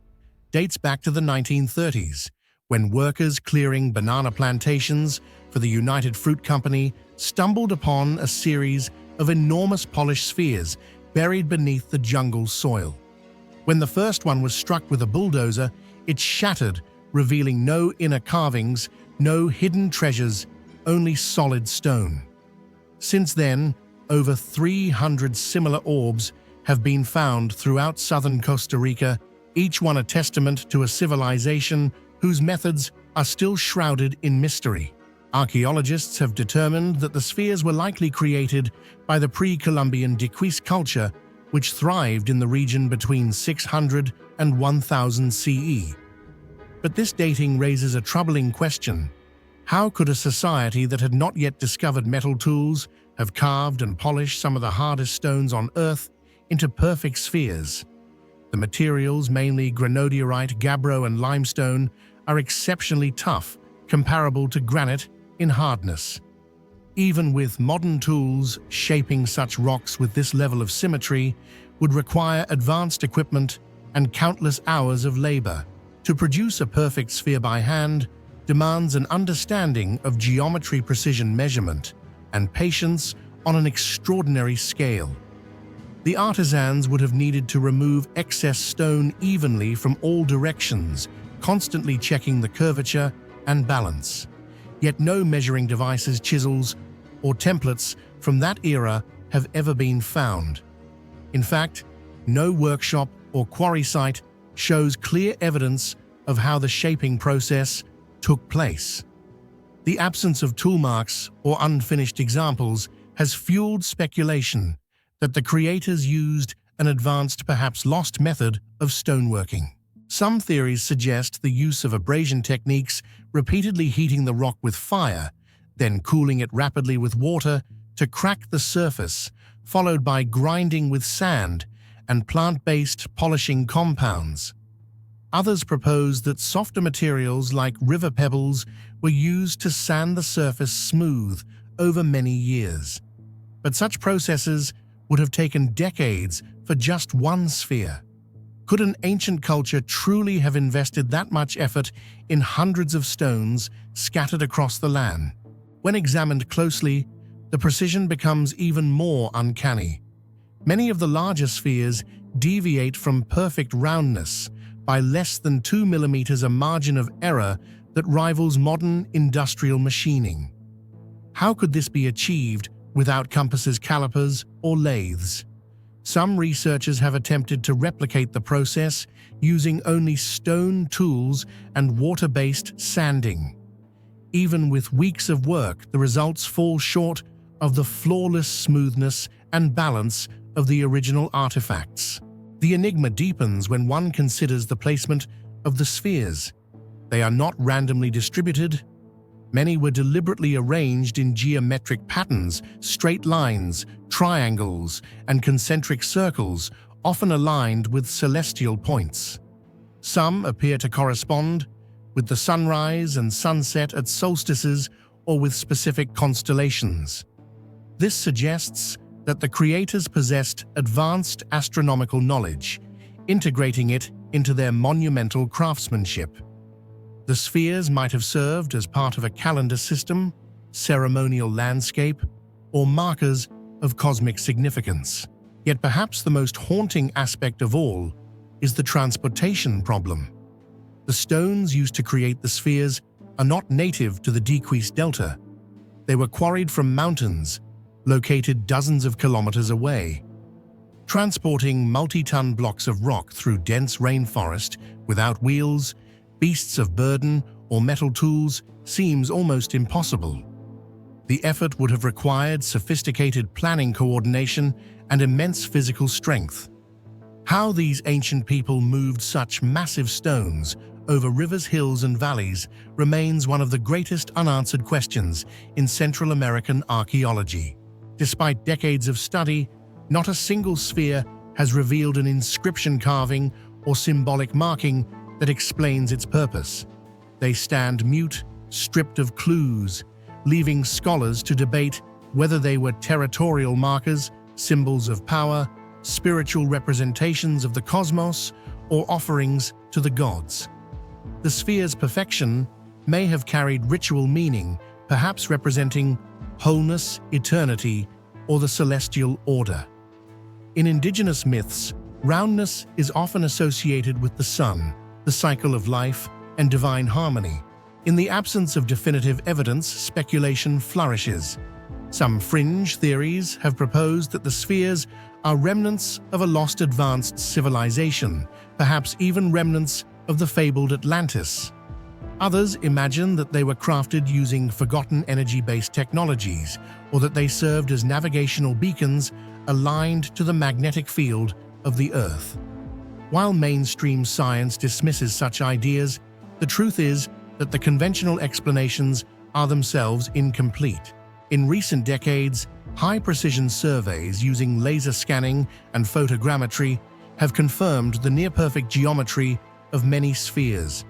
dates back to the 1930s, when workers clearing banana plantations for the United Fruit Company stumbled upon a series of enormous polished spheres buried beneath the jungle soil. When the first one was struck with a bulldozer, it shattered, revealing no inner carvings, no hidden treasures, only solid stone. Since then, over 300 similar orbs have been found throughout southern Costa Rica, each one a testament to a civilization whose methods are still shrouded in mystery. Archaeologists have determined that the spheres were likely created by the pre-Columbian Diquís culture, which thrived in the region between 600 and 1000 CE. But this dating raises a troubling question. How could a society that had not yet discovered metal tools have carved and polished some of the hardest stones on Earth into perfect spheres? The materials, mainly granodiorite, gabbro, and limestone, are exceptionally tough, comparable to granite in hardness. Even with modern tools, shaping such rocks with this level of symmetry would require advanced equipment and countless hours of labor. To produce a perfect sphere by hand demands an understanding of geometry, precision measurement, and patience on an extraordinary scale. The artisans would have needed to remove excess stone evenly from all directions, constantly checking the curvature and balance. Yet no measuring devices, chisels, or templates from that era have ever been found. In fact, no workshop or quarry site shows clear evidence of how the shaping process took place. The absence of tool marks or unfinished examples has fueled speculation that the creators used an advanced, perhaps lost method of stoneworking. Some theories suggest the use of abrasion techniques, repeatedly heating the rock with fire, then cooling it rapidly with water to crack the surface, followed by grinding with sand and plant-based polishing compounds. Others propose that softer materials like river pebbles were used to sand the surface smooth over many years. But such processes would have taken decades for just one sphere. Could an ancient culture truly have invested that much effort in hundreds of stones scattered across the land? When examined closely, the precision becomes even more uncanny. Many of the larger spheres deviate from perfect roundness by less than 2 millimeters, a margin of error that rivals modern industrial machining. How could this be achieved without compasses, calipers, or lathes? Some researchers have attempted to replicate the process using only stone tools and water-based sanding. Even with weeks of work, the results fall short of the flawless smoothness and balance of the original artifacts. The enigma deepens when one considers the placement of the spheres. They are not randomly distributed. Many were deliberately arranged in geometric patterns, straight lines, triangles, and concentric circles, often aligned with celestial points. Some appear to correspond with the sunrise and sunset at solstices or with specific constellations. This suggests that the creators possessed advanced astronomical knowledge, integrating it into their monumental craftsmanship. The spheres might have served as part of a calendar system, ceremonial landscape, or markers of cosmic significance. Yet perhaps the most haunting aspect of all is the transportation problem. The stones used to create the spheres are not native to the Dequis Delta. They were quarried from mountains, located dozens of kilometers away. Transporting multi-ton blocks of rock through dense rainforest without wheels, beasts of burden, or metal tools seems almost impossible. The effort would have required sophisticated planning coordination and immense physical strength. How these ancient people moved such massive stones over rivers, hills, and valleys remains one of the greatest unanswered questions in Central American archaeology. Despite decades of study, not a single sphere has revealed an inscription carving or symbolic marking that explains its purpose. They stand mute, stripped of clues, leaving scholars to debate whether they were territorial markers, symbols of power, spiritual representations of the cosmos, or offerings to the gods. The sphere's perfection may have carried ritual meaning, perhaps representing wholeness, eternity, or the celestial order. In indigenous myths, roundness is often associated with the sun, the cycle of life, and divine harmony. In the absence of definitive evidence, speculation flourishes. Some fringe theories have proposed that the spheres are remnants of a lost advanced civilization, perhaps even remnants of the fabled Atlantis. Others imagine that they were crafted using forgotten energy-based technologies, or that they served as navigational beacons aligned to the magnetic field of the Earth. While mainstream science dismisses such ideas, the truth is that the conventional explanations are themselves incomplete. In recent decades, high-precision surveys using laser scanning and photogrammetry have confirmed the near-perfect geometry of many spheres.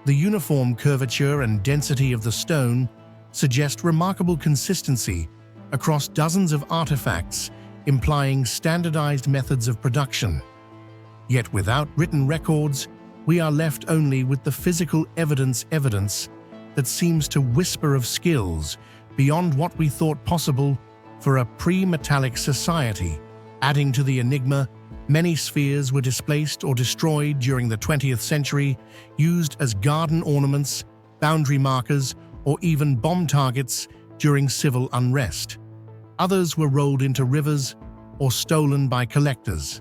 The uniform curvature and density of the stone suggest remarkable consistency across dozens of artifacts, implying standardized methods of production. Yet without written records, we are left only with the physical evidence that seems to whisper of skills beyond what we thought possible for a pre-metallic society. Adding to the enigma, many spheres were displaced or destroyed during the 20th century, used as garden ornaments, boundary markers, or even bomb targets during civil unrest. Others were rolled into rivers or stolen by collectors.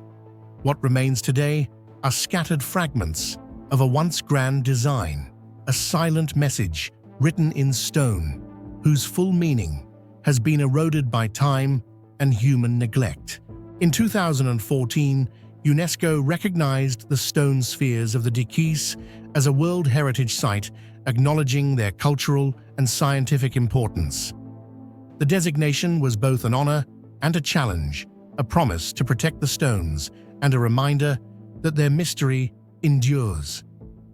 What remains today are scattered fragments of a once grand design, a silent message written in stone, whose full meaning has been eroded by time and human neglect. In 2014, UNESCO recognized the stone spheres of the Dequis as a World Heritage Site, acknowledging their cultural and scientific importance. The designation was both an honor and a challenge, a promise to protect the stones and a reminder that their mystery endures.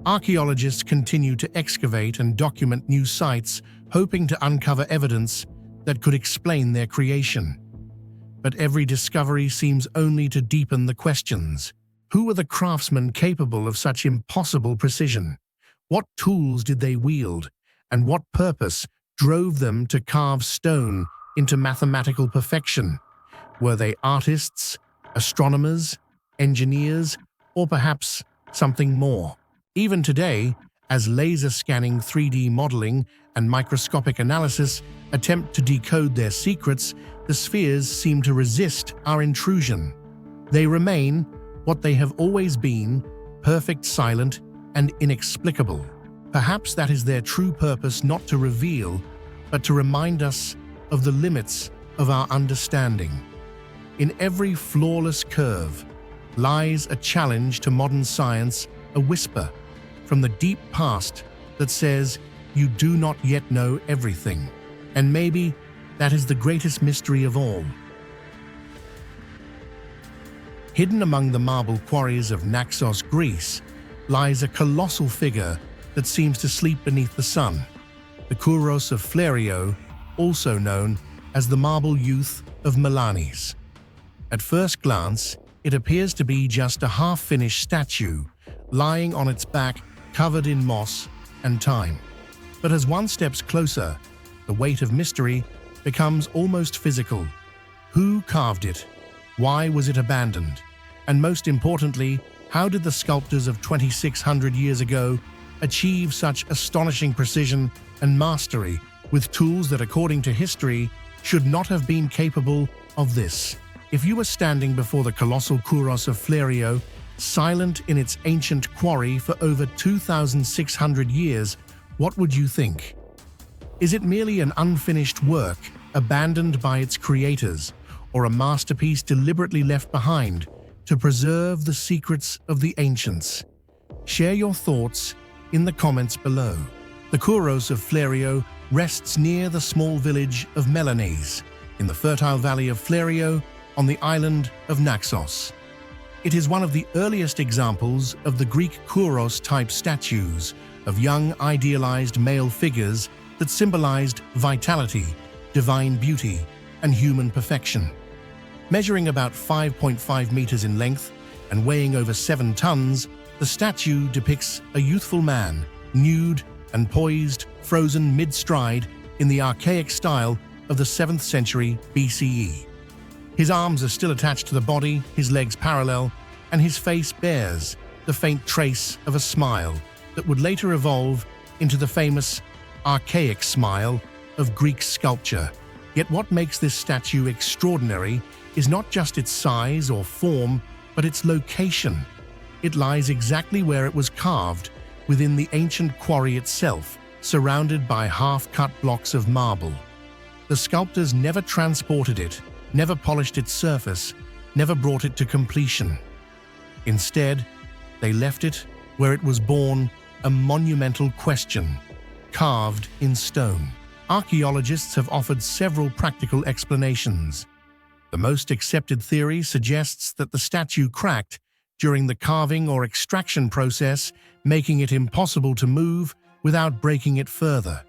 Archaeologists continue to excavate and document new sites, hoping to uncover evidence that could explain their creation. But every discovery seems only to deepen the questions. Who were the craftsmen capable of such impossible precision? What tools did they wield? And what purpose drove them to carve stone into mathematical perfection? Were they artists, astronomers, engineers, or perhaps something more? Even today, as laser scanning, 3D modeling, and microscopic analysis attempt to decode their secrets, the spheres seem to resist our intrusion. They remain what they have always been, perfect, silent, and inexplicable. Perhaps that is their true purpose, not to reveal, but to remind us of the limits of our understanding. In every flawless curve lies a challenge to modern science, a whisper from the deep past that says, you do not yet know everything. And maybe that is the greatest mystery of all. Hidden among the marble quarries of Naxos, Greece, lies a colossal figure that seems to sleep beneath the sun. The Kouros of Flerio, also known as the Marble Youth of Melanes. At first glance, it appears to be just a half-finished statue, lying on its back covered in moss and time. But as one steps closer, the weight of mystery becomes almost physical. Who carved it? Why was it abandoned? And most importantly, how did the sculptors of 2,600 years ago achieve such astonishing precision and mastery with tools that, according to history, should not have been capable of this? If you were standing before the colossal Kouros of Flerio, silent in its ancient quarry for over 2,600 years, what would you think? Is it merely an unfinished work, abandoned by its creators, or a masterpiece deliberately left behind to preserve the secrets of the ancients? Share your thoughts in the comments below. The Kouros of Flerio rests near the small village of Melanes, in the fertile valley of Flerio, on the island of Naxos. It is one of the earliest examples of the Greek Kouros-type statues of young idealized male figures that symbolized vitality, divine beauty, and human perfection. Measuring about 5.5 meters in length and weighing over 7 tons, the statue depicts a youthful man, nude and poised, frozen mid-stride in the archaic style of the 7th century BCE. His arms are still attached to the body, his legs parallel, and his face bears the faint trace of a smile that would later evolve into the famous archaic smile of Greek sculpture. Yet what makes this statue extraordinary is not just its size or form, but its location. It lies exactly where it was carved, within the ancient quarry itself, surrounded by half-cut blocks of marble. The sculptors never transported it, never polished its surface, never brought it to completion. Instead, they left it where it was born, a monumental question, carved in stone. Archaeologists have offered several practical explanations. The most accepted theory suggests that the statue cracked during the carving or extraction process, making it impossible to move without breaking it further.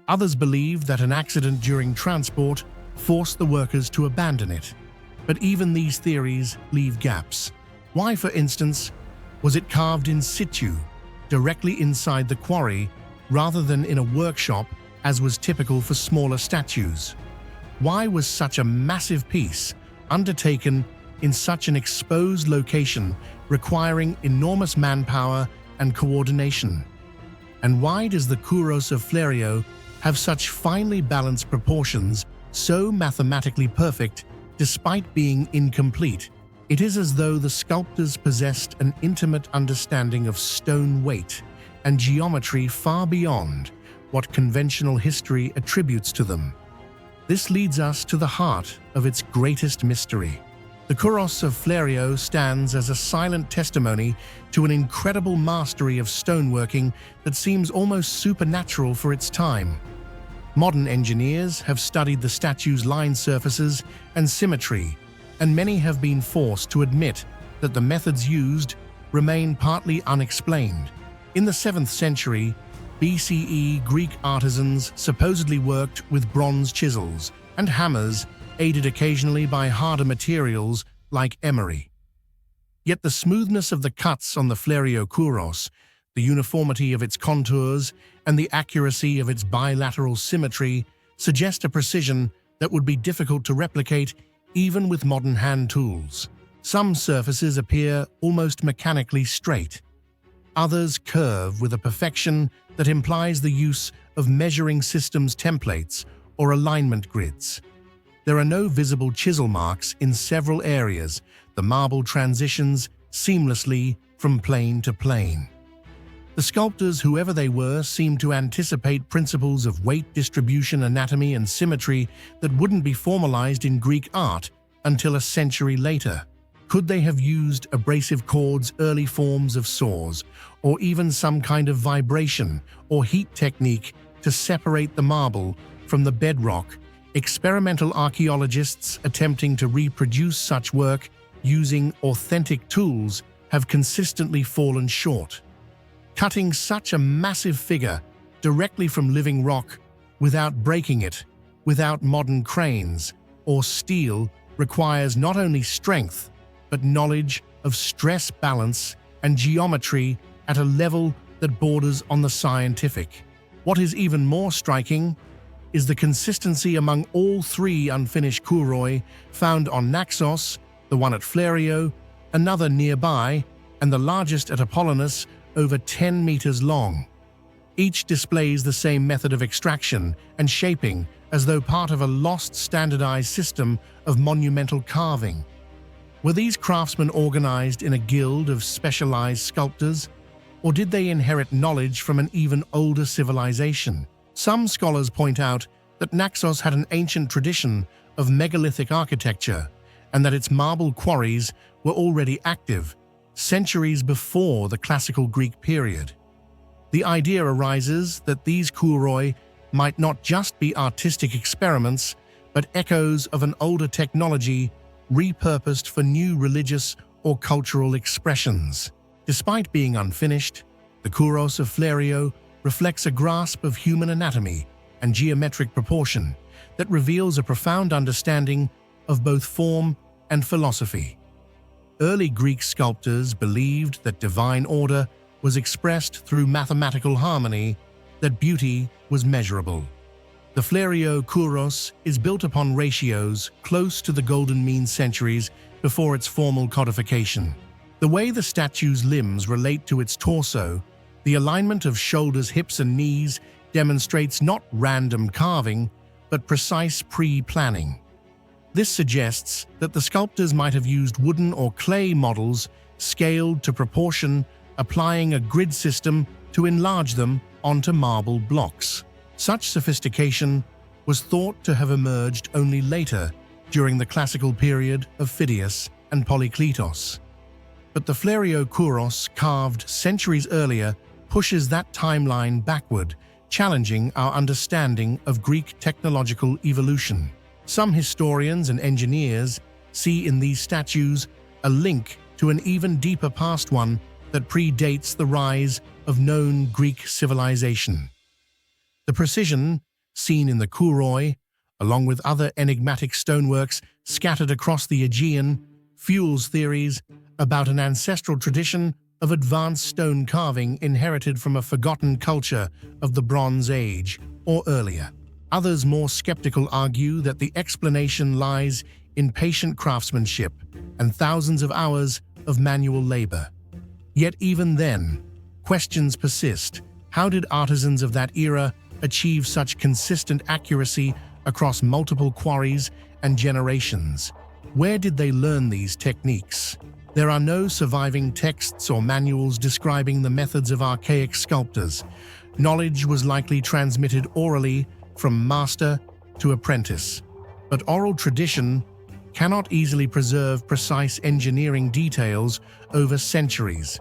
Others believe that an accident during transport forced the workers to abandon it. But even these theories leave gaps. Why, for instance, was it carved in situ, directly inside the quarry, rather than in a workshop, as was typical for smaller statues? Why was such a massive piece undertaken in such an exposed location, requiring enormous manpower and coordination? And why does the Kouros of Flerio have such finely balanced proportions, so mathematically perfect, despite being incomplete? It is as though the sculptors possessed an intimate understanding of stone weight and geometry far beyond what conventional history attributes to them. This leads us to the heart of its greatest mystery. The Kouros of Flerio stands as a silent testimony to an incredible mastery of stoneworking that seems almost supernatural for its time. Modern engineers have studied the statue's line surfaces and symmetry, and many have been forced to admit that the methods used remain partly unexplained. In the 7th century BCE, Greek artisans supposedly worked with bronze chisels and hammers, aided occasionally by harder materials like emery. Yet the smoothness of the cuts on the Flerio Kouros, the uniformity of its contours, and the accuracy of its bilateral symmetry suggest a precision that would be difficult to replicate even with modern hand tools. Some surfaces appear almost mechanically straight. Others curve with a perfection that implies the use of measuring systems templates or alignment grids. There are no visible chisel marks in several areas. The marble transitions seamlessly from plane to plane. The sculptors, whoever they were, seemed to anticipate principles of weight distribution, anatomy, and symmetry that wouldn't be formalized in Greek art until a century later. Could they have used abrasive cords, early forms of saws, or even some kind of vibration or heat technique to separate the marble from the bedrock? Experimental archaeologists attempting to reproduce such work using authentic tools have consistently fallen short. Cutting such a massive figure directly from living rock without breaking it, without modern cranes or steel, requires not only strength, but knowledge of stress balance and geometry at a level that borders on the scientific. What is even more striking is the consistency among all three unfinished kuroi found on Naxos, the one at Flerio, another nearby, and the largest at Apollonius, over 10 meters long. Each displays the same method of extraction and shaping as though part of a lost standardized system of monumental carving. Were these craftsmen organized in a guild of specialized sculptors, or did they inherit knowledge from an even older civilization? Some scholars point out that Naxos had an ancient tradition of megalithic architecture and that its marble quarries were already active, centuries before the classical Greek period. The idea arises that these kuroi might not just be artistic experiments, but echoes of an older technology repurposed for new religious or cultural expressions. Despite being unfinished, the Kouros of Flerio reflects a grasp of human anatomy and geometric proportion that reveals a profound understanding of both form and philosophy. Early Greek sculptors believed that divine order was expressed through mathematical harmony, that beauty was measurable. The Flerio Kouros is built upon ratios close to the golden mean centuries before its formal codification. The way the statue's limbs relate to its torso, the alignment of shoulders, hips, and knees demonstrates not random carving, but precise pre-planning. This suggests that the sculptors might have used wooden or clay models scaled to proportion, applying a grid system to enlarge them onto marble blocks. Such sophistication was thought to have emerged only later during the classical period of Phidias and Polykleitos. But the Flerio Kouros, carved centuries earlier, pushes that timeline backward, challenging our understanding of Greek technological evolution. Some historians and engineers see in these statues a link to an even deeper past one that predates the rise of known Greek civilization. The precision seen in the Kouroi, along with other enigmatic stoneworks scattered across the Aegean, fuels theories about an ancestral tradition of advanced stone carving inherited from a forgotten culture of the Bronze Age or earlier. Others, more skeptical, argue that the explanation lies in patient craftsmanship and thousands of hours of manual labor. Yet even then, questions persist. How did artisans of that era achieve such consistent accuracy across multiple quarries and generations? Where did they learn these techniques? There are no surviving texts or manuals describing the methods of archaic sculptors. Knowledge was likely transmitted orally from master to apprentice. But oral tradition cannot easily preserve precise engineering details over centuries.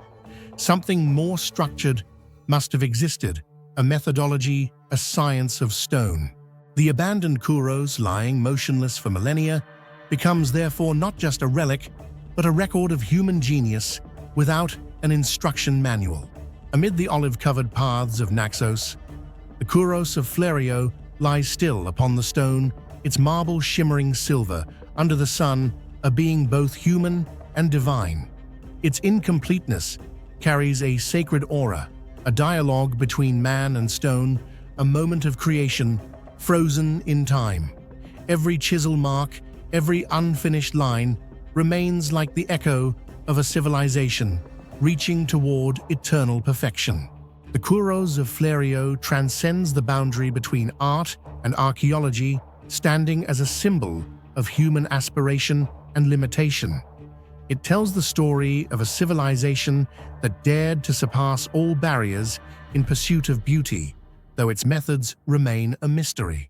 Something more structured must have existed, a methodology, a science of stone. The abandoned Kouros, lying motionless for millennia, becomes therefore not just a relic, but a record of human genius without an instruction manual. Amid the olive-covered paths of Naxos, the Kouros of Flerio lies still upon the stone, its marble shimmering silver under the sun, a being both human and divine. Its incompleteness carries a sacred aura, a dialogue between man and stone, a moment of creation frozen in time. Every chisel mark, every unfinished line remains like the echo of a civilization reaching toward eternal perfection. The Kouros of Flerio transcends the boundary between art and archaeology, standing as a symbol of human aspiration and limitation. It tells the story of a civilization that dared to surpass all barriers in pursuit of beauty, though its methods remain a mystery.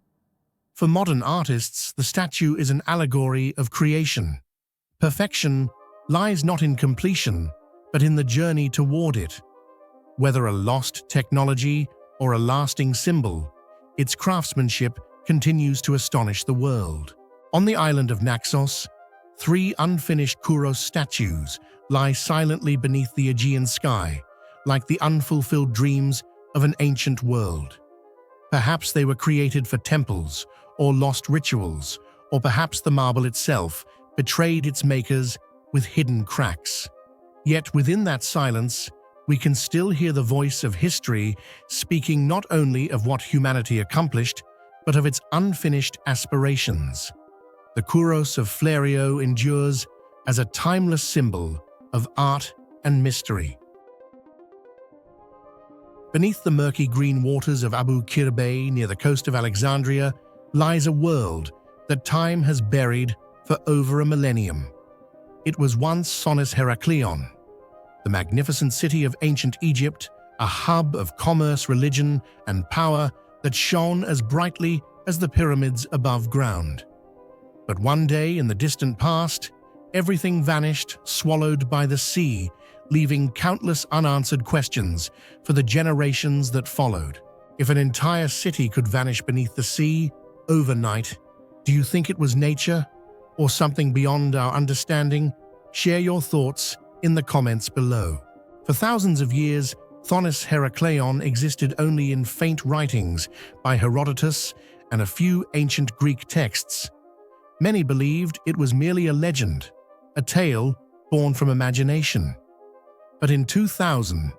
For modern artists, the statue is an allegory of creation, perfection lies not in completion, but in the journey toward it. Whether a lost technology or a lasting symbol, its craftsmanship continues to astonish the world. On the island of Naxos, 3 unfinished Kouros statues lie silently beneath the Aegean sky, like the unfulfilled dreams of an ancient world. Perhaps they were created for temples or lost rituals, or perhaps the marble itself betrayed its makers with hidden cracks. Yet within that silence, we can still hear the voice of history speaking not only of what humanity accomplished, but of its unfinished aspirations. The Kouros of Flerio endures as a timeless symbol of art and mystery. Beneath the murky green waters of Abu Qir Bay near the coast of Alexandria lies a world that time has buried for over a millennium. It was once Sonus Heracleion, the magnificent city of ancient Egypt, a hub of commerce, religion, and power that shone as brightly as the pyramids above ground. But one day in the distant past, everything vanished, swallowed by the sea, leaving countless unanswered questions for the generations that followed. If an entire city could vanish beneath the sea overnight, do you think it was nature or something beyond our understanding? Share your thoughts in the comments below. For thousands of years, Thonis Heracleion existed only in faint writings by Herodotus and a few ancient Greek texts. Many believed it was merely a legend, a tale born from imagination. But in 2000,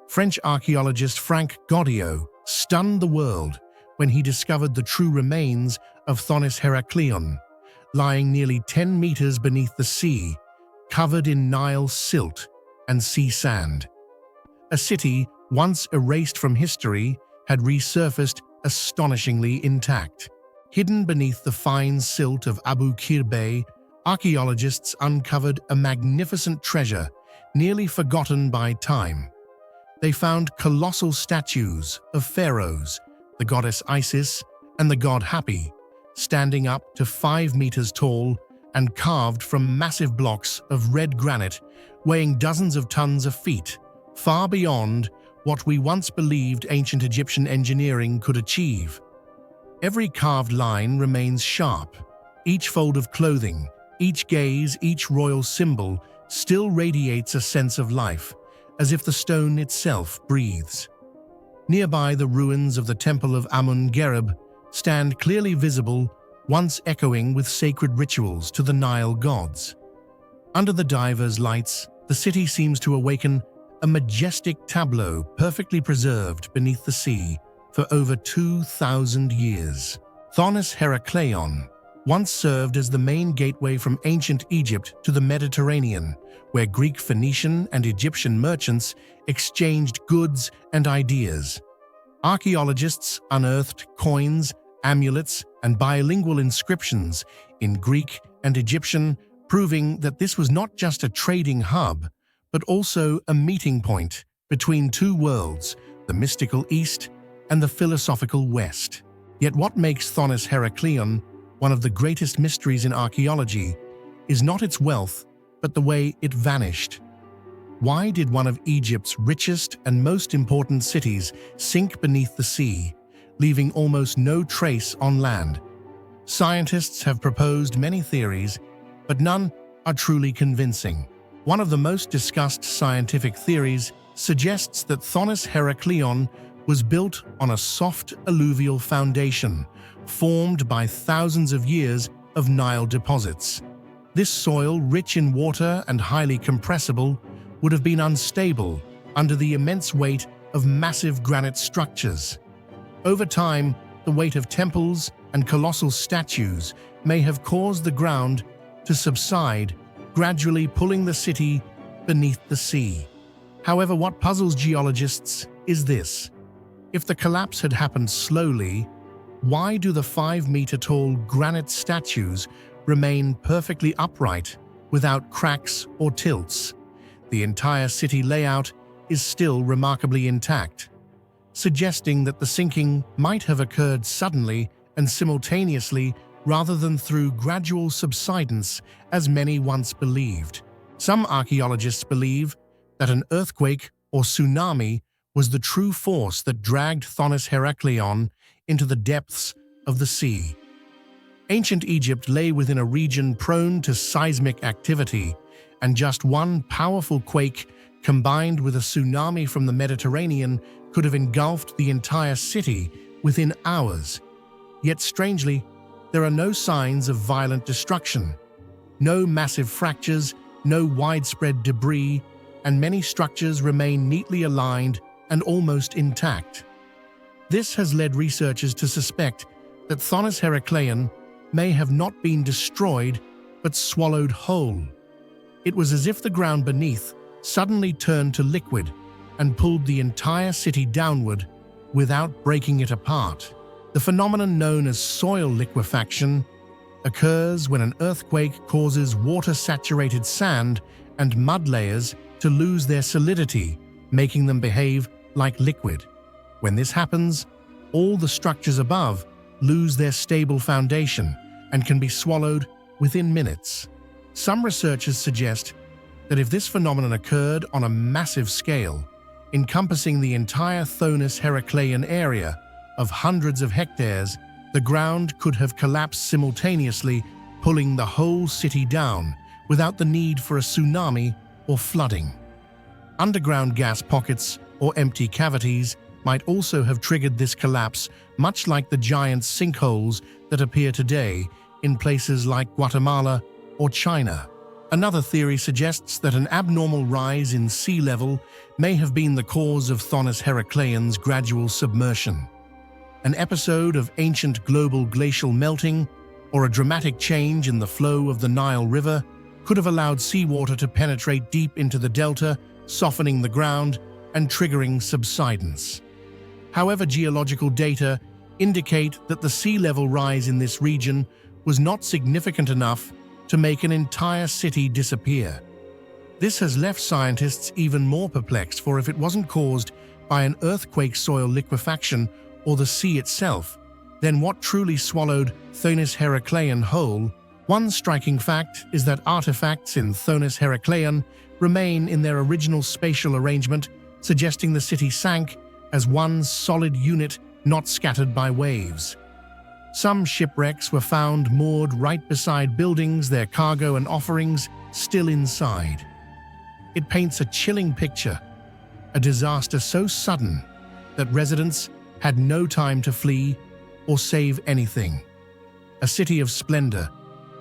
French archaeologist Frank Goddio stunned the world when he discovered the true remains of Thonis Heracleion, lying nearly 10 meters beneath the sea, covered in Nile silt and sea sand. A city once erased from history had resurfaced astonishingly intact. Hidden beneath the fine silt of Abu Qir Bay, archaeologists uncovered a magnificent treasure nearly forgotten by time. They found colossal statues of pharaohs, the goddess Isis and the god Hapi, standing up to 5 meters tall and carved from massive blocks of red granite weighing dozens of tons of feet, far beyond what we once believed ancient Egyptian engineering could achieve. Every carved line remains sharp. Each fold of clothing, each gaze, each royal symbol still radiates a sense of life, as if the stone itself breathes. Nearby, the ruins of the Temple of Amun-Gereb stand clearly visible, once echoing with sacred rituals to the Nile gods. Under the divers' lights, the city seems to awaken a majestic tableau perfectly preserved beneath the sea for over 2,000 years. Thonis Heracleion once served as the main gateway from ancient Egypt to the Mediterranean, where Greek, Phoenician, and Egyptian merchants exchanged goods and ideas. Archaeologists unearthed coins, amulets, and bilingual inscriptions in Greek and Egyptian, proving that this was not just a trading hub, but also a meeting point between two worlds, the mystical East and the philosophical West. Yet what makes Thonis Heracleion one of the greatest mysteries in archaeology is not its wealth, but the way it vanished. Why did one of Egypt's richest and most important cities sink beneath the sea, leaving almost no trace on land? Scientists have proposed many theories, but none are truly convincing. One of the most discussed scientific theories suggests that Thonis Heracleion was built on a soft alluvial foundation formed by thousands of years of Nile deposits. This soil, rich in water and highly compressible, would have been unstable under the immense weight of massive granite structures. Over time, the weight of temples and colossal statues may have caused the ground to subside, gradually pulling the city beneath the sea. However, what puzzles geologists is this. If the collapse had happened slowly, why do the 5-meter-tall granite statues remain perfectly upright without cracks or tilts? The entire city layout is still remarkably intact, suggesting that the sinking might have occurred suddenly and simultaneously rather than through gradual subsidence as many once believed. Some archaeologists believe that an earthquake or tsunami was the true force that dragged Thonis Heracleion into the depths of the sea. Ancient Egypt lay within a region prone to seismic activity, and just one powerful quake combined with a tsunami from the Mediterranean could have engulfed the entire city within hours. Yet strangely, there are no signs of violent destruction. No massive fractures, no widespread debris, and many structures remain neatly aligned and almost intact. This has led researchers to suspect that Thonis Heracleion may have not been destroyed but swallowed whole. It was as if the ground beneath suddenly turned to liquid and pulled the entire city downward without breaking it apart. The phenomenon known as soil liquefaction occurs when an earthquake causes water-saturated sand and mud layers to lose their solidity, making them behave like liquid. When this happens, all the structures above lose their stable foundation and can be swallowed within minutes. Some researchers suggest that if this phenomenon occurred on a massive scale, encompassing the entire Thonis Heracleion area of hundreds of hectares, the ground could have collapsed simultaneously, pulling the whole city down without the need for a tsunami or flooding. Underground gas pockets or empty cavities might also have triggered this collapse, much like the giant sinkholes that appear today in places like Guatemala or China. Another theory suggests that an abnormal rise in sea level may have been the cause of Thonis Heracleion's gradual submersion. An episode of ancient global glacial melting or a dramatic change in the flow of the Nile River could have allowed seawater to penetrate deep into the delta, softening the ground and triggering subsidence. However, geological data indicate that the sea level rise in this region was not significant enough to make an entire city disappear. This has left scientists even more perplexed, for if it wasn't caused by an earthquake soil liquefaction or the sea itself, then what truly swallowed Thonis Heracleion whole? One striking fact is that artifacts in Thonis Heracleion remain in their original spatial arrangement, suggesting the city sank as one solid unit not scattered by waves. Some shipwrecks were found moored right beside buildings, their cargo and offerings still inside. It paints a chilling picture, a disaster so sudden that residents had no time to flee or save anything. A city of splendor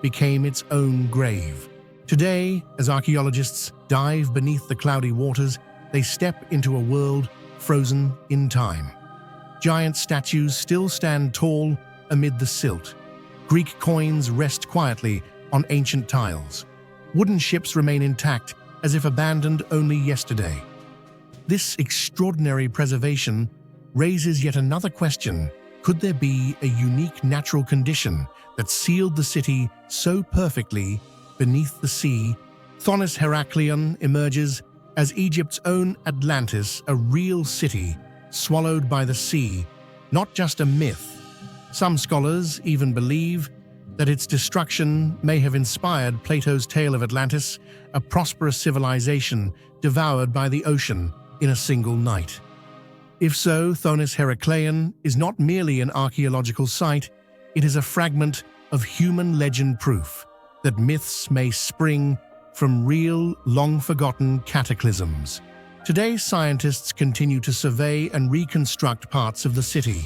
became its own grave. Today, as archaeologists dive beneath the cloudy waters, they step into a world frozen in time. Giant statues still stand tall amid the silt. Greek coins rest quietly on ancient tiles. Wooden ships remain intact as if abandoned only yesterday. This extraordinary preservation raises yet another question. Could there be a unique natural condition that sealed the city so perfectly beneath the sea? Thonis Heracleion emerges as Egypt's own Atlantis, a real city swallowed by the sea, not just a myth. Some scholars even believe that its destruction may have inspired Plato's tale of Atlantis, a prosperous civilization devoured by the ocean in a single night. If so, Thonis Heracleion is not merely an archaeological site, it is a fragment of human legend, proof that myths may spring from real, long-forgotten cataclysms. Today, scientists continue to survey and reconstruct parts of the city.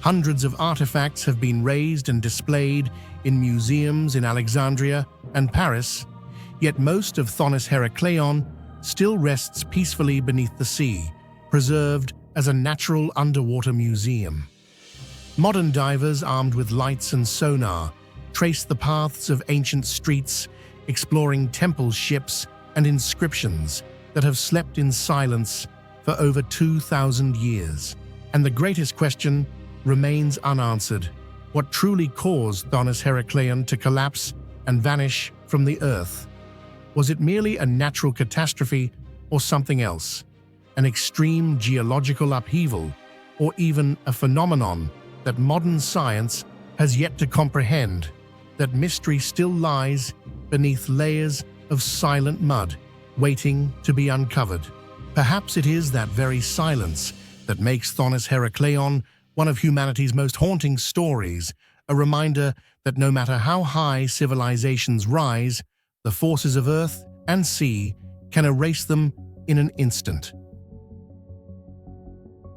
Hundreds of artifacts have been raised and displayed in museums in Alexandria and Paris, yet most of Thonis Heracleion still rests peacefully beneath the sea, preserved as a natural underwater museum. Modern divers armed with lights and sonar trace the paths of ancient streets, exploring temple ships and inscriptions that have slept in silence for over 2,000 years. And the greatest question remains unanswered. What truly caused Thonis Heracleion to collapse and vanish from the earth? Was it merely a natural catastrophe or something else? An extreme geological upheaval, or even a phenomenon that modern science has yet to comprehend? That mystery still lies beneath layers of silent mud, waiting to be uncovered. Perhaps it is that very silence that makes Thonis Heracleion one of humanity's most haunting stories, a reminder that no matter how high civilizations rise, the forces of earth and sea can erase them in an instant.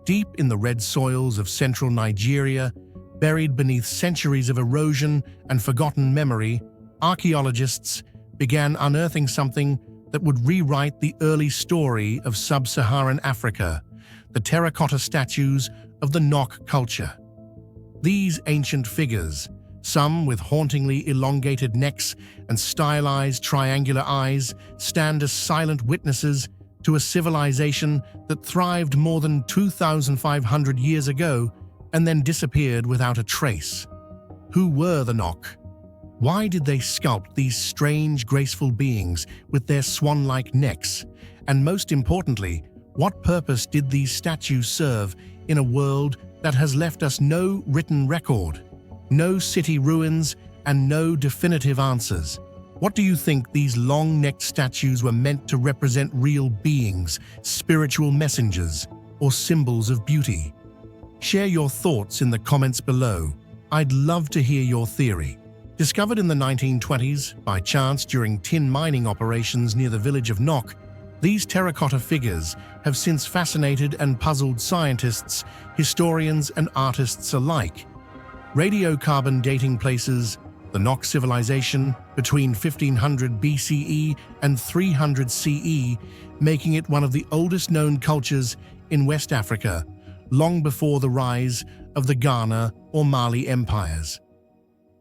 Deep in the red soils of central Nigeria, buried beneath centuries of erosion and forgotten memory, archaeologists began unearthing something that would rewrite the early story of sub-Saharan Africa, the terracotta statues of the Nok culture. These ancient figures, some with hauntingly elongated necks and stylized triangular eyes, stand as silent witnesses to a civilization that thrived more than 2,500 years ago and then disappeared without a trace. Who were the Nok? Why did they sculpt these strange, graceful beings with their swan-like necks? And most importantly, what purpose did these statues serve in a world that has left us no written record, no city ruins, and no definitive answers? What do you think these long-necked statues were meant to represent? Real beings, spiritual messengers, or symbols of beauty? Share your thoughts in the comments below. I'd love to hear your theory. Discovered in the 1920s by chance during tin mining operations near the village of Nok, these terracotta figures have since fascinated and puzzled scientists, historians, and artists alike. Radiocarbon dating places the Nok civilization between 1500 BCE and 300 CE, making it one of the oldest known cultures in West Africa, long before the rise of the Ghana or Mali empires.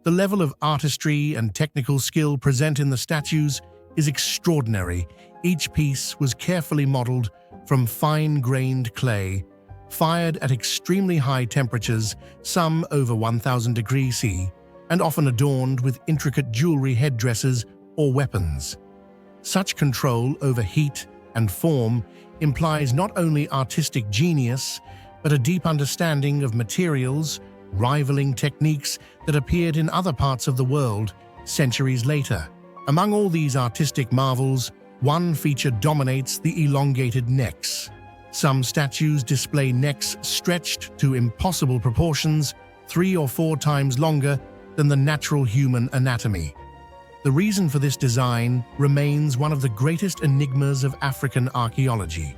The level of artistry and technical skill present in the statues is extraordinary. Each piece was carefully modeled from fine-grained clay, fired at extremely high temperatures, some over 1000 degrees C, and often adorned with intricate jewelry, headdresses, or weapons. Such control over heat and form implies not only artistic genius, but a deep understanding of materials, rivaling techniques that appeared in other parts of the world centuries later. Among all these artistic marvels, one feature dominates: the elongated necks. Some statues display necks stretched to impossible proportions, 3 or 4 times longer than the natural human anatomy. The reason for this design remains one of the greatest enigmas of African archaeology.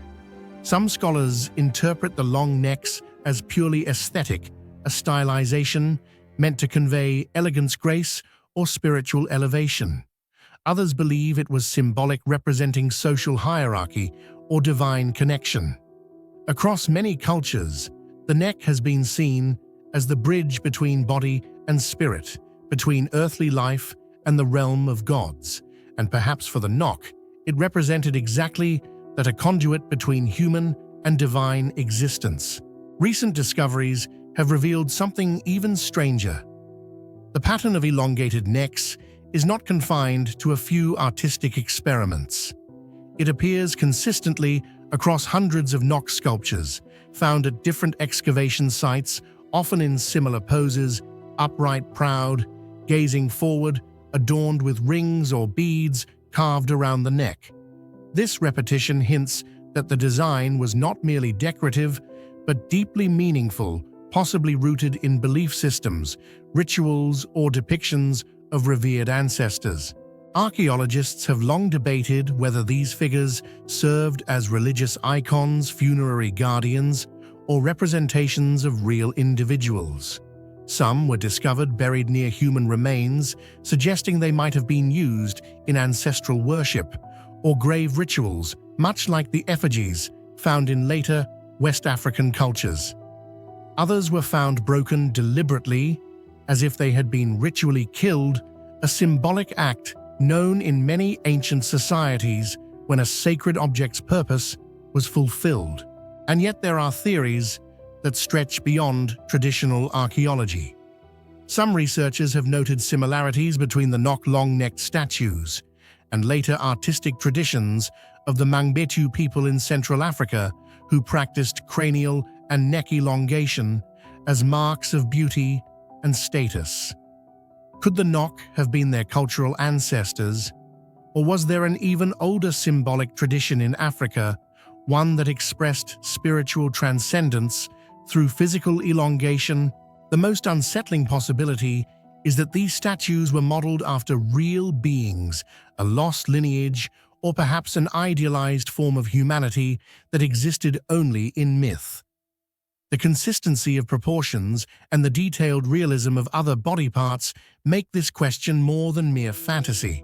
Some scholars interpret the long necks as purely aesthetic, a stylization meant to convey elegance, grace, or spiritual elevation. Others believe it was symbolic, representing social hierarchy or divine connection. Across many cultures, the neck has been seen as the bridge between body and spirit, between earthly life and the realm of gods. And perhaps for the Nok, it represented exactly that: a conduit between human and divine existence. Recent discoveries have revealed something even stranger. The pattern of elongated necks is not confined to a few artistic experiments. It appears consistently across hundreds of Nok sculptures, found at different excavation sites, often in similar poses: upright, proud, gazing forward, adorned with rings or beads carved around the neck. This repetition hints that the design was not merely decorative, but deeply meaningful, possibly rooted in belief systems, rituals, or depictions of revered ancestors. Archaeologists have long debated whether these figures served as religious icons, funerary guardians, or representations of real individuals. Some were discovered buried near human remains, suggesting they might have been used in ancestral worship or grave rituals, much like the effigies found in later West African cultures. Others were found broken deliberately, as if they had been ritually killed, a symbolic act known in many ancient societies when a sacred object's purpose was fulfilled. And yet there are theories that stretch beyond traditional archaeology. Some researchers have noted similarities between the Nok long-necked statues and later artistic traditions of the Mangbetu people in Central Africa, who practiced cranial and neck elongation as marks of beauty and status. Could the Nok have been their cultural ancestors, Or was there an even older symbolic tradition in Africa, one that expressed spiritual transcendence through physical elongation? The most unsettling possibility is that these statues were modeled after real beings, a lost lineage, or perhaps an idealized form of humanity that existed only in myth. The consistency of proportions and the detailed realism of other body parts make this question more than mere fantasy.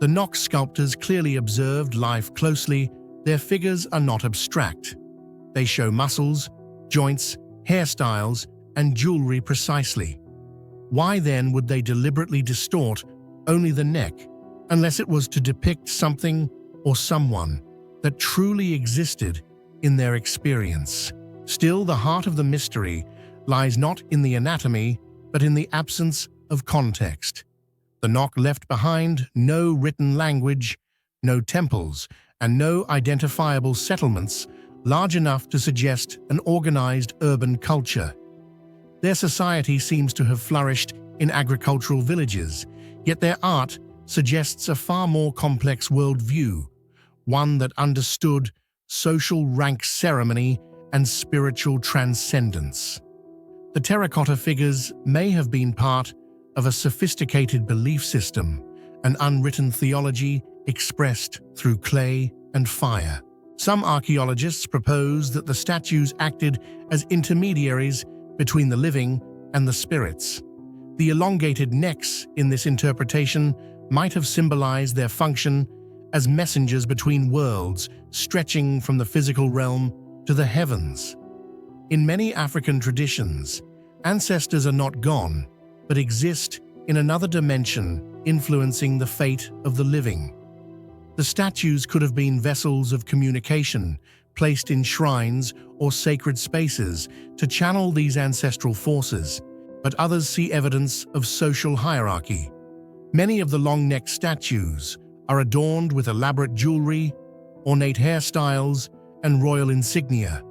The Knock sculptors clearly observed life closely. Their figures are not abstract. They show muscles, joints, hairstyles, and jewelry precisely. Why then would they deliberately distort only the neck, unless it was to depict something or someone that truly existed in their experience? Still, the heart of the mystery lies not in the anatomy, but in the absence of context. The Knock left behind no written language, no temples, and no identifiable settlements large enough to suggest an organized urban culture. Their society seems to have flourished in agricultural villages, yet their art suggests a far more complex worldview, one that understood social rank ceremony and spiritual transcendence. The terracotta figures may have been part of a sophisticated belief system, an unwritten theology expressed through clay and fire. Some archaeologists propose that the statues acted as intermediaries between the living and the spirits. The elongated necks in this interpretation might have symbolized their function as messengers between worlds, stretching from the physical realm to the heavens. In many African traditions, ancestors are not gone, but exist in another dimension, influencing the fate of the living. The statues could have been vessels of communication, placed in shrines or sacred spaces to channel these ancestral forces, but others see evidence of social hierarchy. Many of the long-necked statues are adorned with elaborate jewelry, ornate hairstyles, and royal insignia.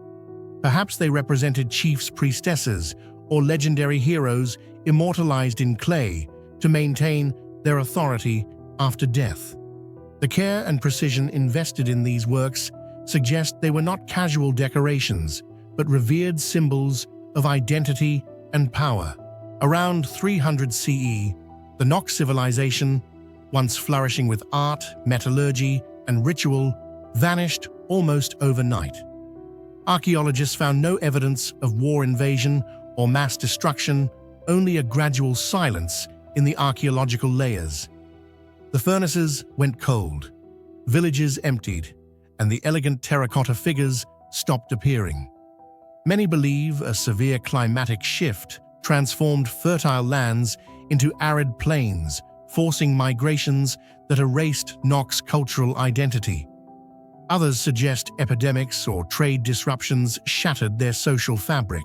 Perhaps they represented chiefs, priestesses, or legendary heroes immortalized in clay to maintain their authority after death. The care and precision invested in these works suggest they were not casual decorations, but revered symbols of identity and power. Around 300 CE, the Knock civilization, once flourishing with art, metallurgy, and ritual, vanished almost overnight. Archaeologists found no evidence of war invasion or mass destruction, only a gradual silence in the archaeological layers. The furnaces went cold, villages emptied, and the elegant terracotta figures stopped appearing. Many believe a severe climatic shift transformed fertile lands into arid plains, forcing migrations that erased Knock's cultural identity. Others suggest epidemics or trade disruptions shattered their social fabric.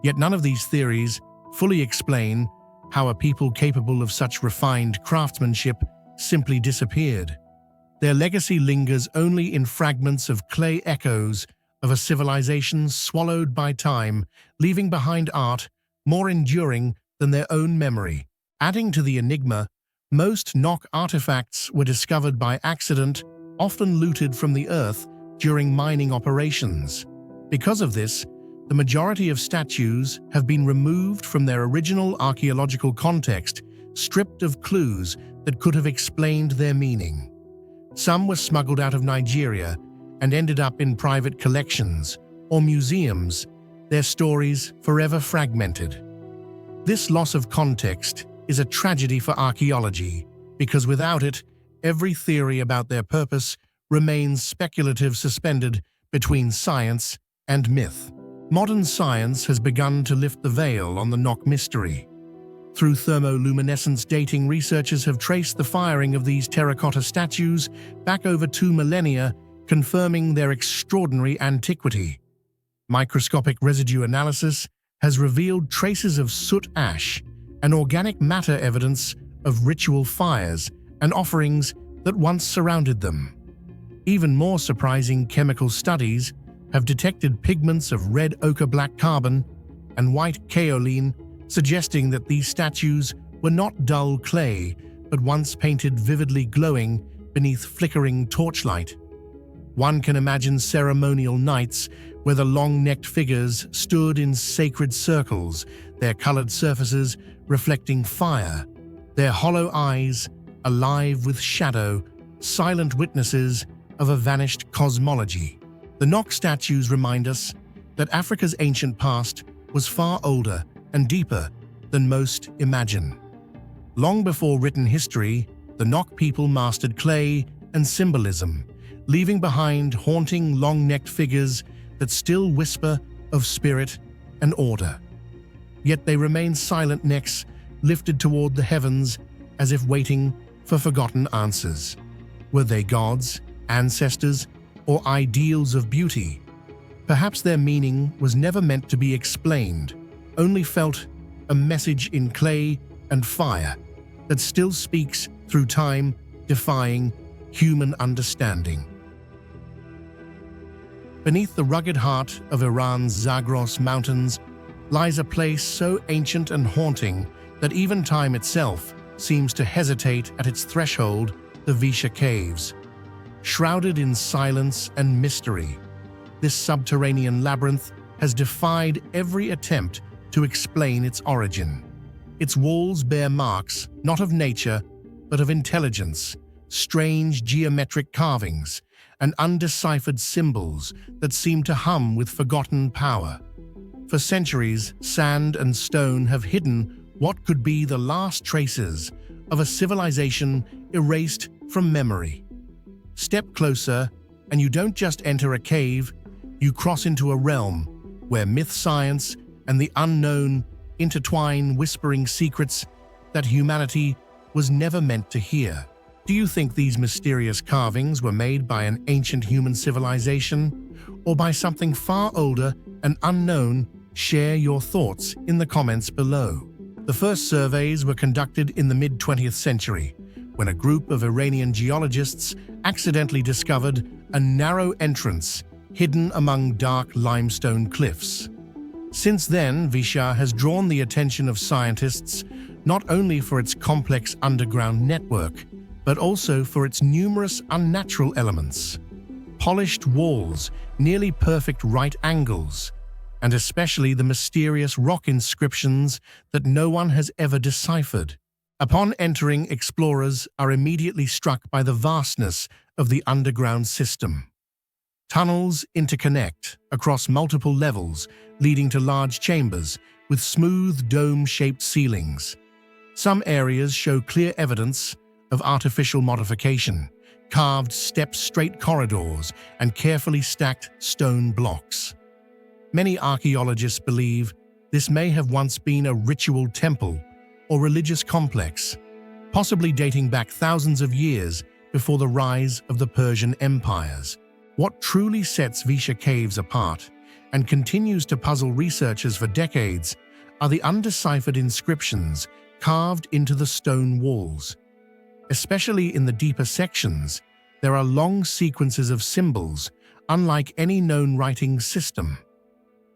Yet none of these theories fully explain how a people capable of such refined craftsmanship simply disappeared. Their legacy lingers only in fragments of clay echoes of a civilization swallowed by time, leaving behind art more enduring than their own memory. Adding to the enigma, most Knock artifacts were discovered by accident, often looted from the earth during mining operations. Because of this, the majority of statues have been removed from their original archaeological context, stripped of clues that could have explained their meaning. Some were smuggled out of Nigeria and ended up in private collections or museums, their stories forever fragmented. This loss of context is a tragedy for archaeology, because without it, every theory about their purpose remains speculative, suspended between science and myth. Modern science has begun to lift the veil on the Knock mystery. Through thermoluminescence dating, researchers have traced the firing of these terracotta statues back over 2 millennia, confirming their extraordinary antiquity. Microscopic residue analysis has revealed traces of soot ash and organic matter, evidence of ritual fires and offerings that once surrounded them. Even more surprising, chemical studies have detected pigments of red ochre, black carbon, and white kaolin, suggesting that these statues were not dull clay, but once painted vividly glowing beneath flickering torchlight. One can imagine ceremonial nights where the long-necked figures stood in sacred circles, their colored surfaces reflecting fire, their hollow eyes alive with shadow, silent witnesses of a vanished cosmology. The Nok statues remind us that Africa's ancient past was far older and deeper than most imagine. Long before written history, the Nok people mastered clay and symbolism, leaving behind haunting long-necked figures that still whisper of spirit and order. Yet they remain silent, necks lifted toward the heavens as if waiting for forgotten answers. Were they gods, ancestors, or ideals of beauty? Perhaps their meaning was never meant to be explained, only felt, a message in clay and fire that still speaks through time, defying human understanding. Beneath the rugged heart of Iran's Zagros Mountains lies a place so ancient and haunting that even time itself seems to hesitate at its threshold, the Visha Caves. Shrouded in silence and mystery, this subterranean labyrinth has defied every attempt to explain its origin. Its walls bear marks, not of nature, but of intelligence, strange geometric carvings, and undeciphered symbols that seem to hum with forgotten power. For centuries, sand and stone have hidden what could be the last traces of a civilization erased from memory. Step closer, and you don't just enter a cave, you cross into a realm where myth, science, and the unknown intertwine, whispering secrets that humanity was never meant to hear. Do you think these mysterious carvings were made by an ancient human civilization, or by something far older and unknown? Share your thoughts in the comments below. The first surveys were conducted in the mid-20th century, when a group of Iranian geologists accidentally discovered a narrow entrance hidden among dark limestone cliffs. Since then, Visha has drawn the attention of scientists not only for its complex underground network, but also for its numerous unnatural elements. Polished walls, nearly perfect right angles, and especially the mysterious rock inscriptions that no one has ever deciphered. Upon entering, explorers are immediately struck by the vastness of the underground system. Tunnels interconnect across multiple levels, leading to large chambers with smooth dome-shaped ceilings. Some areas show clear evidence of artificial modification, carved step-straight corridors, and carefully stacked stone blocks. Many archaeologists believe this may have once been a ritual temple or religious complex, possibly dating back thousands of years before the rise of the Persian empires. What truly sets Visha Caves apart and continues to puzzle researchers for decades are the undeciphered inscriptions carved into the stone walls. Especially in the deeper sections, there are long sequences of symbols, unlike any known writing system.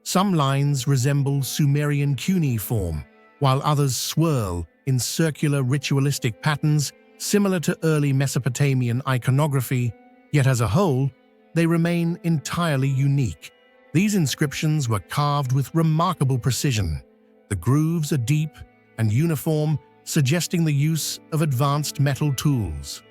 Some lines resemble Sumerian cuneiform, while others swirl in circular ritualistic patterns similar to early Mesopotamian iconography, yet as a whole, they remain entirely unique. These inscriptions were carved with remarkable precision. The grooves are deep and uniform, suggesting the use of advanced metal tools.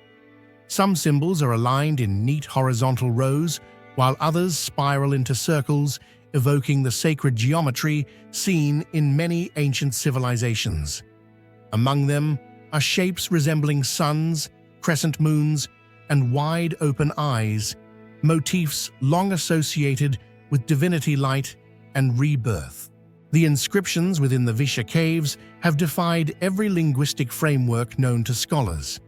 Some symbols are aligned in neat horizontal rows, while others spiral into circles, evoking the sacred geometry seen in many ancient civilizations. Among them are shapes resembling suns, crescent moons, and wide open eyes, motifs long associated with divinity, light, and rebirth. The inscriptions within the Visha Caves have defied every linguistic framework known to scholars.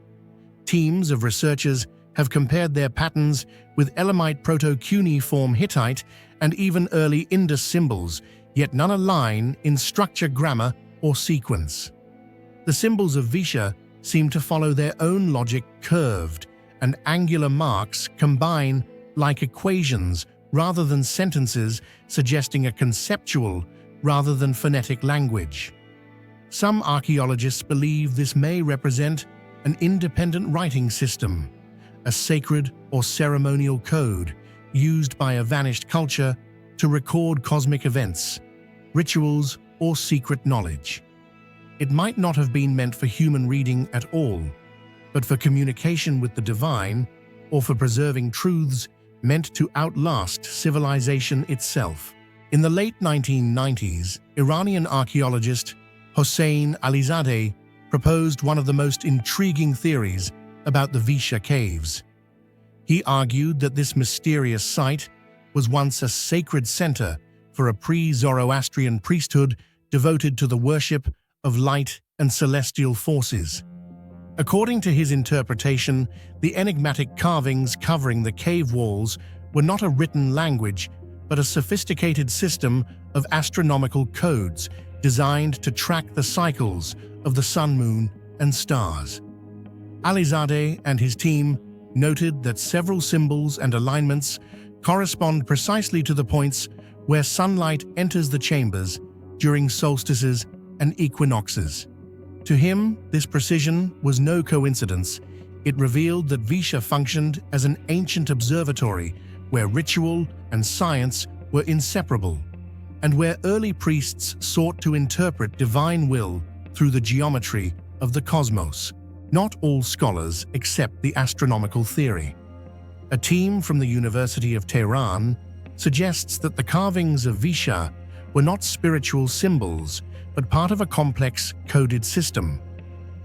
Teams of researchers have compared their patterns with Elamite Proto-Cuneiform Hittite and even early Indus symbols, yet none align in structure, grammar, or sequence. The symbols of Visha seem to follow their own logic. Curved and angular marks combine like equations rather than sentences, suggesting a conceptual rather than phonetic language. Some archaeologists believe this may represent an independent writing system, a sacred or ceremonial code used by a vanished culture to record cosmic events, rituals, or secret knowledge. It might not have been meant for human reading at all, but for communication with the divine or for preserving truths meant to outlast civilization itself. In the late 1990s, Iranian archaeologist Hossein Alizadeh proposed one of the most intriguing theories about the Visha caves. He argued that this mysterious site was once a sacred center for a pre-Zoroastrian priesthood devoted to the worship of light and celestial forces. According to his interpretation, the enigmatic carvings covering the cave walls were not a written language, but a sophisticated system of astronomical codes designed to track the cycles of the sun, moon, and stars. Alizadeh and his team noted that several symbols and alignments correspond precisely to the points where sunlight enters the chambers during solstices and equinoxes. To him, this precision was no coincidence. It revealed that Visha functioned as an ancient observatory where ritual and science were inseparable, and where early priests sought to interpret divine will through the geometry of the cosmos. Not all scholars accept the astronomical theory. A team from the University of Tehran suggests that the carvings of Visha were not spiritual symbols, but part of a complex, coded system,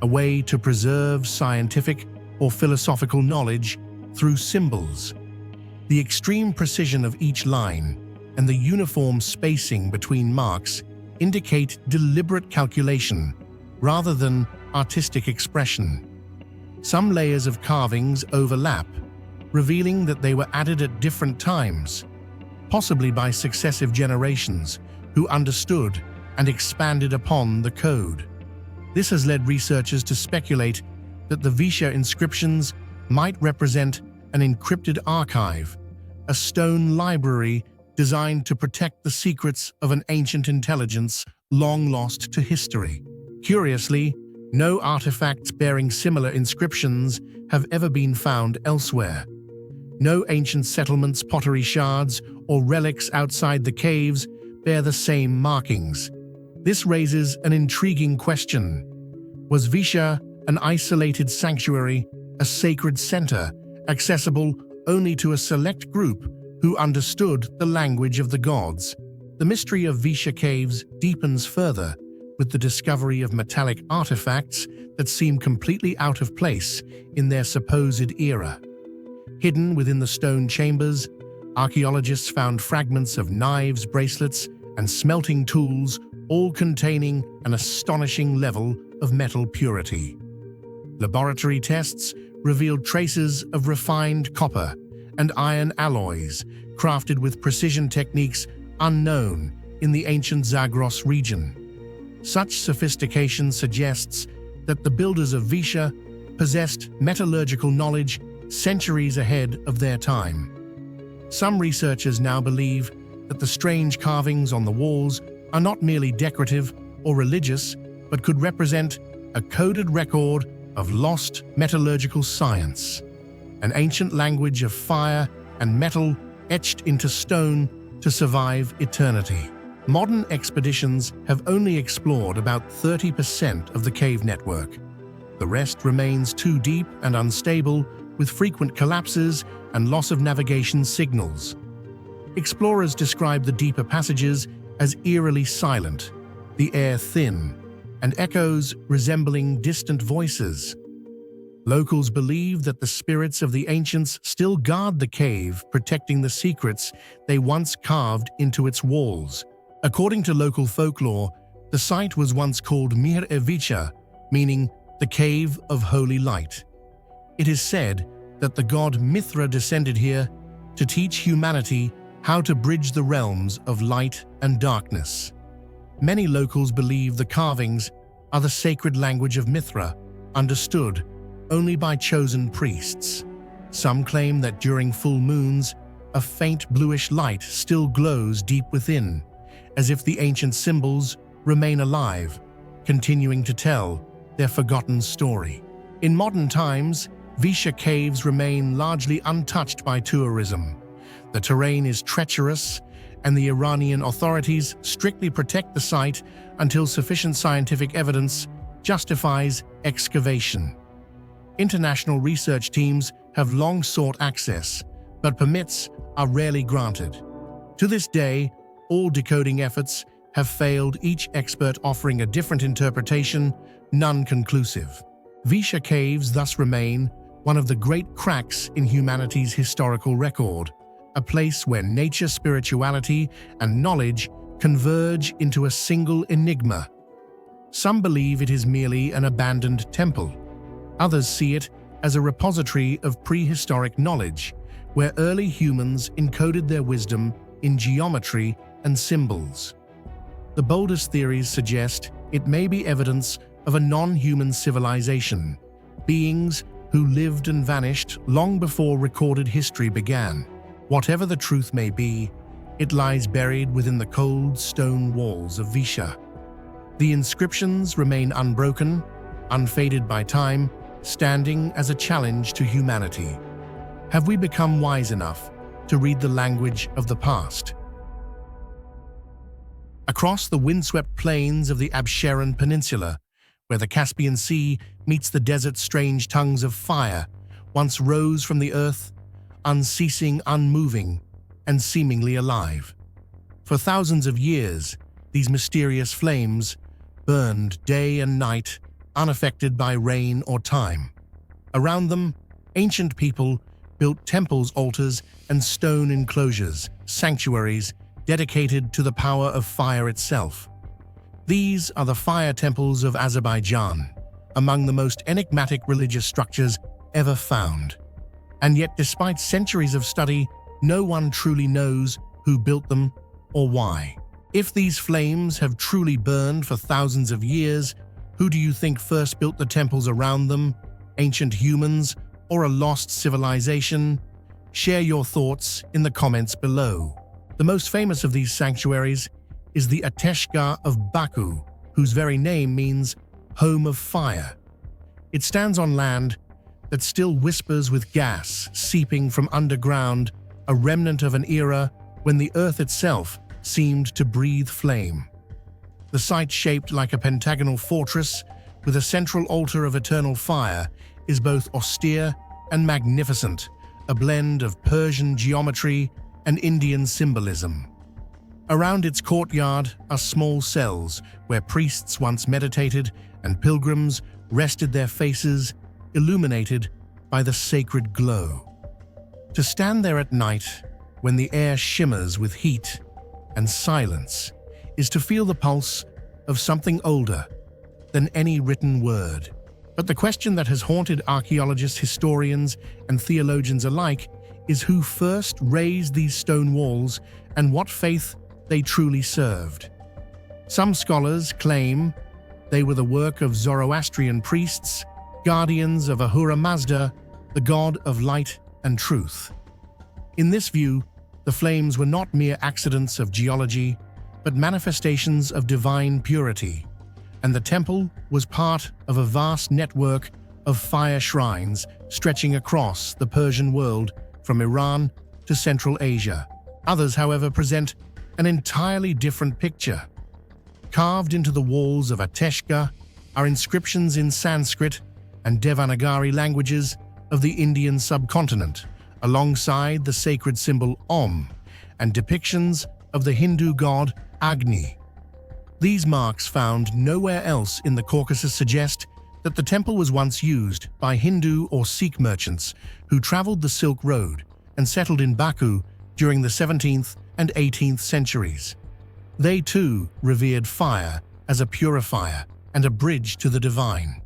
a way to preserve scientific or philosophical knowledge through symbols. The extreme precision of each line and the uniform spacing between marks indicate deliberate calculation rather than artistic expression. Some layers of carvings overlap, revealing that they were added at different times, possibly by successive generations who understood and expanded upon the code. This has led researchers to speculate that the Visha inscriptions might represent an encrypted archive, a stone library designed to protect the secrets of an ancient intelligence long lost to history. Curiously, no artifacts bearing similar inscriptions have ever been found elsewhere. No ancient settlements, pottery shards, or relics outside the caves bear the same markings. This raises an intriguing question. Was Visha an isolated sanctuary, a sacred center, accessible only to a select group who understood the language of the gods? The mystery of Visha caves deepens further with the discovery of metallic artifacts that seem completely out of place in their supposed era. Hidden within the stone chambers, archaeologists found fragments of knives, bracelets, and smelting tools, all containing an astonishing level of metal purity. Laboratory tests revealed traces of refined copper and iron alloys crafted with precision techniques unknown in the ancient Zagros region. Such sophistication suggests that the builders of Visha possessed metallurgical knowledge centuries ahead of their time. Some researchers now believe that the strange carvings on the walls are not merely decorative or religious, but could represent a coded record of lost metallurgical science, an ancient language of fire and metal etched into stone to survive eternity. Modern expeditions have only explored about 30% of the cave network. The rest remains too deep and unstable, with frequent collapses and loss of navigation signals. Explorers describe the deeper passages as eerily silent, the air thin, and echoes resembling distant voices. Locals believe that the spirits of the ancients still guard the cave, protecting the secrets they once carved into its walls. According to local folklore, the site was once called Mir-e-Visha, meaning the Cave of Holy Light. It is said that the god Mithra descended here to teach humanity how to bridge the realms of light and darkness. Many locals believe the carvings are the sacred language of Mithra, understood only by chosen priests. Some claim that during full moons, a faint bluish light still glows deep within, as if the ancient symbols remain alive, continuing to tell their forgotten story. In modern times, Visha caves remain largely untouched by tourism. The terrain is treacherous, and the Iranian authorities strictly protect the site until sufficient scientific evidence justifies excavation. International research teams have long sought access, but permits are rarely granted. To this day, all decoding efforts have failed, each expert offering a different interpretation, none conclusive. Visha caves thus remain one of the great cracks in humanity's historical record, a place where nature, spirituality, and knowledge converge into a single enigma. Some believe it is merely an abandoned temple. Others see it as a repository of prehistoric knowledge, where early humans encoded their wisdom in geometry and symbols. The boldest theories suggest it may be evidence of a non-human civilization, beings who lived and vanished long before recorded history began. Whatever the truth may be, it lies buried within the cold stone walls of Visha. The inscriptions remain unbroken, unfaded by time, standing as a challenge to humanity. Have we become wise enough to read the language of the past? Across the windswept plains of the Absheron Peninsula, where the Caspian Sea meets the desert's strange tongues of fire, once rose from the earth, unceasing, unmoving, and seemingly alive. For thousands of years, these mysterious flames burned day and night, unaffected by rain or time. Around them, ancient people built temples, altars, and stone enclosures, sanctuaries dedicated to the power of fire itself. These are the fire temples of Azerbaijan, among the most enigmatic religious structures ever found. And yet, despite centuries of study, no one truly knows who built them or why. If these flames have truly burned for thousands of years, who do you think first built the temples around them? Ancient humans or a lost civilization? Share your thoughts in the comments below. The most famous of these sanctuaries is the Ateşgah of Baku, whose very name means home of fire. It stands on land that still whispers with gas seeping from underground, a remnant of an era when the earth itself seemed to breathe flame. The site, shaped like a pentagonal fortress with a central altar of eternal fire, is both austere and magnificent, a blend of Persian geometry and Indian symbolism. Around its courtyard are small cells where priests once meditated and pilgrims rested, their faces illuminated by the sacred glow. To stand there at night, when the air shimmers with heat and silence, is to feel the pulse of something older than any written word. But the question that has haunted archaeologists, historians, and theologians alike is who first raised these stone walls and what faith they truly served. Some scholars claim they were the work of Zoroastrian priests, guardians of Ahura Mazda, the god of light and truth. In this view, the flames were not mere accidents of geology, but manifestations of divine purity, and the temple was part of a vast network of fire shrines stretching across the Persian world from Iran to Central Asia. Others, however, present an entirely different picture. Carved into the walls of Ateşgah are inscriptions in Sanskrit and Devanagari languages of the Indian subcontinent, alongside the sacred symbol Om, and depictions of the Hindu god Agni. These marks, found nowhere else in the Caucasus, suggest that the temple was once used by Hindu or Sikh merchants who traveled the Silk Road and settled in Baku during the 17th and 18th centuries. They too revered fire as a purifier and a bridge to the divine.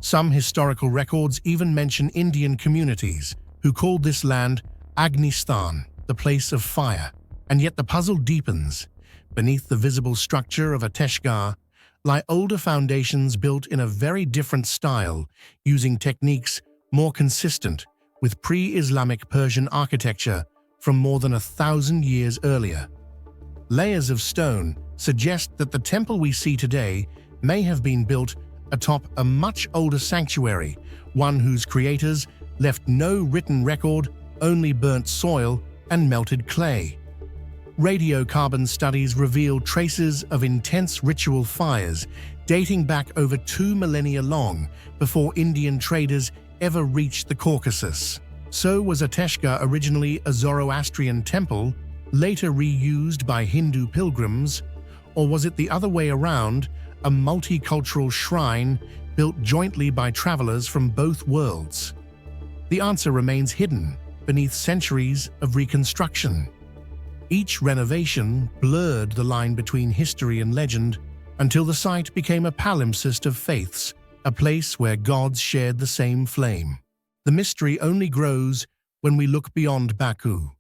Some historical records even mention Indian communities who called this land Agnistan, the place of fire. And yet the puzzle deepens. Beneath the visible structure of Ateşgah lie older foundations built in a very different style, using techniques more consistent with pre-Islamic Persian architecture from more than 1,000 years earlier. Layers of stone suggest that the temple we see today may have been built atop a much older sanctuary, one whose creators left no written record, only burnt soil and melted clay. Radiocarbon studies reveal traces of intense ritual fires dating back over 2 millennia long before Indian traders ever reached the Caucasus. So was Ateshgah originally a Zoroastrian temple, later reused by Hindu pilgrims, or was it the other way around, a multicultural shrine built jointly by travelers from both worlds? The answer remains hidden beneath centuries of reconstruction. Each renovation blurred the line between history and legend until the site became a palimpsest of faiths, a place where gods shared the same flame. The mystery only grows when we look beyond Baku.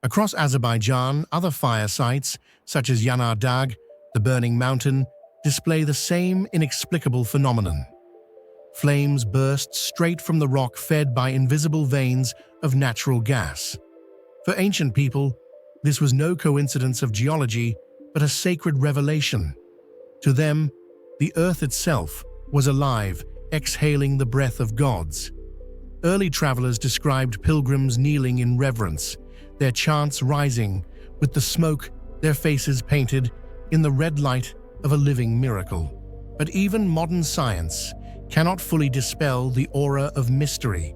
Across Azerbaijan, other fire sites, such as Yanar Dag, the Burning Mountain, display the same inexplicable phenomenon. Flames burst straight from the rock fed by invisible veins of natural gas. For ancient people, this was no coincidence of geology, but a sacred revelation. To them, the earth itself was alive, exhaling the breath of gods. Early travelers described pilgrims kneeling in reverence, their chants rising, with the smoke, their faces painted in the red light of a living miracle. But even modern science cannot fully dispel the aura of mystery.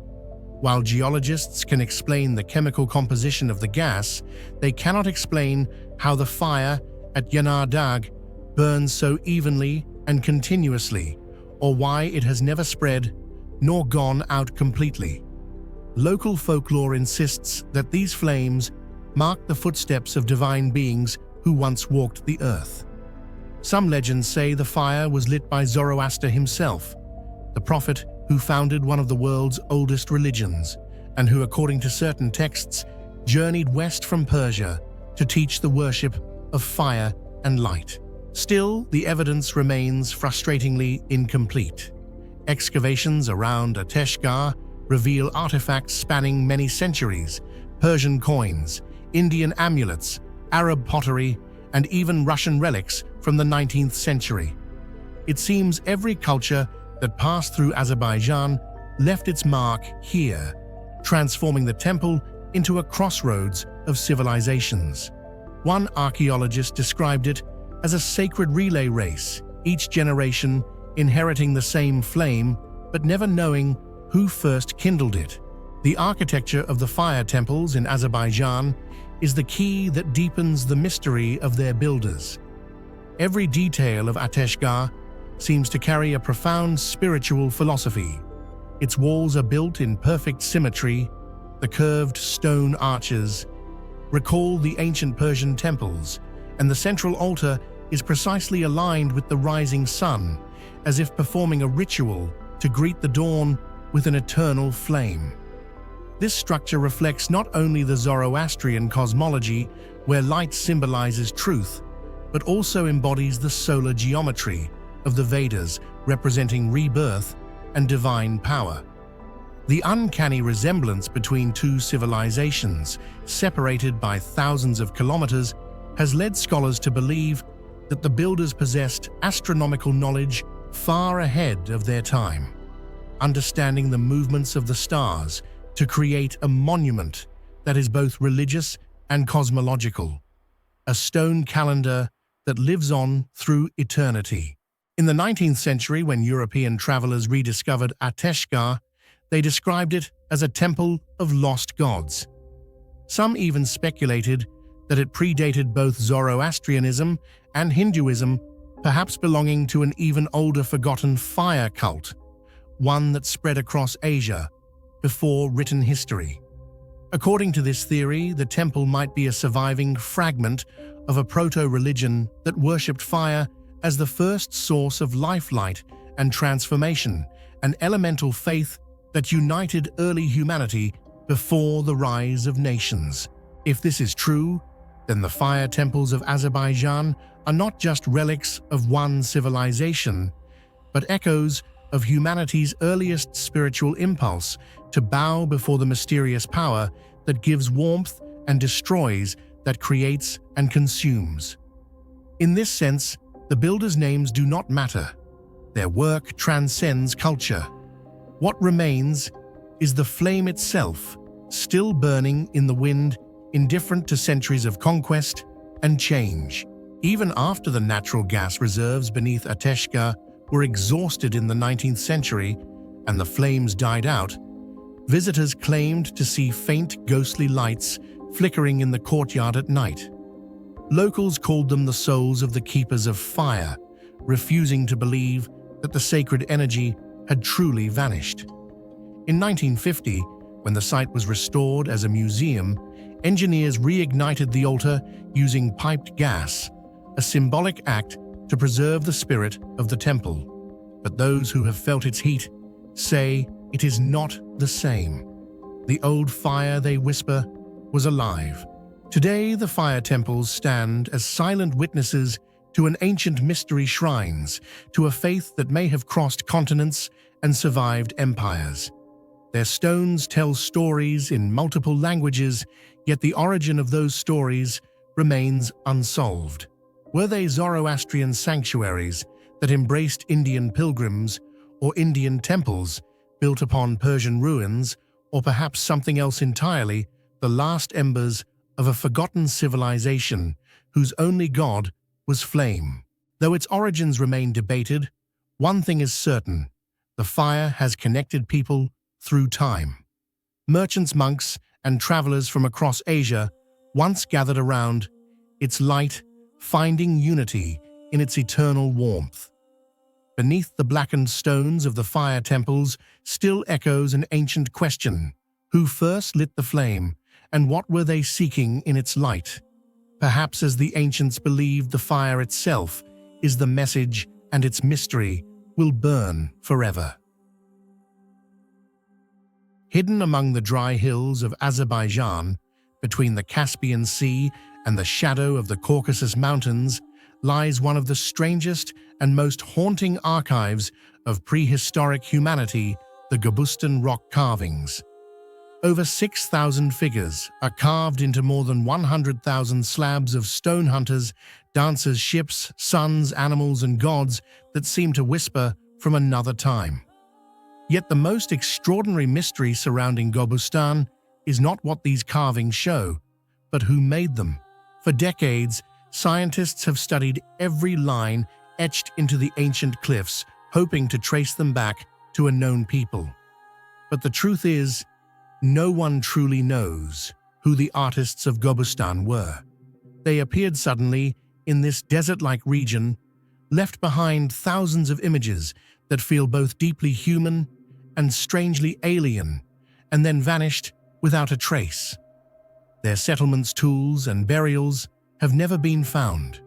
While geologists can explain the chemical composition of the gas, they cannot explain how the fire at Yanar Dag burns so evenly and continuously, or why it has never spread nor gone out completely. Local folklore insists that these flames mark the footsteps of divine beings who once walked the earth. Some legends say the fire was lit by Zoroaster himself, the prophet who founded one of the world's oldest religions, and who, according to certain texts, journeyed west from Persia to teach the worship of fire and light. Still, the evidence remains frustratingly incomplete. Excavations around Ateshgah reveal artifacts spanning many centuries: Persian coins, Indian amulets, Arab pottery, and even Russian relics from the 19th century. It seems every culture that passed through Azerbaijan left its mark here, transforming the temple into a crossroads of civilizations. One archaeologist described it as a sacred relay race, each generation inheriting the same flame but never knowing who first kindled it. The architecture of the fire temples in Azerbaijan is the key that deepens the mystery of their builders. Every detail of Ateshgah seems to carry a profound spiritual philosophy. Its walls are built in perfect symmetry. The curved stone arches recall the ancient Persian temples, and the central altar is precisely aligned with the rising sun, as if performing a ritual to greet the dawn with an eternal flame. This structure reflects not only the Zoroastrian cosmology, where light symbolizes truth, but also embodies the solar geometry of the Vedas, representing rebirth and divine power. The uncanny resemblance between two civilizations, separated by thousands of kilometers, has led scholars to believe that the builders possessed astronomical knowledge far ahead of their time, understanding the movements of the stars to create a monument that is both religious and cosmological, a stone calendar that lives on through eternity. In the 19th century, when European travelers rediscovered Ateshgah, they described it as a temple of lost gods. Some even speculated that it predated both Zoroastrianism and Hinduism, perhaps belonging to an even older forgotten fire cult, one that spread across Asia before written history. According to this theory, the temple might be a surviving fragment of a proto-religion that worshipped fire as the first source of life-light and transformation, an elemental faith that united early humanity before the rise of nations. If this is true, then the fire temples of Azerbaijan are not just relics of one civilization, but echoes of humanity's earliest spiritual impulse to bow before the mysterious power that gives warmth and destroys, that creates and consumes. In this sense, the builders' names do not matter. Their work transcends culture. What remains is the flame itself, still burning in the wind, indifferent to centuries of conquest and change. Even after the natural gas reserves beneath Ateshka were exhausted in the 19th century and the flames died out, visitors claimed to see faint ghostly lights flickering in the courtyard at night. Locals called them the souls of the keepers of fire, refusing to believe that the sacred energy had truly vanished. In 1950, when the site was restored as a museum, engineers reignited the altar using piped gas, a symbolic act to preserve the spirit of the temple. But those who have felt its heat say it is not the same. The old fire, they whisper, was alive. Today, the fire temples stand as silent witnesses to an ancient mystery shrines, to a faith that may have crossed continents and survived empires. Their stones tell stories in multiple languages, yet the origin of those stories remains unsolved. Were they Zoroastrian sanctuaries that embraced Indian pilgrims, or Indian temples built upon Persian ruins, or perhaps something else entirely, the last embers of a forgotten civilization whose only god was flame? Though its origins remain debated, one thing is certain: the fire has connected people through time. Merchants, monks, and travelers from across Asia once gathered around its light, finding unity in its eternal warmth. Beneath the blackened stones of the fire temples still echoes an ancient question: who first lit the flame, and what were they seeking in its light? Perhaps as the ancients believed, the fire itself is the message, and its mystery will burn forever. Hidden among the dry hills of Azerbaijan, between the Caspian Sea and the shadow of the Caucasus Mountains, lies one of the strangest and most haunting archives of prehistoric humanity, the Gobustan rock carvings. Over 6,000 figures are carved into more than 100,000 slabs of stone hunters, dancers, ships, suns, animals, and gods that seem to whisper from another time. Yet the most extraordinary mystery surrounding Gobustan is not what these carvings show, but who made them. For decades, scientists have studied every line etched into the ancient cliffs, hoping to trace them back to a known people. But the truth is, no one truly knows who the artists of Gobustan were. They appeared suddenly in this desert-like region, left behind thousands of images that feel both deeply human and strangely alien, and then vanished without a trace. Their settlements, tools, and burials have never been found.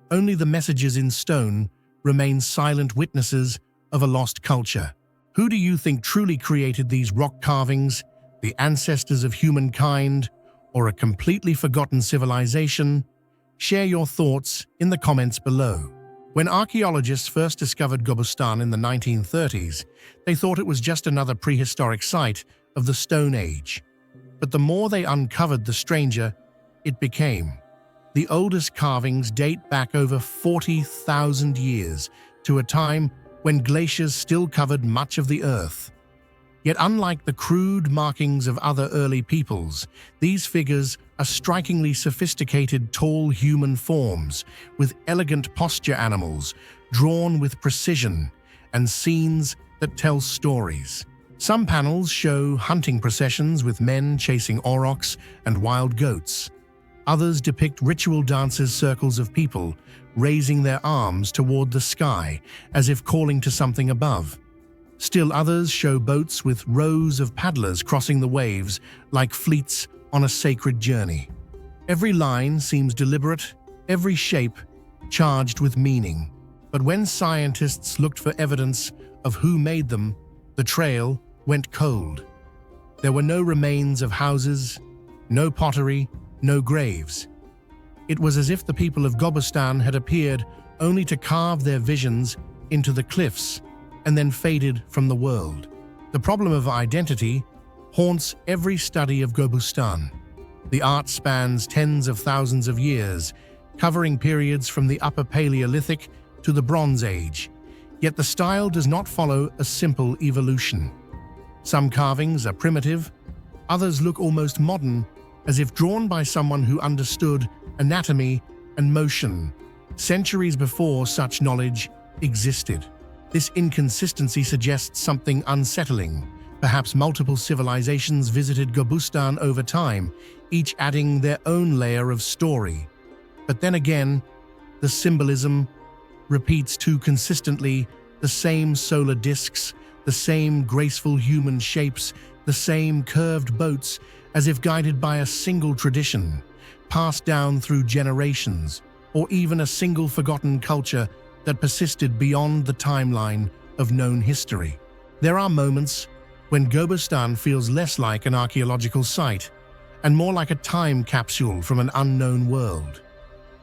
Only the messages in stone remain silent witnesses of a lost culture. Who do you think truly created these rock carvings? The ancestors of humankind, or a completely forgotten civilization? Share your thoughts in the comments below. When archaeologists first discovered Gobustan in the 1930s, they thought it was just another prehistoric site of the Stone Age. But the more they uncovered, the stranger it became. The oldest carvings date back over 40,000 years, to a time when glaciers still covered much of the earth. Yet unlike the crude markings of other early peoples, these figures are strikingly sophisticated, tall human forms with elegant posture, animals drawn with precision, and scenes that tell stories. Some panels show hunting processions with men chasing aurochs and wild goats. Others depict ritual dances, circles of people raising their arms toward the sky as if calling to something above. Still others show boats with rows of paddlers crossing the waves like fleets on a sacred journey. Every line seems deliberate, every shape charged with meaning. But when scientists looked for evidence of who made them, the trail went cold. There were no remains of houses, no pottery, no graves. It was as if the people of Gobustan had appeared only to carve their visions into the cliffs and then faded from the world. The problem of identity haunts every study of Gobustan. The art spans tens of thousands of years, covering periods from the Upper Paleolithic to the Bronze Age. Yet the style does not follow a simple evolution. Some carvings are primitive, others look almost modern, as if drawn by someone who understood anatomy and motion centuries before such knowledge existed. This inconsistency suggests something unsettling. Perhaps multiple civilizations visited Gobustan over time, each adding their own layer of story. But then again, the symbolism repeats too consistently: the same solar discs, the same graceful human shapes, the same curved boats, as if guided by a single tradition, passed down through generations, or even a single forgotten culture that persisted beyond the timeline of known history. There are moments when Gobustan feels less like an archaeological site and more like a time capsule from an unknown world.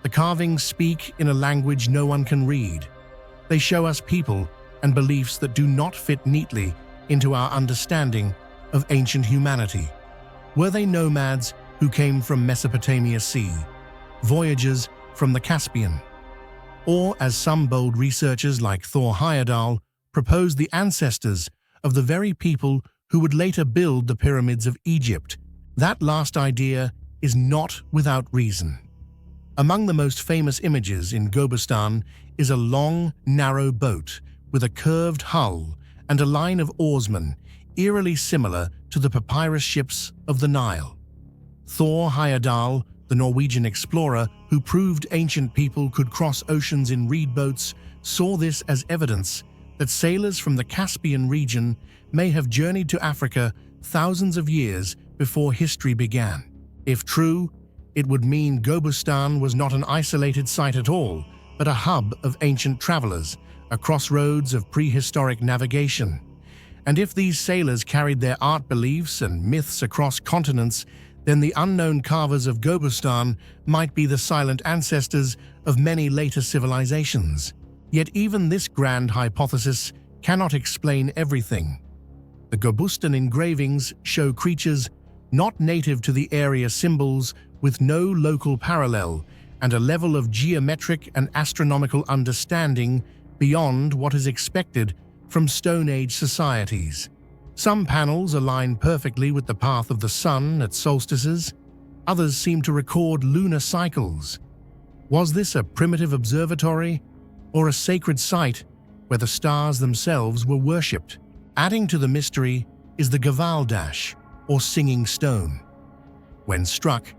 The carvings speak in a language no one can read. They show us people and beliefs that do not fit neatly into our understanding of ancient humanity. Were they nomads who came from Mesopotamia Sea, voyagers from the Caspian? Or, as some bold researchers like Thor Heyerdahl proposed, the ancestors of the very people who would later build the pyramids of Egypt? That last idea is not without reason. Among the most famous images in Gobustan is a long, narrow boat with a curved hull and a line of oarsmen, eerily similar to the papyrus ships of the Nile. Thor Heyerdahl, the Norwegian explorer who proved ancient people could cross oceans in reed boats, saw this as evidence that sailors from the Caspian region may have journeyed to Africa thousands of years before history began. If true, it would mean Gobustan was not an isolated site at all, but a hub of ancient travelers, a crossroads of prehistoric navigation. And if these sailors carried their art beliefs and myths across continents, then the unknown carvers of Gobustan might be the silent ancestors of many later civilizations. Yet even this grand hypothesis cannot explain everything. The Gobustan engravings show creatures not native to the area, symbols with no local parallel, and a level of geometric and astronomical understanding beyond what is expected from Stone Age societies. Some panels align perfectly with the path of the sun at solstices. Others seem to record lunar cycles. Was this a primitive observatory or a sacred site where the stars themselves were worshipped? Adding to the mystery is the Gavaldash, or singing stone. When struck,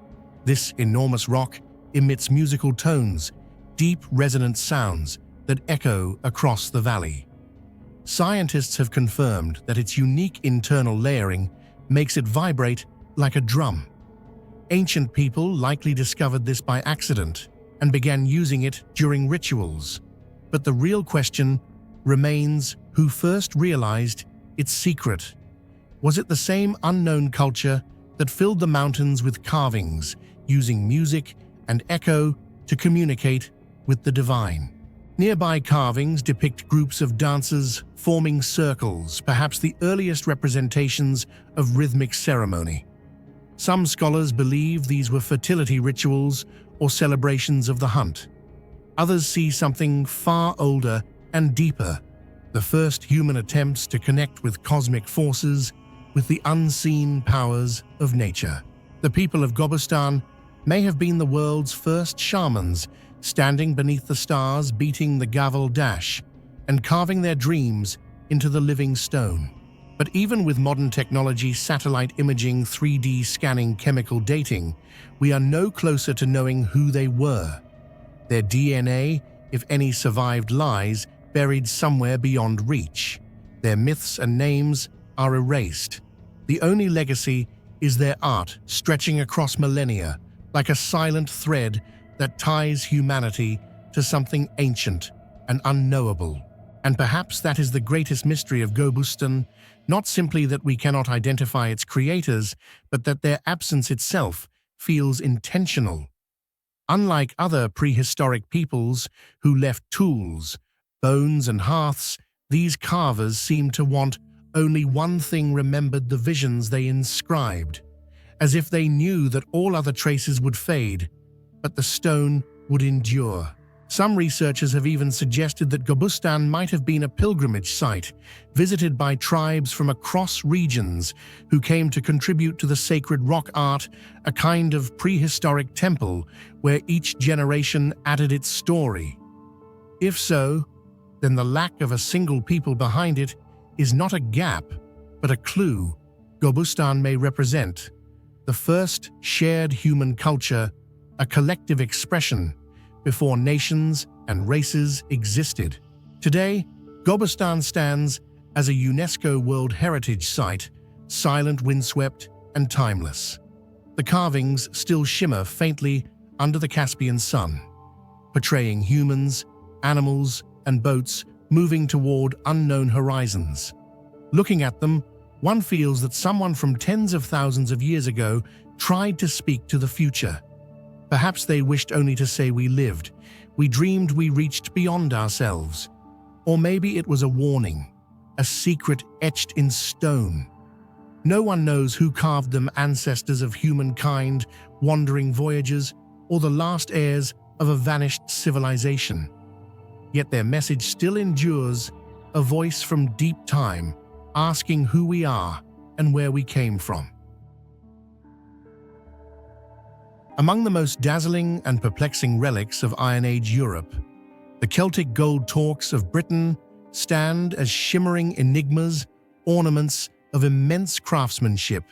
this enormous rock emits musical tones, deep resonant sounds that echo across the valley. Scientists have confirmed that its unique internal layering makes it vibrate like a drum. Ancient people likely discovered this by accident and began using it during rituals. But the real question remains: who first realized its secret? Was it the same unknown culture that filled the mountains with carvings, using music and echo to communicate with the divine? Nearby carvings depict groups of dancers forming circles, perhaps the earliest representations of rhythmic ceremony. Some scholars believe these were fertility rituals or celebrations of the hunt. Others see something far older and deeper: the first human attempts to connect with cosmic forces, with the unseen powers of nature. The people of Gobustan may have been the world's first shamans, standing beneath the stars, beating the gavel dash, and carving their dreams into the living stone. But even with modern technology, satellite imaging, 3D scanning, chemical dating, we are no closer to knowing who they were. Their DNA, if any survived, lies buried somewhere beyond reach. Their myths and names are erased. The only legacy is their art, stretching across millennia, like a silent thread that ties humanity to something ancient and unknowable. And perhaps that is the greatest mystery of Gobustan, not simply that we cannot identify its creators, but that their absence itself feels intentional. Unlike other prehistoric peoples who left tools, bones, and hearths, these carvers seem to want only one thing remembered: the visions they inscribed, as if they knew that all other traces would fade, but the stone would endure. Some researchers have even suggested that Gobustan might have been a pilgrimage site, visited by tribes from across regions who came to contribute to the sacred rock art, a kind of prehistoric temple where each generation added its story. If so, then the lack of a single people behind it is not a gap, but a clue Gobustan may represent. The first shared human culture, a collective expression, before nations and races existed. Today, Gobustan stands as a UNESCO World Heritage Site, silent, windswept, and timeless. The carvings still shimmer faintly under the Caspian sun, portraying humans, animals, and boats moving toward unknown horizons. Looking at them, one feels that someone from tens of thousands of years ago tried to speak to the future. Perhaps they wished only to say we lived, we dreamed, we reached beyond ourselves. Or maybe it was a warning, a secret etched in stone. No one knows who carved them, ancestors of humankind, wandering voyagers, or the last heirs of a vanished civilization. Yet their message still endures, a voice from deep time, asking who we are and where we came from. Among the most dazzling and perplexing relics of Iron Age Europe, the Celtic gold torques of Britain stand as shimmering enigmas, ornaments of immense craftsmanship,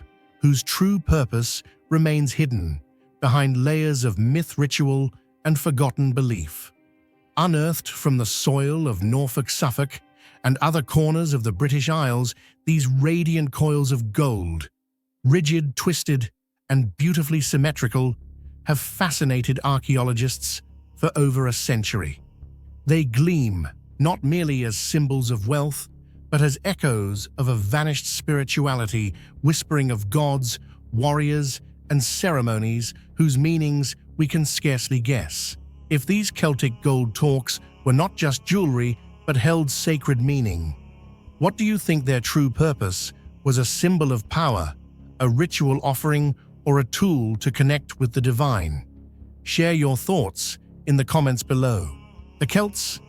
whose true purpose remains hidden behind layers of myth, ritual, and forgotten belief. Unearthed from the soil of Norfolk, Suffolk, and other corners of the British Isles, these radiant coils of gold, rigid, twisted, and beautifully symmetrical, have fascinated archaeologists for over a century. They gleam not merely as symbols of wealth, but as echoes of a vanished spirituality, whispering of gods, warriors, and ceremonies whose meanings we can scarcely guess. If these Celtic gold torques were not just jewelry, but held sacred meaning, what do you think their true purpose was? A symbol of power, a ritual offering, or a tool to connect with the divine? Share your thoughts in the comments below. The Celts,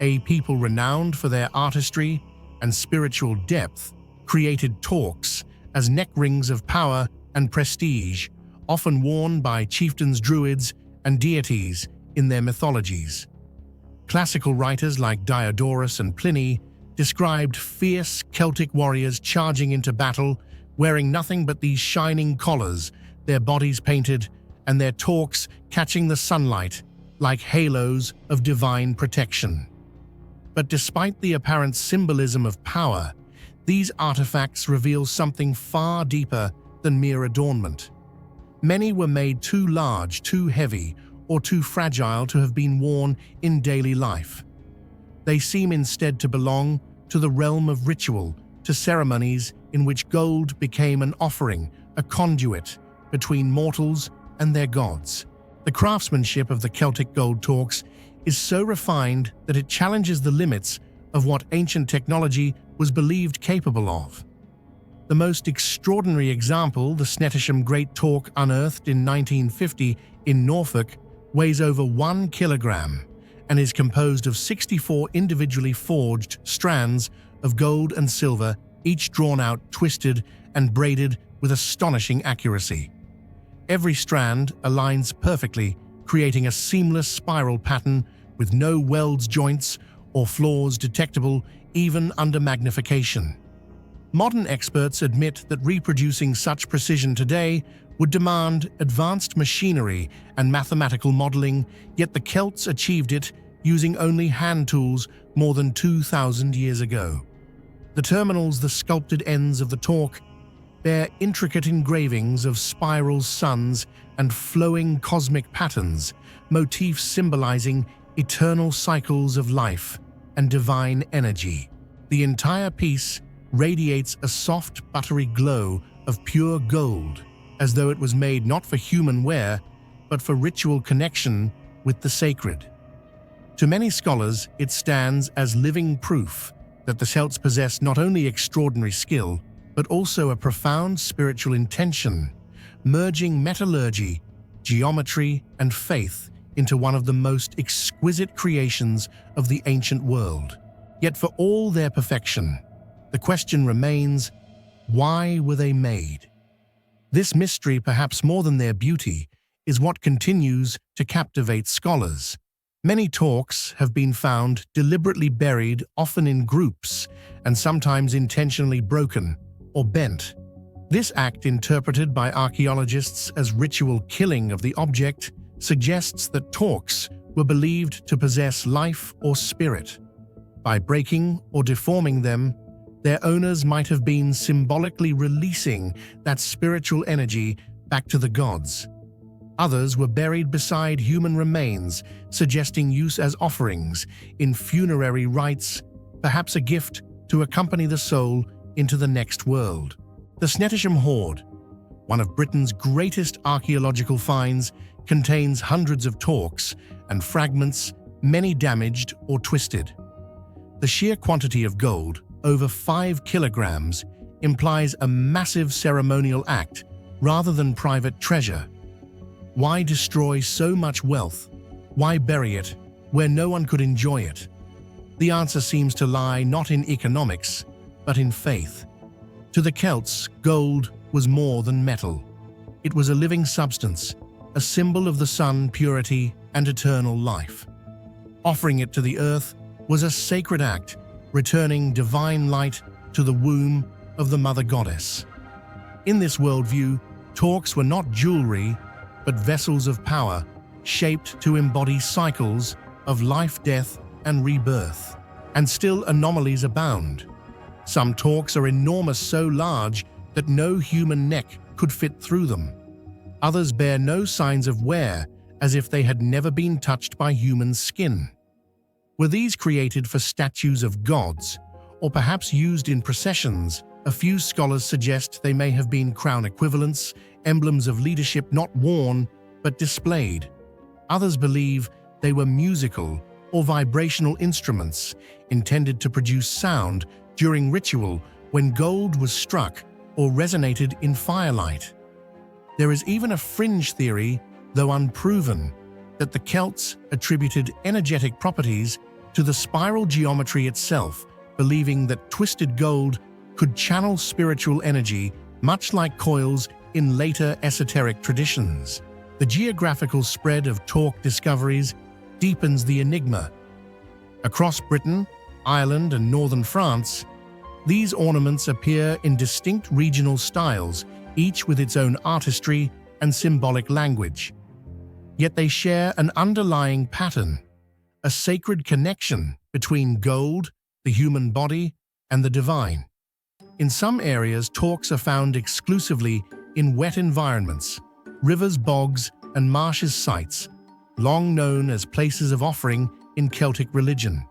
a people renowned for their artistry and spiritual depth, created torques as neck rings of power and prestige, often worn by chieftains, druids, and deities in their mythologies. Classical writers like Diodorus and Pliny described fierce Celtic warriors charging into battle, wearing nothing but these shining collars, their bodies painted, and their torques catching the sunlight like halos of divine protection. But despite the apparent symbolism of power, these artifacts reveal something far deeper than mere adornment. Many were made too large, too heavy, or too fragile to have been worn in daily life. They seem instead to belong to the realm of ritual, to ceremonies in which gold became an offering, a conduit between mortals and their gods. The craftsmanship of the Celtic gold torques is so refined that it challenges the limits of what ancient technology was believed capable of. The most extraordinary example, the Snettisham Great Torque unearthed in 1950 in Norfolk, weighs over 1 kilogram and is composed of 64 individually forged strands of gold and silver, each drawn out, twisted, and braided with astonishing accuracy. Every strand aligns perfectly, creating a seamless spiral pattern with no welds, joints, or flaws detectable even under magnification. Modern experts admit that reproducing such precision today would demand advanced machinery and mathematical modeling, yet the Celts achieved it using only hand tools more than 2,000 years ago. The terminals, the sculpted ends of the torque, bear intricate engravings of spiral suns and flowing cosmic patterns, motifs symbolizing eternal cycles of life and divine energy. The entire piece radiates a soft, buttery glow of pure gold, as though it was made not for human wear, but for ritual connection with the sacred. To many scholars, it stands as living proof that the Celts possessed not only extraordinary skill, but also a profound spiritual intention, merging metallurgy, geometry, and faith into one of the most exquisite creations of the ancient world. Yet for all their perfection, the question remains, why were they made? This mystery, perhaps more than their beauty, is what continues to captivate scholars. Many talks have been found deliberately buried, often in groups, and sometimes intentionally broken or bent. This act, interpreted by archaeologists as ritual killing of the object, suggests that talks were believed to possess life or spirit. By breaking or deforming them, their owners might have been symbolically releasing that spiritual energy back to the gods. Others were buried beside human remains, suggesting use as offerings in funerary rites, perhaps a gift to accompany the soul into the next world. The Snettisham Hoard, one of Britain's greatest archaeological finds, contains hundreds of talks and fragments, many damaged or twisted. The sheer quantity of gold, over 5 kilograms, implies a massive ceremonial act rather than private treasure. Why destroy so much wealth? Why bury it where no one could enjoy it? The answer seems to lie not in economics, but in faith. To the Celts, gold was more than metal. It was a living substance, a symbol of the sun, purity, and eternal life. Offering it to the earth was a sacred act, returning divine light to the womb of the mother goddess. In this worldview, talks were not jewelry, but vessels of power, shaped to embody cycles of life, death, and rebirth. And still anomalies abound. Some talks are enormous, so large that no human neck could fit through them. Others bear no signs of wear, as if they had never been touched by human skin. Were these created for statues of gods, or perhaps used in processions? A few scholars suggest they may have been crown equivalents, emblems of leadership not worn, but displayed. Others believe they were musical or vibrational instruments intended to produce sound during ritual when gold was struck or resonated in firelight. There is even a fringe theory, though unproven, that the Celts attributed energetic properties to the spiral geometry itself, believing that twisted gold could channel spiritual energy, much like coils in later esoteric traditions. The geographical spread of talk discoveries deepens the enigma. Across Britain, Ireland, and northern France, these ornaments appear in distinct regional styles, each with its own artistry and symbolic language. Yet they share an underlying pattern, a sacred connection between gold, the human body, and the divine. In some areas, talks are found exclusively in wet environments, rivers, bogs, and marshes sites, long known as places of offering in Celtic religion.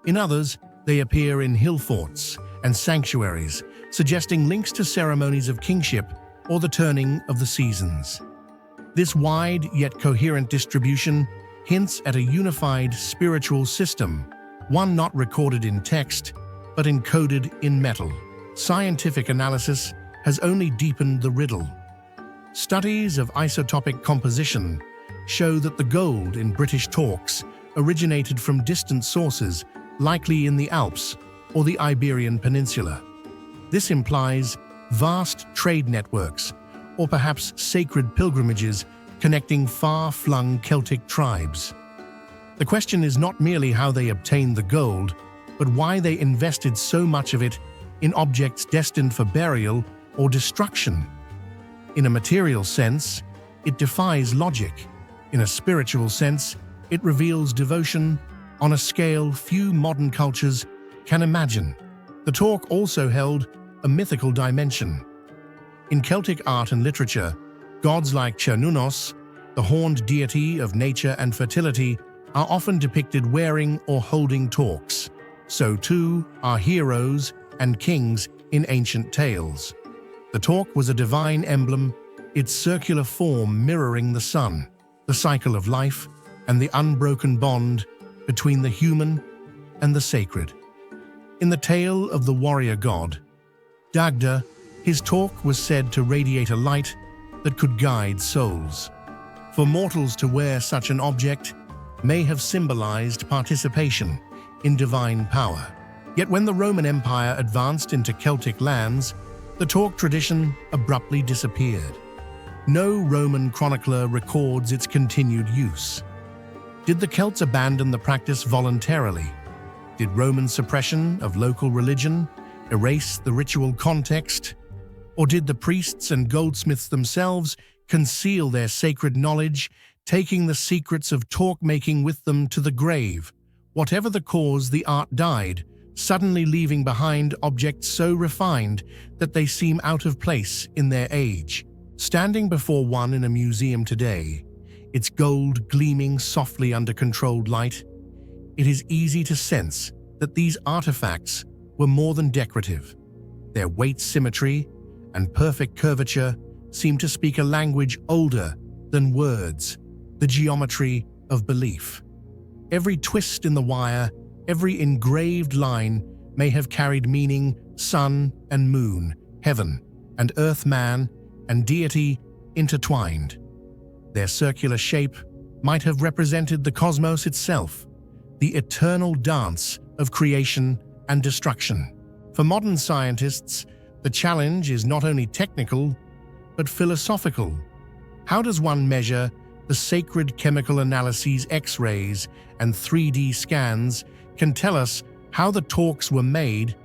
In others, they appear in hill forts and sanctuaries, suggesting links to ceremonies of kingship or the turning of the seasons. This wide yet coherent distribution hints at a unified spiritual system, one not recorded in text, but encoded in metal. Scientific analysis has only deepened the riddle. Studies of isotopic composition show that the gold in British talks originated from distant sources, likely in the Alps or the Iberian Peninsula. This implies vast trade networks, or perhaps sacred pilgrimages connecting far-flung Celtic tribes. The question is not merely how they obtained the gold, but why they invested so much of it in objects destined for burial or destruction. In a material sense, it defies logic. In a spiritual sense, it reveals devotion on a scale few modern cultures can imagine. The talk also held a mythical dimension. In Celtic art and literature, gods like Cernunnos, the horned deity of nature and fertility, are often depicted wearing or holding talks. So too are heroes and kings in ancient tales. The talk was a divine emblem, its circular form mirroring the sun, the cycle of life, and the unbroken bond between the human and the sacred. In the tale of the warrior god, Dagda, his talk was said to radiate a light that could guide souls. For mortals to wear such an object may have symbolized participation in divine power. Yet when the Roman Empire advanced into Celtic lands, the torque tradition abruptly disappeared. No Roman chronicler records its continued use. Did the Celts abandon the practice voluntarily? Did Roman suppression of local religion erase the ritual context? Or did the priests and goldsmiths themselves conceal their sacred knowledge, taking the secrets of torque-making with them to the grave? Whatever the cause, the art died, suddenly leaving behind objects so refined that they seem out of place in their age. Standing before one in a museum today, its gold gleaming softly under controlled light, it is easy to sense that these artifacts were more than decorative. Their weight symmetry and perfect curvature seem to speak a language older than words, the geometry of belief. Every twist in the wire, every engraved line may have carried meaning: sun and moon, heaven and earth, man and deity intertwined. Their circular shape might have represented the cosmos itself, the eternal dance of creation and destruction. For modern scientists, the challenge is not only technical, but philosophical. How does one measure the sacred chemical analyses? X-rays and 3D scans can tell us how the torques were made,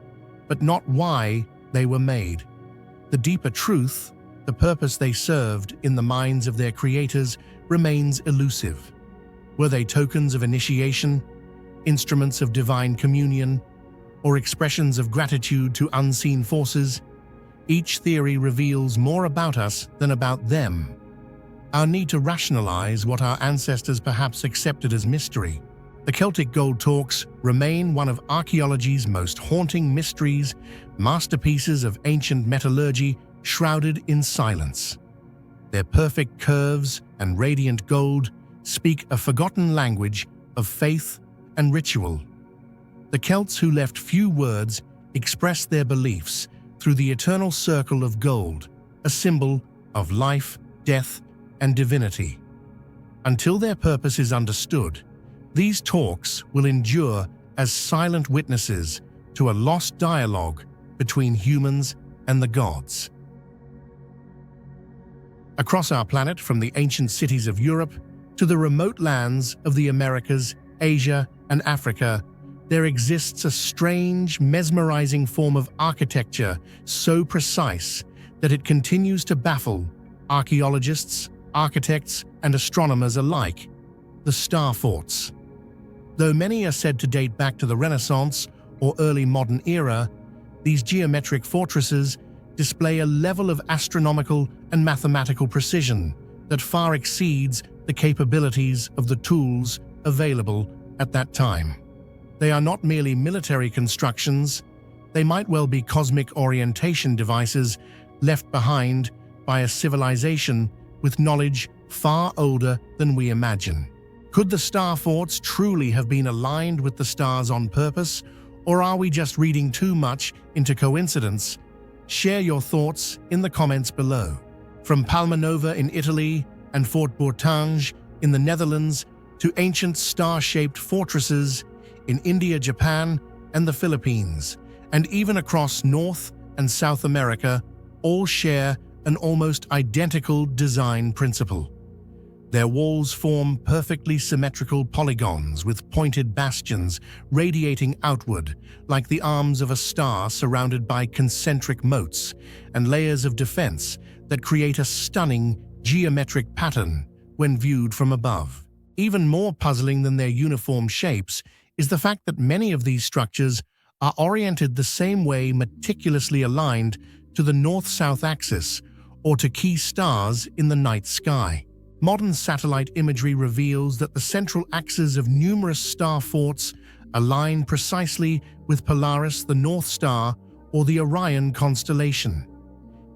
but not why they were made. The deeper truth, the purpose they served in the minds of their creators, remains elusive. Were they tokens of initiation, instruments of divine communion, or expressions of gratitude to unseen forces? Each theory reveals more about us than about them. Our need to rationalize what our ancestors perhaps accepted as mystery. The Celtic gold torques remain one of archaeology's most haunting mysteries, masterpieces of ancient metallurgy shrouded in silence. Their perfect curves and radiant gold speak a forgotten language of faith and ritual. The Celts, who left few words, expressed their beliefs through the eternal circle of gold, a symbol of life, death, and divinity. Until their purpose is understood, these torques will endure as silent witnesses to a lost dialogue between humans and the gods. Across our planet, from the ancient cities of Europe to the remote lands of the Americas, Asia, and Africa, there exists a strange, mesmerizing form of architecture so precise that it continues to baffle archaeologists, architects, and astronomers alike: the star forts. Though many are said to date back to the Renaissance or early modern era, these geometric fortresses display a level of astronomical and mathematical precision that far exceeds the capabilities of the tools available at that time. They are not merely military constructions, they might well be cosmic orientation devices left behind by a civilization with knowledge far older than we imagine. Could the star forts truly have been aligned with the stars on purpose, or are we just reading too much into coincidence? Share your thoughts in the comments below. From Palma Nova in Italy and Fort Bourtange in the Netherlands to ancient star-shaped fortresses in India, Japan, and the Philippines, and even across North and South America, all share an almost identical design principle. Their walls form perfectly symmetrical polygons with pointed bastions radiating outward like the arms of a star, surrounded by concentric moats and layers of defense that create a stunning geometric pattern when viewed from above. Even more puzzling than their uniform shapes is the fact that many of these structures are oriented the same way, meticulously aligned to the north-south axis or to key stars in the night sky. Modern satellite imagery reveals that the central axes of numerous star forts align precisely with Polaris, the North Star, or the Orion constellation.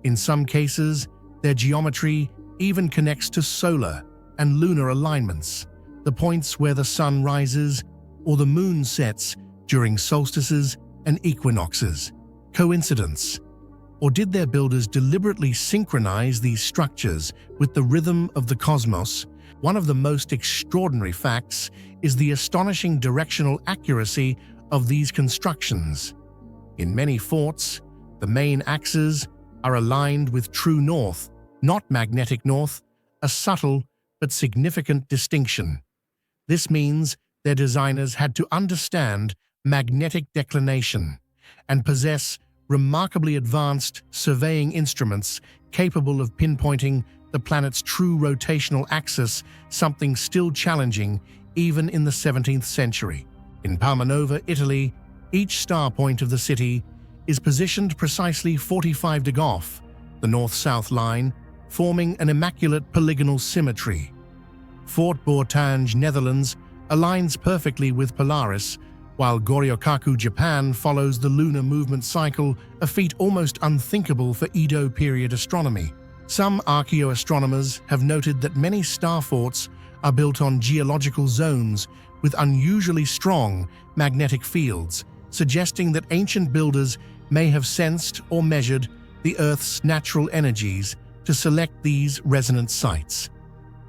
In some cases, their geometry even connects to solar and lunar alignments, the points where the sun rises or the moon sets during solstices and equinoxes. Coincidence? Or did their builders deliberately synchronize these structures with the rhythm of the cosmos, One of the most extraordinary facts is the astonishing directional accuracy of these constructions. In many forts, the main axes are aligned with true north, not magnetic north, a subtle but significant distinction. This means their designers had to understand magnetic declination and possess remarkably advanced surveying instruments capable of pinpointing the planet's true rotational axis, something still challenging even in the 17th century. In Palmanova, Italy, each star point of the city is positioned precisely 45 degrees off the north-south line, forming an immaculate polygonal symmetry. Fort Bourtange, Netherlands, aligns perfectly with Polaris, while Goryeo-kaku, Japan, follows the lunar movement cycle, a feat almost unthinkable for Edo period astronomy. Some archaeoastronomers have noted that many star forts are built on geological zones with unusually strong magnetic fields, suggesting that ancient builders may have sensed or measured the Earth's natural energies to select these resonant sites.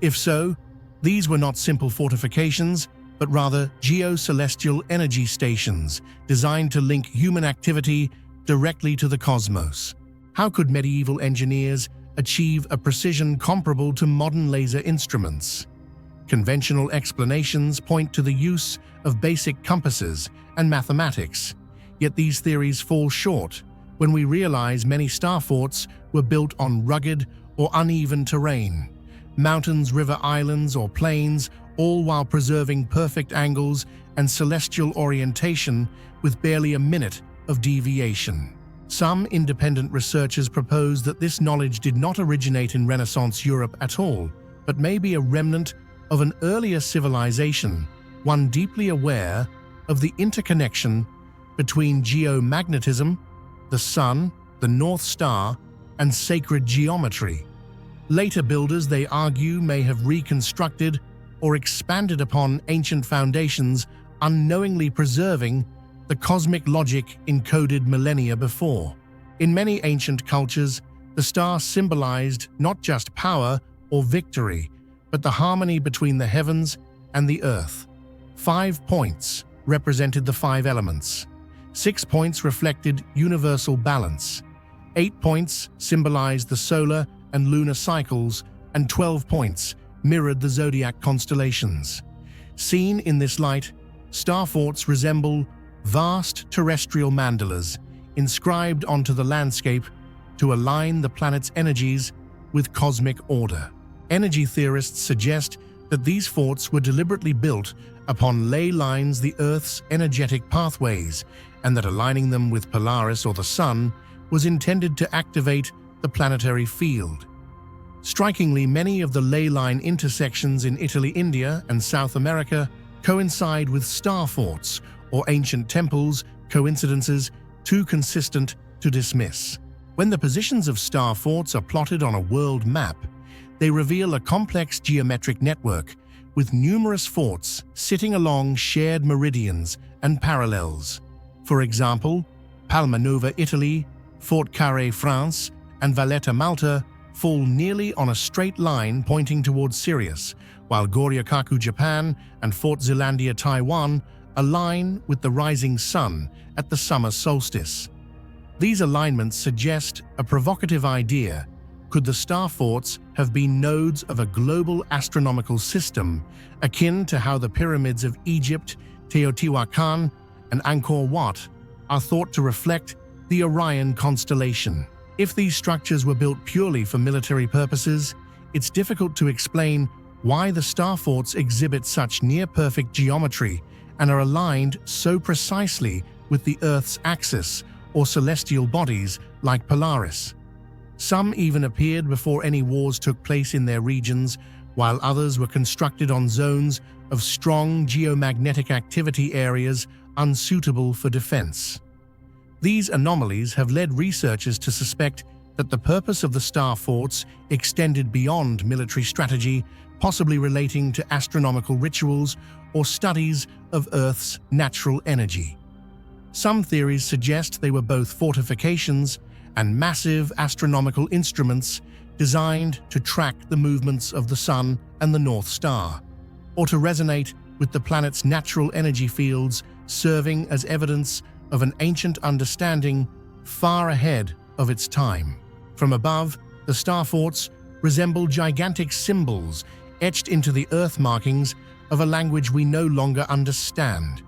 If so, these were not simple fortifications, but rather geo-celestial energy stations designed to link human activity directly to the cosmos. How could medieval engineers achieve a precision comparable to modern laser instruments? Conventional explanations point to the use of basic compasses and mathematics, yet these theories fall short when we realize many star forts were built on rugged or uneven terrain, mountains, river islands, or plains, all while preserving perfect angles and celestial orientation with barely a minute of deviation. Some independent researchers propose that this knowledge did not originate in Renaissance Europe at all, but may be a remnant of an earlier civilization, one deeply aware of the interconnection between geomagnetism, the sun, the North Star, and sacred geometry. Later builders, they argue, may have reconstructed or expanded upon ancient foundations, unknowingly preserving the cosmic logic encoded millennia before. In many ancient cultures, the star symbolized not just power or victory, but the harmony between the heavens and the earth. 5 points represented the 5 elements. 6 points reflected universal balance. 8 points symbolized the solar and lunar cycles, and 12 points mirrored the zodiac constellations. Seen in this light, star forts resemble vast terrestrial mandalas inscribed onto the landscape to align the planet's energies with cosmic order. Energy theorists suggest that these forts were deliberately built upon ley lines the Earth's energetic pathways, and that aligning them with Polaris or the Sun was intended to activate the planetary field. Strikingly, many of the ley line intersections in Italy, India, and South America coincide with star forts or ancient temples, coincidences too consistent to dismiss. When the positions of star forts are plotted on a world map, they reveal a complex geometric network with numerous forts sitting along shared meridians and parallels. For example, Palmanova, Italy, Fort Carré, France, and Valletta, Malta fall nearly on a straight line pointing towards Sirius, while Goryeo-kaku, Japan, and Fort Zeelandia, Taiwan, align with the rising sun at the summer solstice. These alignments suggest a provocative idea. Could the star forts have been nodes of a global astronomical system, akin to how the pyramids of Egypt, Teotihuacan, and Angkor Wat are thought to reflect the Orion constellation? If these structures were built purely for military purposes, it's difficult to explain why the star forts exhibit such near-perfect geometry and are aligned so precisely with the Earth's axis or celestial bodies like Polaris. Some even appeared before any wars took place in their regions, while others were constructed on zones of strong geomagnetic activity areas unsuitable for defense. These anomalies have led researchers to suspect that the purpose of the star forts extended beyond military strategy, possibly relating to astronomical rituals or studies of Earth's natural energy. Some theories suggest they were both fortifications and massive astronomical instruments designed to track the movements of the sun and the North Star, or to resonate with the planet's natural energy fields, serving as evidence of an ancient understanding far ahead of its time. From above, the star forts resemble gigantic symbols etched into the earth markings of a language we no longer understand.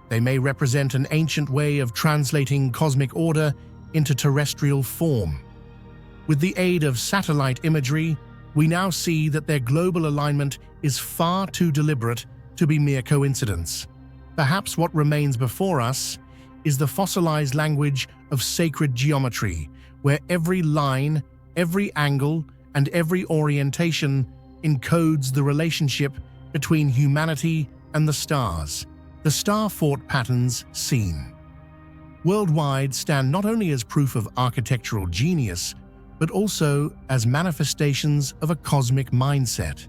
They may represent an ancient way of translating cosmic order into terrestrial form. With the aid of satellite imagery, we now see that their global alignment is far too deliberate to be mere coincidence. Perhaps what remains before us is the fossilized language of sacred geometry, where every line, every angle, and every orientation encodes the relationship between humanity and the stars. The star fort patterns seen worldwide stand not only as proof of architectural genius, but also as manifestations of a cosmic mindset.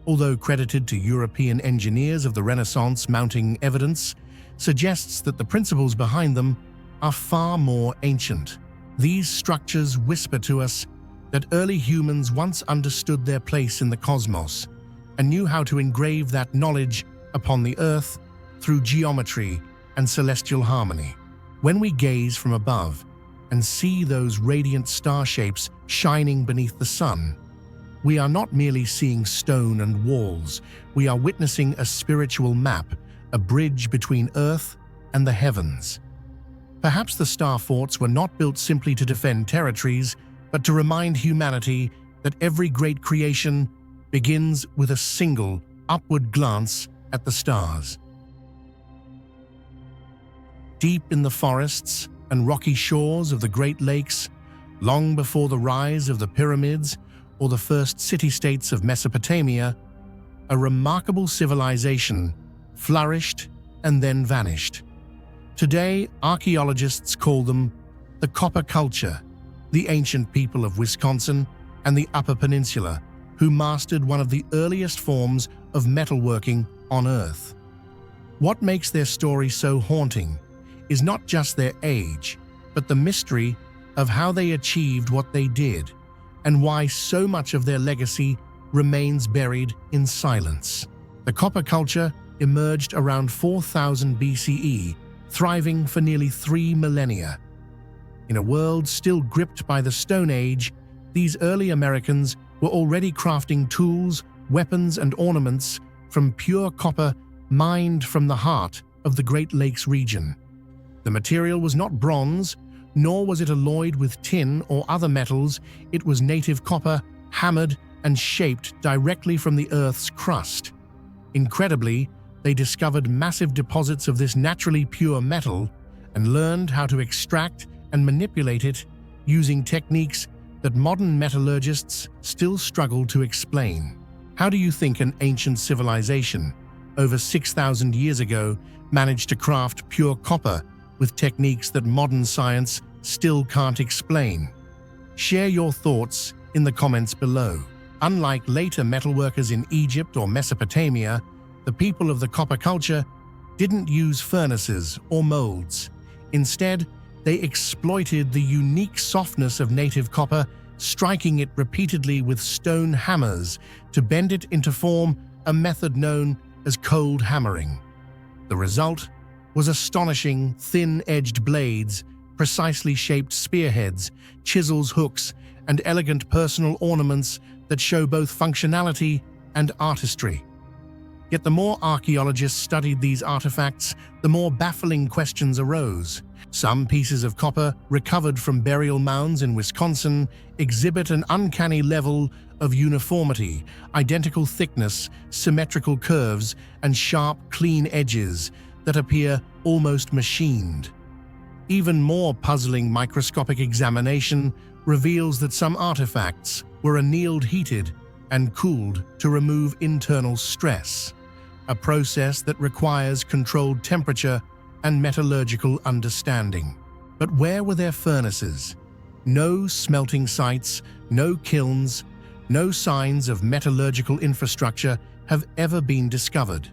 Although credited to European engineers of the Renaissance, mounting evidence suggests that the principles behind them are far more ancient. These structures whisper to us that early humans once understood their place in the cosmos and knew how to engrave that knowledge upon the earth through geometry and celestial harmony. When we gaze from above and see those radiant star shapes shining beneath the sun, we are not merely seeing stone and walls, we are witnessing a spiritual map, a bridge between earth and the heavens. Perhaps the star forts were not built simply to defend territories, but to remind humanity that every great creation begins with a single upward glance at the stars. Deep in the forests and rocky shores of the Great Lakes, long before the rise of the pyramids or the first city-states of Mesopotamia, a remarkable civilization flourished and then vanished. Today, archaeologists call them the Copper Culture, the ancient people of Wisconsin and the Upper Peninsula, who mastered one of the earliest forms of metalworking on Earth. What makes their story so haunting is not just their age, but the mystery of how they achieved what they did, and why so much of their legacy remains buried in silence. The Copper Culture emerged around 4000 BCE, thriving for nearly 3 millennia. In a world still gripped by the Stone Age, these early Americans were already crafting tools, weapons, and ornaments from pure copper mined from the heart of the Great Lakes region. The material was not bronze, nor was it alloyed with tin or other metals. It was native copper, hammered and shaped directly from the Earth's crust. Incredibly, they discovered massive deposits of this naturally pure metal and learned how to extract and manipulate it using techniques that modern metallurgists still struggle to explain. How do you think an ancient civilization, over 6,000 years ago, managed to craft pure copper with techniques that modern science still can't explain? Share your thoughts in the comments below. Unlike later metalworkers in Egypt or Mesopotamia, the people of the Copper Culture didn't use furnaces or molds. Instead, they exploited the unique softness of native copper, striking it repeatedly with stone hammers to bend it into form, a method known as cold hammering. The result was astonishing thin-edged blades, precisely shaped spearheads, chisels, hooks, and elegant personal ornaments that show both functionality and artistry. Yet the more archaeologists studied these artifacts, the more baffling questions arose. Some pieces of copper recovered from burial mounds in Wisconsin exhibit an uncanny level of uniformity, identical thickness, symmetrical curves, and sharp, clean edges that appear almost machined. Even more puzzling microscopic examination reveals that some artifacts were annealed, heated, and cooled to remove internal stress, a process that requires controlled temperature and metallurgical understanding. But where were their furnaces? No smelting sites, no kilns, no signs of metallurgical infrastructure have ever been discovered.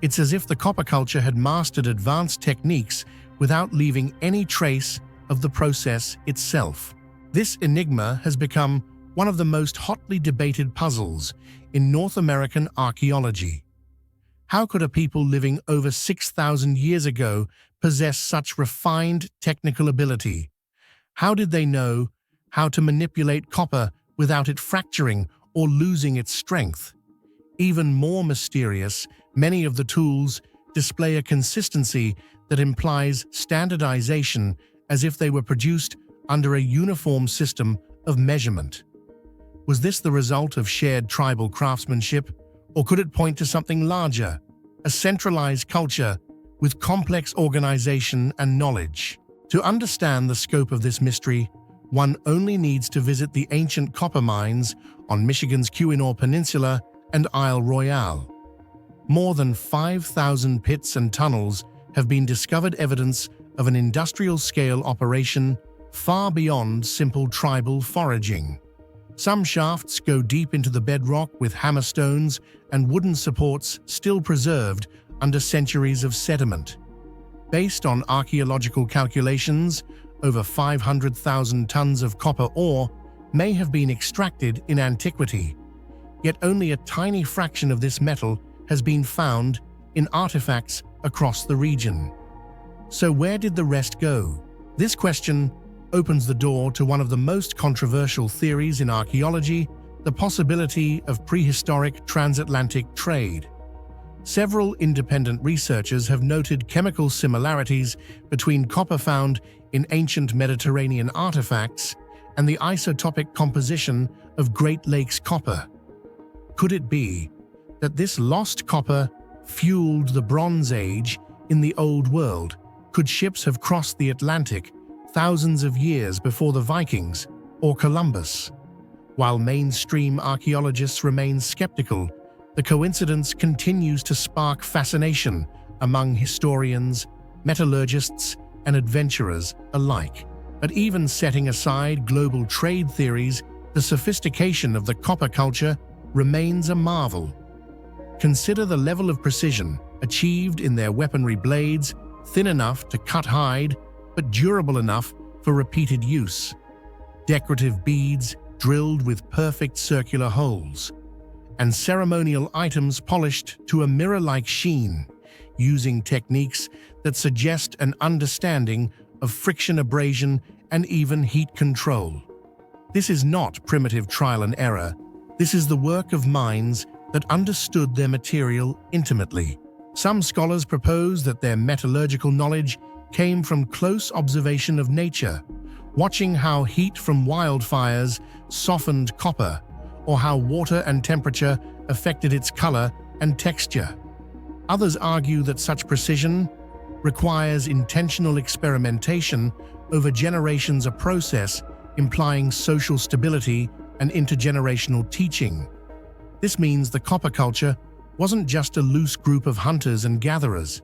It's as if the Copper Culture had mastered advanced techniques without leaving any trace of the process itself. This enigma has become one of the most hotly debated puzzles in North American archaeology. How could a people living over 6,000 years ago possess such refined technical ability? How did they know how to manipulate copper without it fracturing or losing its strength? Even more mysterious, many of the tools display a consistency that implies standardization, as if they were produced under a uniform system of measurement. Was this the result of shared tribal craftsmanship, or could it point to something larger, a centralized culture with complex organization and knowledge? To understand the scope of this mystery, one only needs to visit the ancient copper mines on Michigan's Keweenaw Peninsula and Isle Royale. More than 5,000 pits and tunnels have been discovered, evidence of an industrial-scale operation far beyond simple tribal foraging. Some shafts go deep into the bedrock, with hammerstones and wooden supports still preserved under centuries of sediment. Based on archaeological calculations, over 500,000 tons of copper ore may have been extracted in antiquity, yet only a tiny fraction of this metal has been found in artifacts across the region. So where did the rest go? This question opens the door to one of the most controversial theories in archaeology, the possibility of prehistoric transatlantic trade. Several independent researchers have noted chemical similarities between copper found in ancient Mediterranean artifacts and the isotopic composition of Great Lakes copper. Could it be that this lost copper fueled the Bronze Age in the Old World? Could ships have crossed the Atlantic thousands of years before the Vikings or Columbus? While mainstream archaeologists remain skeptical, the coincidence continues to spark fascination among historians, metallurgists, and adventurers alike. But even setting aside global trade theories, the sophistication of the copper culture remains a marvel. Consider the level of precision achieved in their weaponry: blades thin enough to cut hide, but durable enough for repeated use. Decorative beads drilled with perfect circular holes, and ceremonial items polished to a mirror-like sheen, using techniques that suggest an understanding of friction, abrasion, and even heat control. This is not primitive trial and error. This is the work of minds that understood their material intimately. Some scholars propose that their metallurgical knowledge came from close observation of nature, watching how heat from wildfires softened copper, or how water and temperature affected its color and texture. Others argue that such precision requires intentional experimentation over generations, a process implying social stability and intergenerational teaching. This means the copper culture wasn't just a loose group of hunters and gatherers.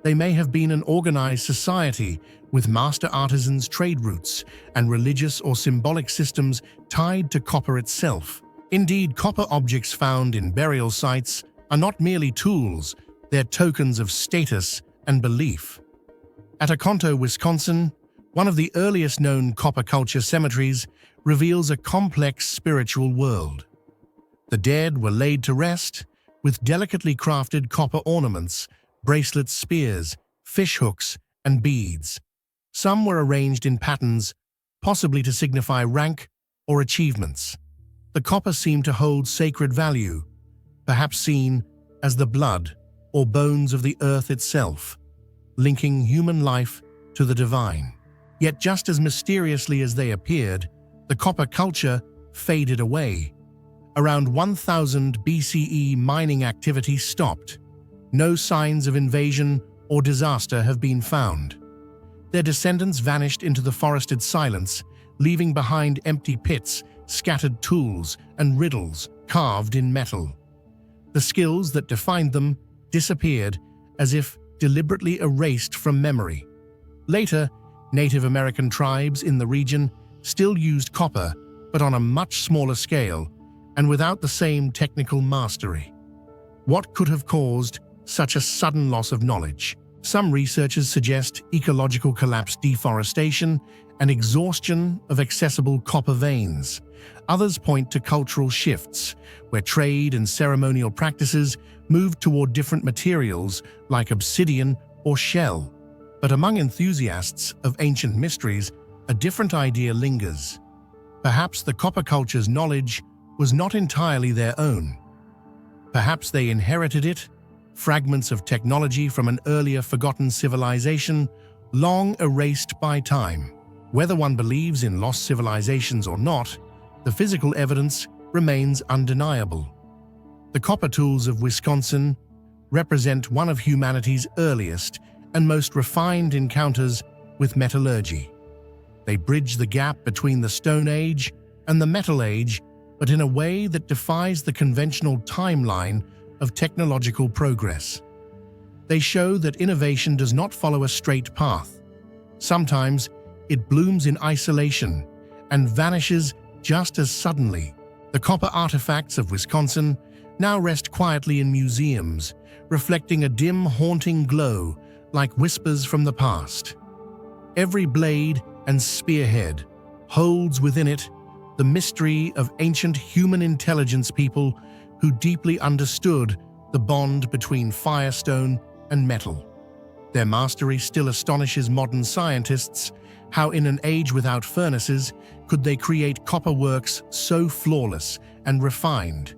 They may have been an organized society with master artisans, trade routes, and religious or symbolic systems tied to copper itself. Indeed, copper objects found in burial sites are not merely tools, they're tokens of status and belief. At Oconto, Wisconsin, one of the earliest known copper culture cemeteries reveals a complex spiritual world. The dead were laid to rest with delicately crafted copper ornaments, bracelets, spears, fish hooks, and beads. Some were arranged in patterns, possibly to signify rank or achievements. The copper seemed to hold sacred value, perhaps seen as the blood or bones of the earth itself, linking human life to the divine. Yet just as mysteriously as they appeared, the copper culture faded away. Around 1000 BCE, mining activity stopped. No signs of invasion or disaster have been found. Their descendants vanished into the forested silence, leaving behind empty pits, scattered tools, and riddles carved in metal. The skills that defined them disappeared, as if deliberately erased from memory. Later, Native American tribes in the region still used copper, but on a much smaller scale and without the same technical mastery. What could have caused such a sudden loss of knowledge? Some researchers suggest ecological collapse, deforestation, and exhaustion of accessible copper veins. Others point to cultural shifts, where trade and ceremonial practices moved toward different materials like obsidian or shell. But among enthusiasts of ancient mysteries, a different idea lingers. Perhaps the copper culture's knowledge was not entirely their own. Perhaps they inherited it, fragments of technology from an earlier forgotten civilization, long erased by time. Whether one believes in lost civilizations or not, the physical evidence remains undeniable. The copper tools of Wisconsin represent one of humanity's earliest and most refined encounters with metallurgy. They bridge the gap between the Stone Age and the Metal Age, but in a way that defies the conventional timeline of technological progress. They show that innovation does not follow a straight path. Sometimes it blooms in isolation and vanishes just as suddenly. The copper artifacts of Wisconsin now rest quietly in museums, reflecting a dim, haunting glow like whispers from the past. Every blade and spearhead holds within it the mystery of ancient human intelligence, people who deeply understood the bond between firestone and metal. Their mastery still astonishes modern scientists. How in an age without furnaces could they create copper works so flawless and refined?